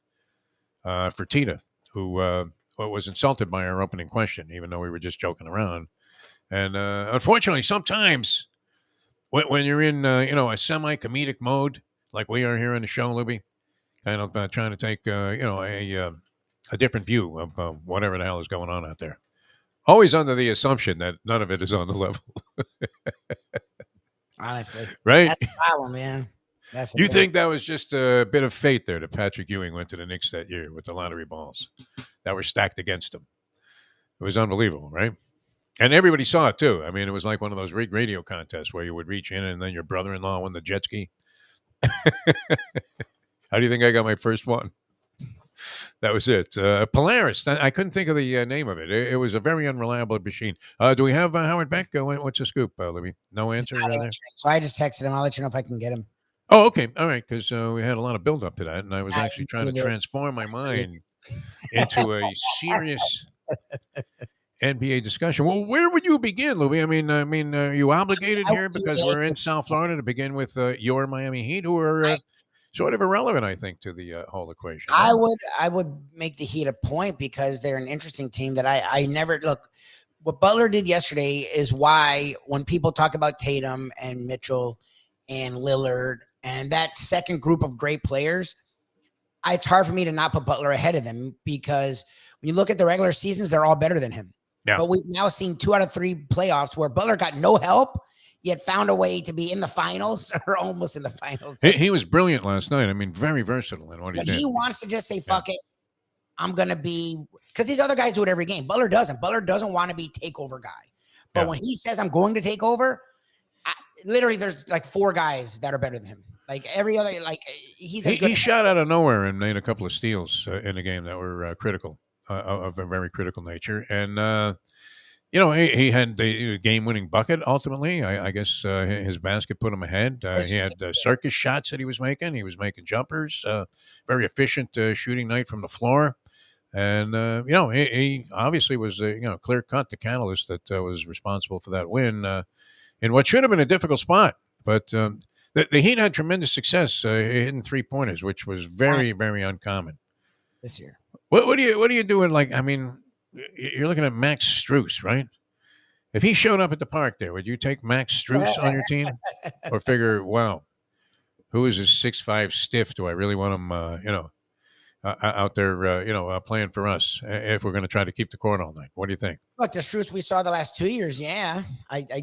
Fertitta, who was insulted by our opening question, even though we were just joking around. And unfortunately, sometimes when you're in a semi-comedic mode, like we are here on the show, Lubie, kind of trying to take a different view of whatever the hell is going on out there. Always under the assumption that none of it is on the level. Honestly. Right? That's the problem, man. You think that was just a bit of fate there that Patrick Ewing went to the Knicks that year with the lottery balls that were stacked against him. It was unbelievable, right? And everybody saw it, too. I mean, it was like one of those rigged radio contests where you would reach in and then your brother-in-law won the jet ski. How do you think I got my first one? That was it. Polaris. I couldn't think of the name of it. It was a very unreliable machine. Do we have Howard Beck? What's the scoop, Libby? No answer there? So I just texted him. I'll let you know if I can get him. Oh, okay. All right. Because we had a lot of build up to that. And I was actually trying to transform my mind into a serious NBA discussion. Well, where would you begin, Louis? I mean, are you obligated here because we're in South Florida to begin with your Miami Heat, who are sort of irrelevant, I think, to the whole equation. I would make the Heat a point because they're an interesting team that I never look. What Butler did yesterday is why when people talk about Tatum and Mitchell and Lillard and that second group of great players, it's hard for me to not put Butler ahead of them because when you look at the regular seasons, they're all better than him. Yeah. But we've now seen 2 out of 3 playoffs where Butler got no help, yet found a way to be in the finals or almost in the finals. He was brilliant last night. I mean, very versatile in what he But did. he wants to just say, fuck it. I'm going to be, because these other guys do it every game. Butler doesn't. Butler doesn't want to be takeover guy. But when he says, I'm going to take over, literally there's like 4 guys that are better than him. Like every other, like he shot out of nowhere and made a couple of steals in the game that were critical, of a very critical nature. And, he had the game-winning bucket ultimately. I guess his basket put him ahead. He had circus shots that he was making. He was making jumpers. Very efficient shooting night from the floor. And, he obviously was, clear-cut the catalyst that was responsible for that win in what should have been a difficult spot. But the Heat had tremendous success hitting 3-pointers, which was very, very uncommon this year. What are you doing? Like, I mean, you're looking at Max Strus, right? If he showed up at the park there, would you take Max Strus on your team, or figure, wow, who is this 6'5" stiff? Do I really want him, out there, playing for us if we're going to try to keep the court all night? What do you think? Look, the Strus we saw the last 2 years, I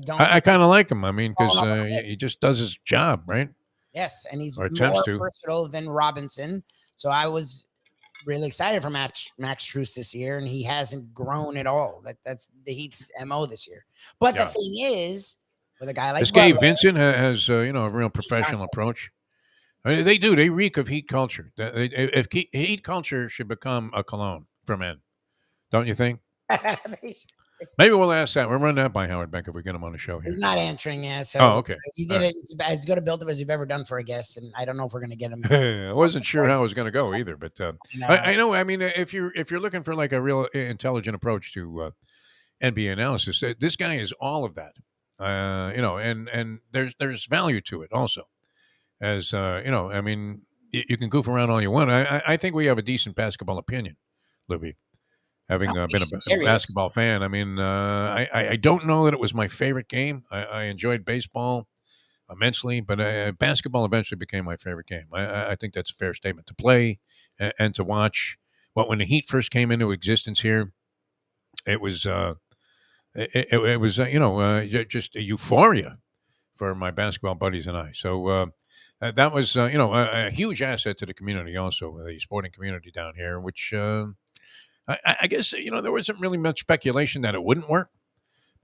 don't. I kind of like him. I mean, because he just does his job, right? Yes, and he's Or more attempts to. versatile than Robinson. So I was really excited for Max Strus this year, and he hasn't grown at all. That's the Heat's MO this year. But the thing is, with a guy like this Gabe Vincent has a real professional approach. I mean, they do. They reek of Heat culture. If Heat culture should become a cologne for men, don't you think? Maybe we'll ask that. We'll run that by Howard Beck if we get him on the show here. He's not answering yet. So okay. You did it. It's as good a build-up as you've ever done for a guest, and I don't know if we're going to get him. I wasn't sure how it was going to go either, but I know. I mean, if you're looking for like a real intelligent approach to NBA analysis, this guy is all of that. And there's value to it also. As I mean, you can goof around all you want. I think we have a decent basketball opinion, Lubie. Having been a basketball fan, I mean, I don't know that it was my favorite game. I enjoyed baseball immensely, but basketball eventually became my favorite game. I think that's a fair statement to play and to watch. But when the Heat first came into existence here, it was it was just a euphoria for my basketball buddies and I. So that was a huge asset to the community, also the sporting community down here, which. I guess, there wasn't really much speculation that it wouldn't work.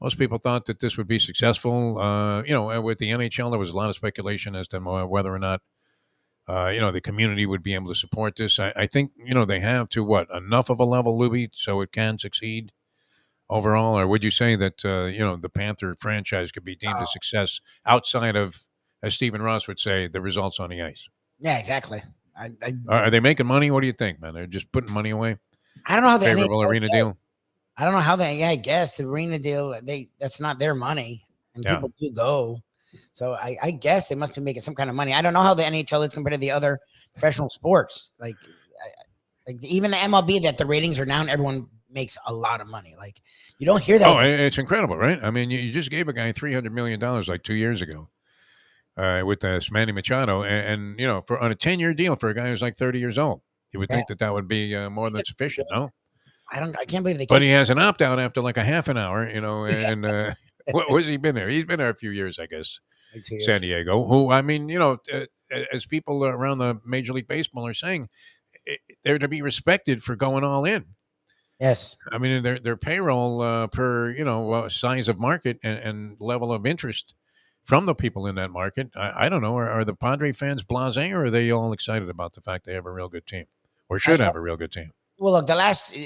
Most people thought that this would be successful. With the NHL, there was a lot of speculation as to whether or not, the community would be able to support this. I think, they have to enough of a level, Lubie, so it can succeed overall? Or would you say that, the Panther franchise could be deemed a success outside of, as Stephen Ross would say, the results on the ice? Yeah, exactly. Are they making money? What do you think, man? They're just putting money away? I don't know how the favorable arena deal. I don't know how I guess the arena deal, that's not their money, and people do go. So I guess they must be making some kind of money. I don't know how the NHL is compared to the other professional sports. Like even the MLB, that the ratings are down, everyone makes a lot of money. Like you don't hear that. Oh, it's incredible, right? I mean, you just gave a guy $300 million like 2 years ago with Manny Machado, and for on a 10-year deal for a guy who's like 30 years old. You would think that would be more than sufficient, no? I can't believe they. But he has an opt-out after like a half an hour, and what has he been there? He's been there a few years, I guess. Like 2 years. San Diego, who, I mean, as people around the Major League Baseball are saying, they're to be respected for going all in. Yes. I mean, their payroll per, size of market and level of interest from the people in that market. I don't know. Are the Padre fans blasé, or are they all excited about the fact they have a real good team, or should have a real good team? Well, look,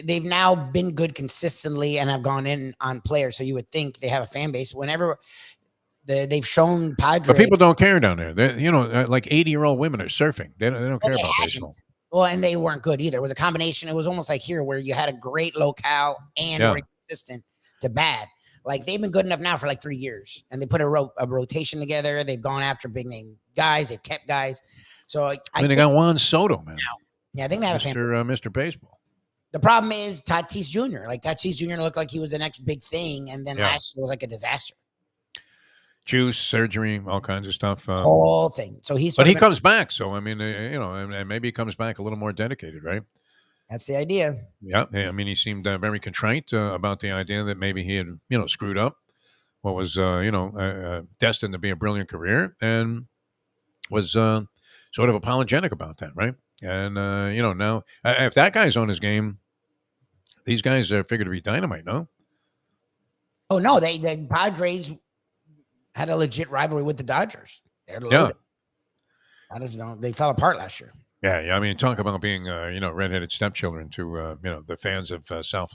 they've now been good consistently and have gone in on players. So you would think they have a fan base. Whenever they've shown Padre. But people don't care down there. Like 80-year-old women are surfing. They don't care about baseball. Well, and they weren't good either. It was a combination. It was almost like here where you had a great locale and very consistent to bad. Like they've been good enough now for like 3 years, and they put a rotation together. They've gone after big name guys. They've kept guys. So I mean, they got Juan Soto, man. Yeah, I think they have a fan base. Mr. Baseball. The problem is Tatis Jr. Like Tatis Jr. looked like he was the next big thing, and then last year was like a disaster. juice, surgery, all kinds of stuff. Whole thing. So he's. But he comes back. So I mean, and maybe he comes back a little more dedicated, right? That's the idea. Yeah. I mean, he seemed very contrite about the idea that maybe he had, screwed up what was, destined to be a brilliant career, and was sort of apologetic about that, right? And now if that guy's on his game, these guys are figured to be dynamite, no? Oh no, the Padres had a legit rivalry with the Dodgers. They're loaded. I don't know. They fell apart last year. Yeah. I mean, talk about being, redheaded stepchildren to, the fans of South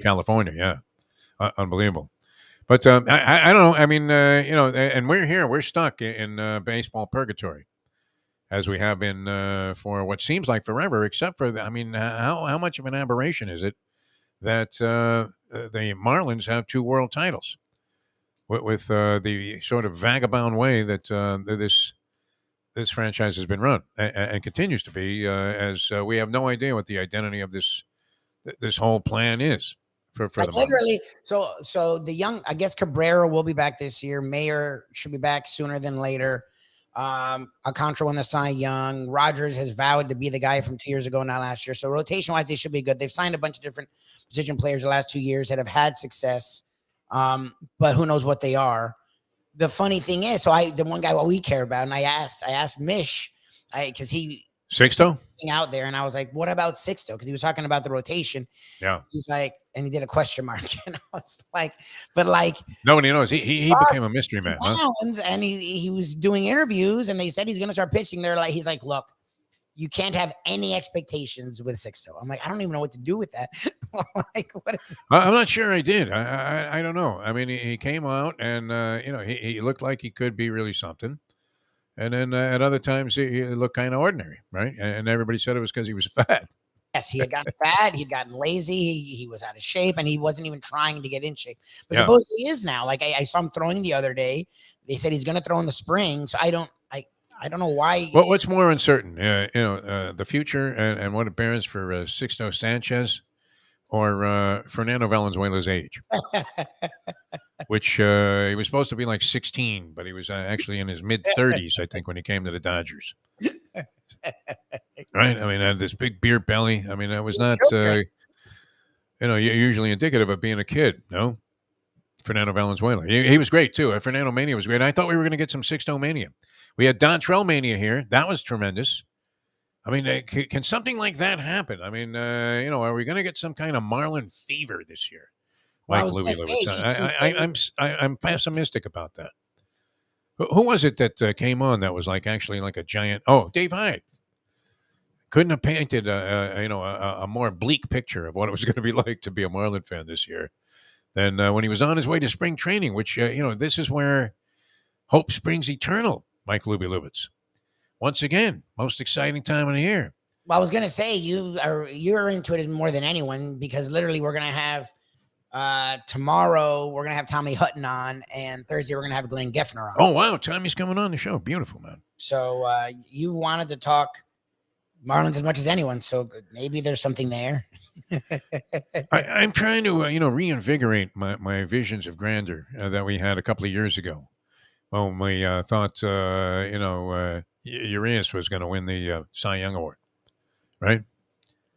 California. Yeah, unbelievable. But I don't know. I mean, and we're here. We're stuck in baseball purgatory, as we have been for what seems like forever. Except for, how much of an aberration is it that the Marlins have 2 world titles with the sort of vagabond way that this franchise has been run and continues to be, as we have no idea what the identity of this whole plan is for the Marlins. Literally. So the young, I guess Cabrera will be back this year. Mayer should be back sooner than later. Alcantara won the Cy Young. Rogers has vowed to be the guy from 2 years ago, not last year. So rotation wise, they should be good. They've signed a bunch of different position players the last 2 years that have had success. But who knows what they are. The funny thing is, the one guy what we care about, and I asked Mish, because he Sixto out there, and I was like, "What about Sixto?" Because he was talking about the rotation. Yeah, he's like, and he did a question mark, and I was like, "But like nobody knows." He became a mystery man, huh? And he was doing interviews, and they said he's going to start pitching. He's like, "Look, you can't have any expectations with Sixto." I'm like, I don't even know what to do with that. Like, what is that? I'm not sure I did. I don't know. I mean, he came out and, he looked like he could be really something. And then at other times, he looked kind of ordinary, right? And everybody said it was because he was fat. Yes, he had gotten fat. He'd gotten lazy. He was out of shape, and he wasn't even trying to get in shape. But supposedly he is now. Like, I saw him throwing the other day. They said he's going to throw in the spring. So I don't know why. Well, what's more uncertain, the future and what it bears for Sixto Sanchez or Fernando Valenzuela's age, which he was supposed to be like 16, but he was actually in his mid-30s, I think, when he came to the Dodgers. Right? I mean, had this big beer belly. I mean, that was not, usually indicative of being a kid, no? Fernando Valenzuela. He was great, too. Fernando Mania was great. I thought we were going to get some Sixto Mania. We had Dontrell Mania here. That was tremendous. I mean, can something like that happen? I mean, are we going to get some kind of Marlin fever this year? Like Lubie Lewis. I'm pessimistic about that. Who was it that came on that was actually like a giant? Oh, Dave Hyde. Couldn't have painted a more bleak picture of what it was going to be like to be a Marlin fan this year than when he was on his way to spring training, which, this is where hope springs eternal, Mike Lubie Lubitz. Once again, most exciting time of the year. Well, I was going to say you're into it more than anyone, because literally we're going to have tomorrow we're going to have Tommy Hutton on, and Thursday we're going to have Glenn Geffner on. Oh, wow. Tommy's coming on the show. Beautiful, man. So you wanted to talk Marlins as much as anyone, so maybe there's something there. I'm trying to, reinvigorate my visions of grandeur that we had a couple of years ago. When we thought, Urias was going to win the Cy Young Award, right?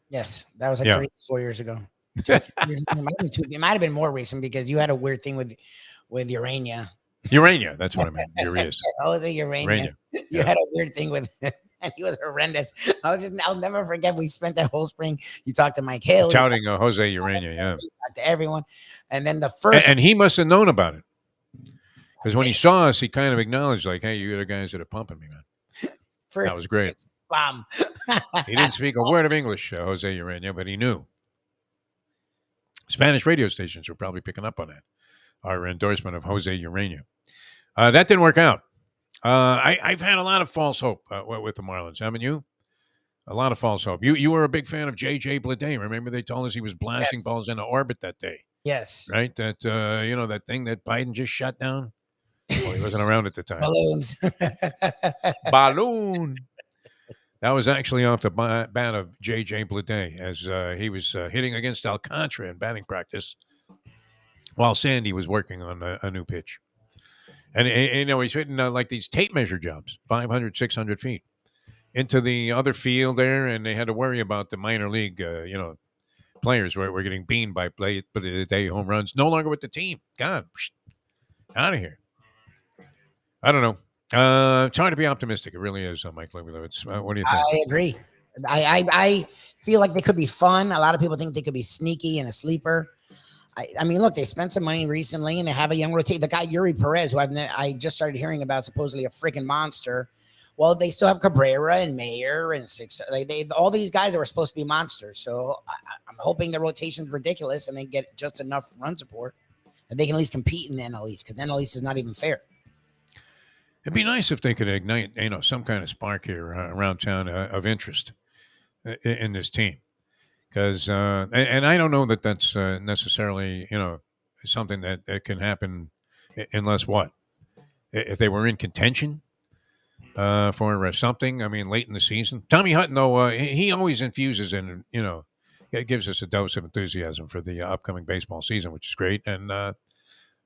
Yes, that was 3-4 years ago. It might have been more recent, because you had a weird thing with Urania. Urania, that's what I meant. Urias. Jose Urania. You had a weird thing with him, and he was horrendous. I'll never forget. We spent that whole spring. You talked to Mike Hill, touting Jose Urania, yeah, talked to everyone, and then the first, and he must have known about it. Because when he saw us, he kind of acknowledged, like, "Hey, you the guys that are pumping me, man." That was great. Bomb. He didn't speak a word of English, Jose Urania, but he knew. Spanish radio stations were probably picking up on that. Our endorsement of Jose Urania. That didn't work out. I've had a lot of false hope with the Marlins, haven't you? A lot of false hope. You were a big fan of J.J. Bleday. Remember they told us he was blasting balls into orbit that day. Yes. Right? That that thing that Biden just shot down. Well, he wasn't around at the time. Balloons. Balloon. That was actually off the bat of J.J. Bleday as he was hitting against Alcantara in batting practice while Sandy was working on a new pitch. And he's hitting like these tape measure jumps, 500, 600 feet into the other field there, and they had to worry about the minor league, players were getting beamed by play the day home runs. No longer with the team. God, out of here. I don't know. It's hard to be optimistic. It really is, Mike Lubie. What do you think? I agree. I feel like they could be fun. A lot of people think they could be sneaky and a sleeper. I mean, look, they spent some money recently, and they have a young rotation. The guy Yuri Perez, who I just started hearing about, supposedly a freaking monster. Well, they still have Cabrera and Mayer and they all these guys that were supposed to be monsters. So I'm hoping the rotation's ridiculous and they get just enough run support that they can at least compete in the NL East, because the NL East is not even fair. It'd be nice if they could ignite, some kind of spark here around town of interest in this team. Because, and I don't know that that's necessarily, something that can happen unless what? If they were in contention for something, I mean, late in the season. Tommy Hutton, though, he always infuses in, it gives us a dose of enthusiasm for the upcoming baseball season, which is great. And,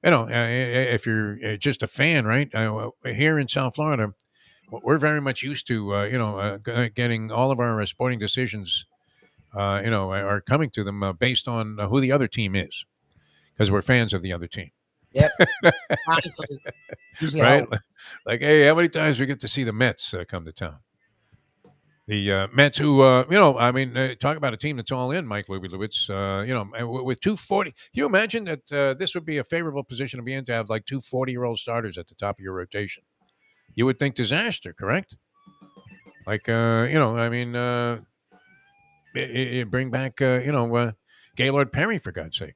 if you're just a fan, right, here in South Florida, we're very much used to, getting all of our sporting decisions are coming to them based on who the other team is, because we're fans of the other team. Yep. Honestly, right? Like, hey, how many times we get to see the Mets come to town? The Mets, who, talk about a team that's all in, Mike Lubie. It's, with 240. Can you imagine that this would be a favorable position to be in, to have like 2 40-year-old starters at the top of your rotation? You would think disaster, correct? Like, bring back, Gaylord Perry, for God's sake.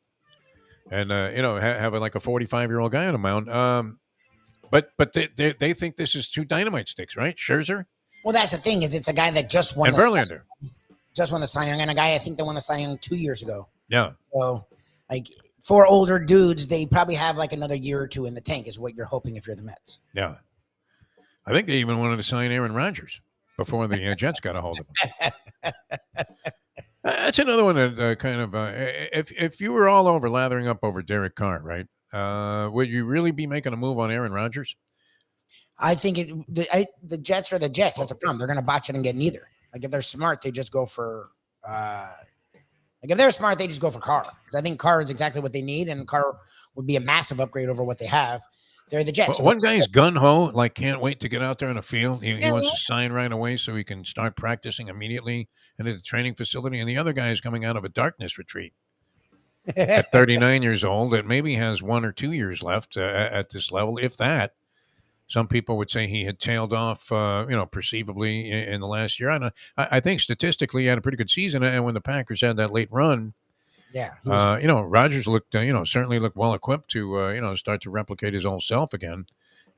And, have like a 45-year-old guy on the mound. But they think this is 2 dynamite sticks, right? Scherzer? Well, that's the thing, is it's a guy that just won and Verlander. Just won the Cy Young, and a guy I think that won the Cy Young 2 years ago. Yeah. So, like, for older dudes, they probably have like another year or 2 in the tank, is what you're hoping if you're the Mets. Yeah. I think they even wanted to sign Aaron Rodgers before the Jets got a hold of him. That's another one that kind of, if you were all over lathering up over Derek Carr, right? Would you really be making a move on Aaron Rodgers? I think the Jets are the Jets. That's a problem. They're going to botch it and get neither. Like, if they're smart, they just go for if they're smart, they just go for Carr, because I think Carr is exactly what they need, and Carr would be a massive upgrade over what they have. They're the Jets. One guy's gun ho, like can't wait to get out there in the field. He wants to sign right away so he can start practicing immediately into the training facility. And the other guy is coming out of a darkness retreat at 39 years old, that maybe has 1 or 2 years left at this level, if that. Some people would say he had tailed off, perceivably in the last year. And I think statistically he had a pretty good season. And when the Packers had that late run, Rodgers looked, certainly looked well equipped to, start to replicate his old self again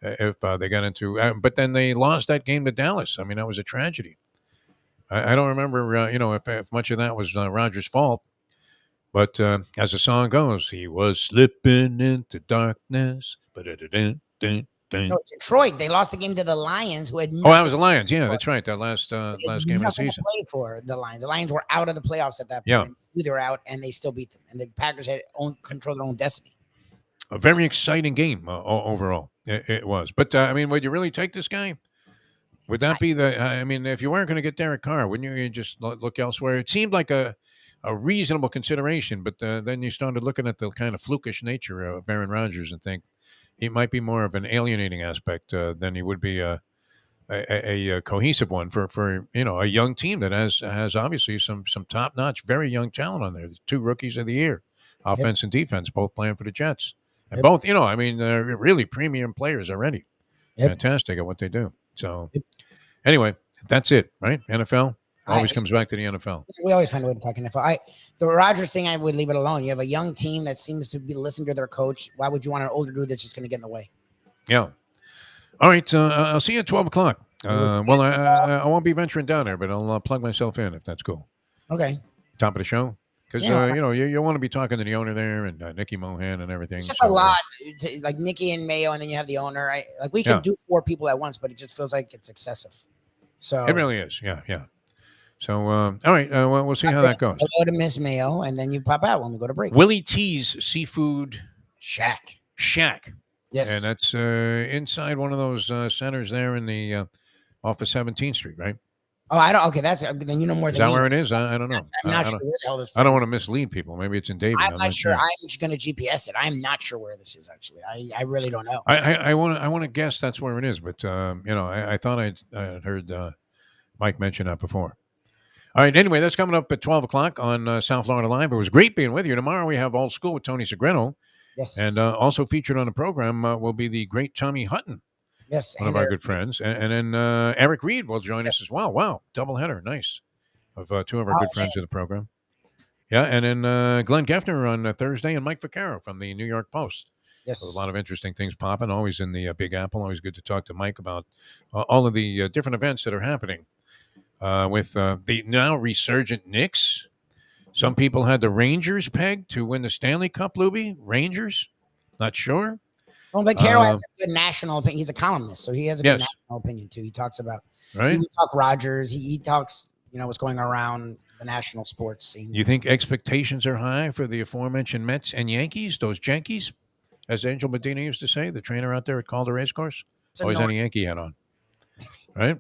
if they got into. But then they lost that game to Dallas. I mean, that was a tragedy. I don't remember, if much of that was Rodgers' fault. But as the song goes, he was slipping into darkness. No, Detroit, they lost the game to the Lions, who had that was the Lions. Yeah, that's right. That last game of the season. Play for the Lions. The Lions were out of the playoffs at that point. Yeah. They were out, and they still beat them. And the Packers had control their own destiny. A very exciting game overall. It was. But, would you really take this guy? Would that be if you weren't going to get Derek Carr, wouldn't you just look elsewhere? It seemed like a reasonable consideration, but then you started looking at the kind of flukish nature of Aaron Rodgers and think he might be more of an alienating aspect than he would be a cohesive one for a young team that has obviously some top-notch, very young talent on there. The 2 rookies of the year, offense and defense, both playing for the Jets. And both, really premium players already. Fantastic at what they do. So anyway, that's it, right? NFL always comes back to the NFL. We always find a way to talk NFL. The Rodgers thing, I would leave it alone. You have a young team that seems to be listening to their coach. Why would you want an older dude that's just going to get in the way? Yeah. All right. I'll see you at 12 o'clock. I won't be venturing down there, but I'll plug myself in if that's cool. Okay. Top of the show. Because, you want to be talking to the owner there and Nicky Mohan and everything. It's just a lot, like Nicky and Mayo, and then you have the owner. We can do 4 people at once, but it just feels like it's excessive. So it really is. Yeah. So, all right, we'll see how that goes. Hello to Miss Mayo, and then you pop out when we go to break. Willie T's Seafood Shack. Shack. Yes. And that's inside one of those centers there in the off of 17th Street, right? Oh, I don't. Okay, that's then you know more Is than that me. where it is? I don't know. I'm not I sure don't, where the hell this. I don't want to mislead people. Maybe it's in Davie. I'm I'm not sure. sure. I'm just gonna GPS it. I'm not sure where this is actually. I really don't know. I want to guess that's where it is, but I thought I'd heard Mike mention that before. All right. Anyway, that's coming up at 12 o'clock on South Florida Live. It was great being with you. Tomorrow we have Old School with Tony Segreto. Yes. And also featured on the program will be the great Tommy Hutton. Yes. One of our good friends. And then Eric Reed will join us as well. Wow. Doubleheader. Nice. Of two of our good friends of the program. Yeah. And then Glenn Geffner on Thursday and Mike Vaccaro from the New York Post. Yes. So a lot of interesting things popping. Always in the Big Apple. Always good to talk to Mike about all of the different events that are happening with the now resurgent Knicks. Some people had the Rangers pegged to win the Stanley Cup, Lubie. Rangers? Not sure. Well, Vaccaro has a good national opinion. He's a columnist, so he has a good national opinion too. He talks about He would talk Rogers. He talks, what's going around the national sports scene. You think expectations are high for the aforementioned Mets and Yankees, those Yankees, as Angel Medina used to say, the trainer out there at Calder Race Course? Always had a Yankee hat on, right?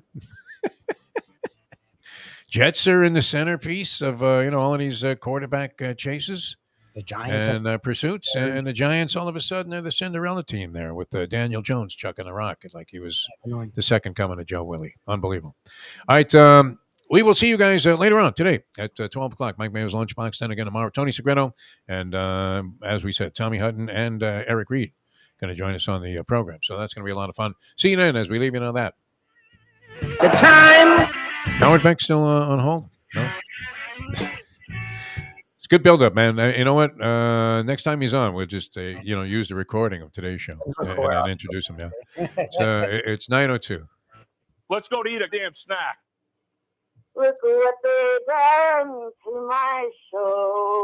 Jets are in the centerpiece of all of these quarterback chases. The Giants and pursuits, and the Giants all of a sudden they're the Cinderella team there with Daniel Jones chucking the rock like he was the second coming of Joe Willie. Unbelievable. All right, we will see you guys later on today at 12 o'clock. Mike Mayo's Lunchbox. Then again tomorrow, Tony Segreto, and as we said, Tommy Hutton and Eric Reed going to join us on the program. So that's going to be a lot of fun. See you then as we leave you on that. The time. Howard Beck still on hold? No. It's good build-up, man. You know what? Next time he's on, we'll just use the recording of today's show and introduce him. Yeah, it's 9:02. Let's go to eat a damn snack. Look what they done to my show.